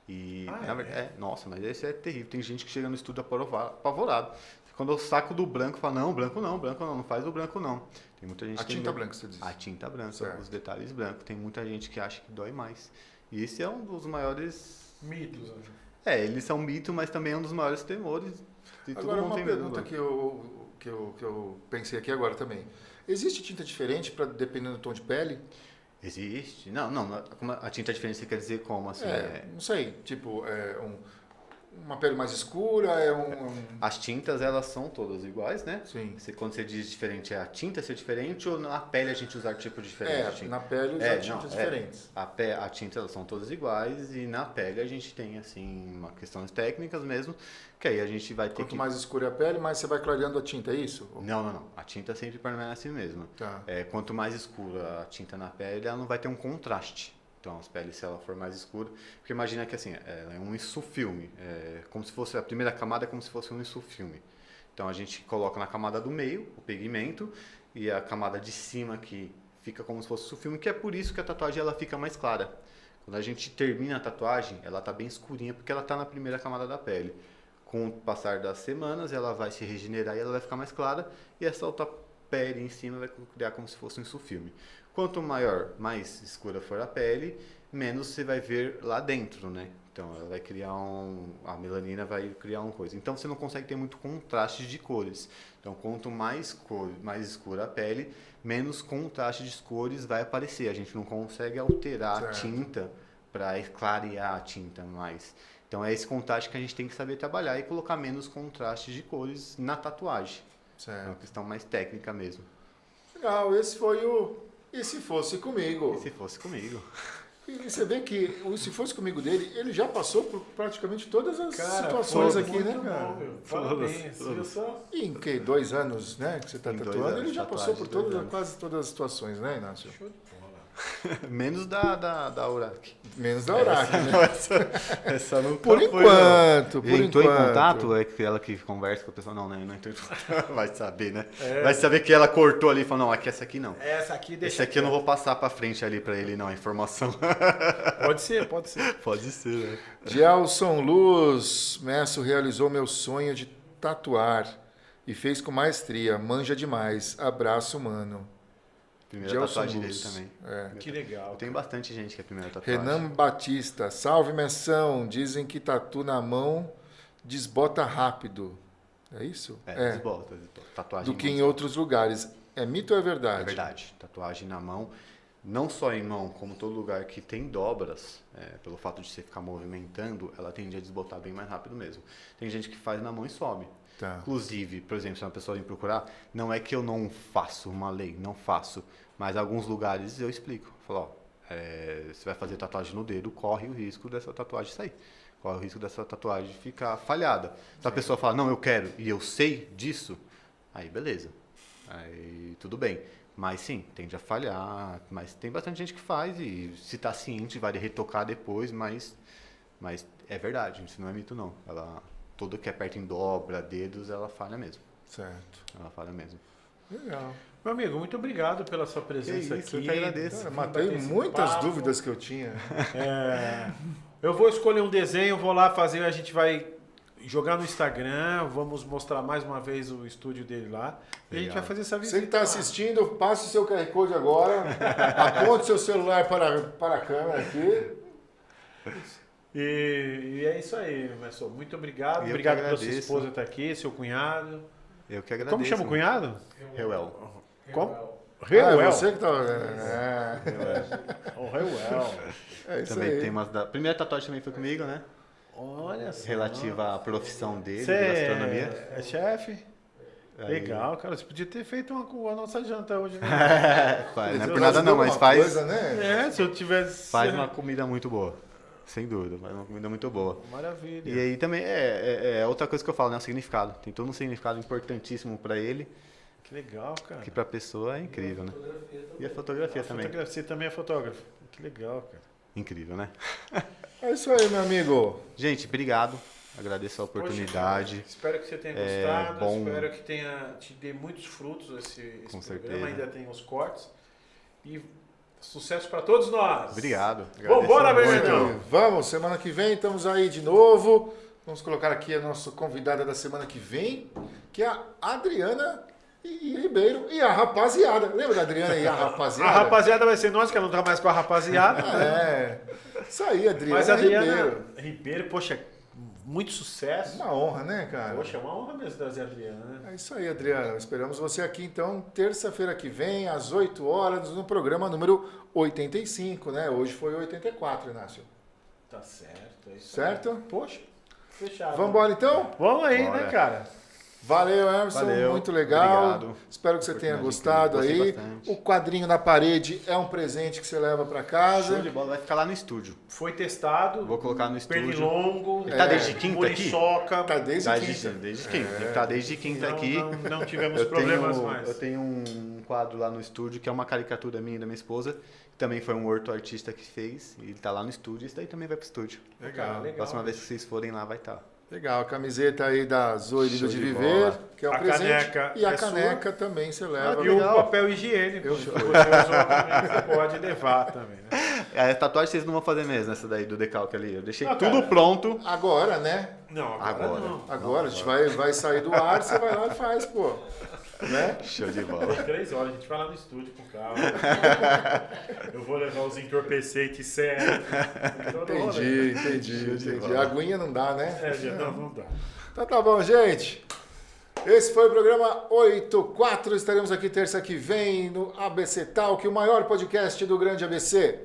E, Ah, na verdade, nossa, mas esse é terrível. Tem gente que chega no estúdio apavorado. Quando eu saco do branco, fala, não, branco não faz o branco não. Tem muita gente A que tem tinta medo. branca, você diz. A tinta branca, Certo. os detalhes brancos. Tem muita gente que acha que dói mais. E esse é um dos maiores... Mitos. eles são mito, mas também é um dos maiores temores. E todo Agora, mundo uma tem medo do pergunta branco. que eu pensei aqui agora também. Existe tinta diferente para dependendo do tom de pele? Existe? Não. A tinta diferente você quer dizer como? Assim, Não sei. Tipo, uma pele mais escura, As tintas, elas são todas iguais, né? Sim. Quando você diz diferente, é a tinta ser diferente ou na pele a gente usar tipo diferente? de tinta? na pele usar tintas diferentes. A tinta, elas são todas iguais e na pele a gente tem, assim, uma questões técnicas mesmo, que aí a gente vai ter Quanto que... mais escura é a pele, mais você vai clareando a tinta, é isso? Não. A tinta sempre permanece a mesma. Tá. Quanto mais escura a tinta na pele, ela não vai ter um contraste. Então, as peles, se ela for mais escura... Porque imagina que, assim, ela é um insufilme. Como se fosse... A primeira camada é como se fosse um insufilme. Então, a gente coloca na camada do meio o pigmento e a camada de cima aqui fica como se fosse sulfilme, que é por isso que a tatuagem ela fica mais clara. Quando a gente termina a tatuagem, ela tá bem escurinha porque ela tá na primeira camada da pele. Com o passar das semanas, ela vai se regenerar e ela vai ficar mais clara. E essa outra pele em cima vai criar como se fosse um insufilme. Quanto mais escura for a pele, menos você vai ver lá dentro, né? Então ela vai criar a melanina vai criar uma coisa. Então você não consegue ter muito contraste de cores. Então quanto mais escura a pele, menos contraste de cores vai aparecer. A gente não consegue alterar a tinta para clarear a tinta mais. Então é esse contraste que a gente tem que saber trabalhar e colocar menos contraste de cores na tatuagem. Certo. É uma questão mais técnica mesmo. Legal, esse foi o E Se Fosse Comigo. E se fosse comigo? E você vê que o Se Fosse Comigo dele, ele já passou por praticamente todas as Cara, situações foi aqui, muito né, bom, cara? meu. Parabéns. Todas. Eu só... E em que 2 anos, né, que você está Em 2 tatuando, anos, ele já passou por tatuagem, 2 anos. quase todas as situações, né, Inácio? Show de bola. Menos da Urac. Menos da Urac, né? Essa não Por enquanto, por entrou enquanto. em contato? É que ela que conversa com a pessoa? Não, né? Não entrou em contato. Vai saber, né? Vai saber que ela cortou ali e falou, não, aqui essa aqui não. Essa aqui deixa. Esse aqui eu não vou passar pra frente ali pra ele, não, a informação. Pode ser, pode ser. Pode ser, né? Gelson Luz, Messo realizou meu sonho de tatuar e fez com maestria. Manja demais. Abraço, mano. Primeira Gelson tatuagem dele Luz. também. É. Que legal. Tem bastante gente que é a primeira tatuagem. Renan Batista, salve Messão. Dizem que tatu na mão desbota rápido. É isso? Desbota. Tatuagem Do que em em mão. outros lugares. É mito ou é verdade? É verdade. Tatuagem na mão, não só em mão, como todo lugar que tem dobras, pelo fato de você ficar movimentando, ela tende a desbotar bem mais rápido mesmo. Tem gente que faz na mão e sobe. Tá. Inclusive, por exemplo, se uma pessoa vem procurar, não é que eu não faço uma lei, não faço, mas alguns lugares eu explico. Falo, ó, você vai fazer tatuagem no dedo, corre o risco dessa tatuagem sair. Corre o risco dessa tatuagem ficar falhada. Se a pessoa fala, não, eu quero, e eu sei disso, aí beleza. Aí tudo bem. Mas sim, tende a falhar, mas tem bastante gente que faz e se está ciente vai retocar depois, mas é verdade, isso não é mito não. Tudo que aperta em dobra, dedos, ela falha mesmo. Certo. Ela falha mesmo. Legal. Meu amigo, muito obrigado pela sua presença Que isso, aqui. eu que agradeço. Cara, Vim matei bater esse muitas papo. dúvidas que eu tinha. Eu vou escolher um desenho, vou lá fazer, a gente vai jogar no Instagram, vamos mostrar mais uma vez o estúdio dele lá. E a gente vai fazer essa visita. Você que está assistindo, passe o seu QR Code agora, aponte seu celular para a câmera aqui. E é isso aí, Messon. Muito obrigado. Eu Obrigado que pela sua agradeço. esposa estar aqui, seu cunhado. Eu que agradeço. Como chama o cunhado? Reuel. Como? Ah, Reuel. é você que está... O Reuel. É isso Também aí. tem umas da... Primeira tatuagem também foi comigo, né? Olha só. relativa à profissão dele, Você de gastronomia. é chefe? Aí- Legal, cara. Você podia ter feito a nossa janta hoje, né? Não é por nada não, mas faz, Coisa, né? É, se eu tivesse... faz uma comida muito boa. Sem dúvida, faz uma comida muito boa. Maravilha. E aí também é outra coisa que eu falo, né? O significado. Tem todo um significado importantíssimo para ele, Que legal, cara. que para a pessoa é incrível, né? E a fotografia também. Você também é fotógrafo. Que legal, cara. Incrível, né? É isso aí, meu amigo. Gente, obrigado. Agradeço a oportunidade. Poxa, espero que você tenha É, gostado. bom. Espero que te dê muitos frutos esse Com programa. certeza. Ainda tem os cortes. E sucesso para todos nós. Obrigado. Vambora, Agradeço meu muito. irmão. Vamos, semana que vem estamos aí de novo. Vamos colocar aqui a nossa convidada da semana que vem, que é a Adriana e Ribeiro e a rapaziada. Lembra da Adriana e a rapaziada? A rapaziada vai ser nós, que ela não tá mais com a rapaziada. É. Isso aí, Adriana, Mas a Adriana Ribeiro. Ribeiro, poxa, muito sucesso. Uma honra, né, cara? Poxa, é uma honra mesmo trazer a Adriana, né? É isso aí, Adriana. Esperamos você aqui, então, terça-feira que vem, às 8 horas, no programa número 85, né? Hoje foi 84, Inácio. Tá certo. É isso Certo? aí. Poxa, fechado. Vamos embora, então? Vamos aí, Bora. né, cara? Valeu, Emerson. Valeu, Muito legal. obrigado. Espero que você tenha Oportunidade gostado incrível, aí. gostei bastante. O quadrinho na parede é um presente que você leva para casa. Show de bola, vai ficar lá no estúdio. Foi testado. Vou colocar no estúdio. Pernilongo. Ele tá desde quinta aqui? Muriçoca. Tá desde Desde quinta. desde quinta. Tem que estar desde quinta Não, aqui. não tivemos problemas mais. Eu tenho um quadro lá no estúdio que é uma caricatura minha e da minha esposa. Que também foi um outro artista que fez. E ele tá lá no estúdio. Isso daí também vai pro estúdio. Legal. Legal. Próxima vez que vocês forem lá, vai estar. Legal, a camiseta aí da Zoe Lido Show de de Viver, bola. que é um A presente. caneca E a é caneca também você leva. E o papel higiênico. Eu- Se você usou também, você pode levar também, né? A tatuagem vocês não vão fazer mesmo, essa daí do decalque ali. Eu deixei Não, tudo cara. pronto. Agora, né? Não, Agora. não. Agora, a gente vai sair do ar, você vai lá e faz, pô. Né? Show de bola. 3 horas, a gente vai lá no estúdio com calma. Eu vou levar os entorpecentes sérios. Entendi. A aguinha não dá, né? Não dá. Então tá bom, gente. Esse foi o programa 84. Estaremos aqui terça que vem no ABC Talk, o maior podcast do Grande ABC.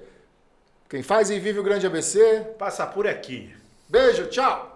Quem faz e vive o Grande ABC. Passa por aqui. Beijo, tchau!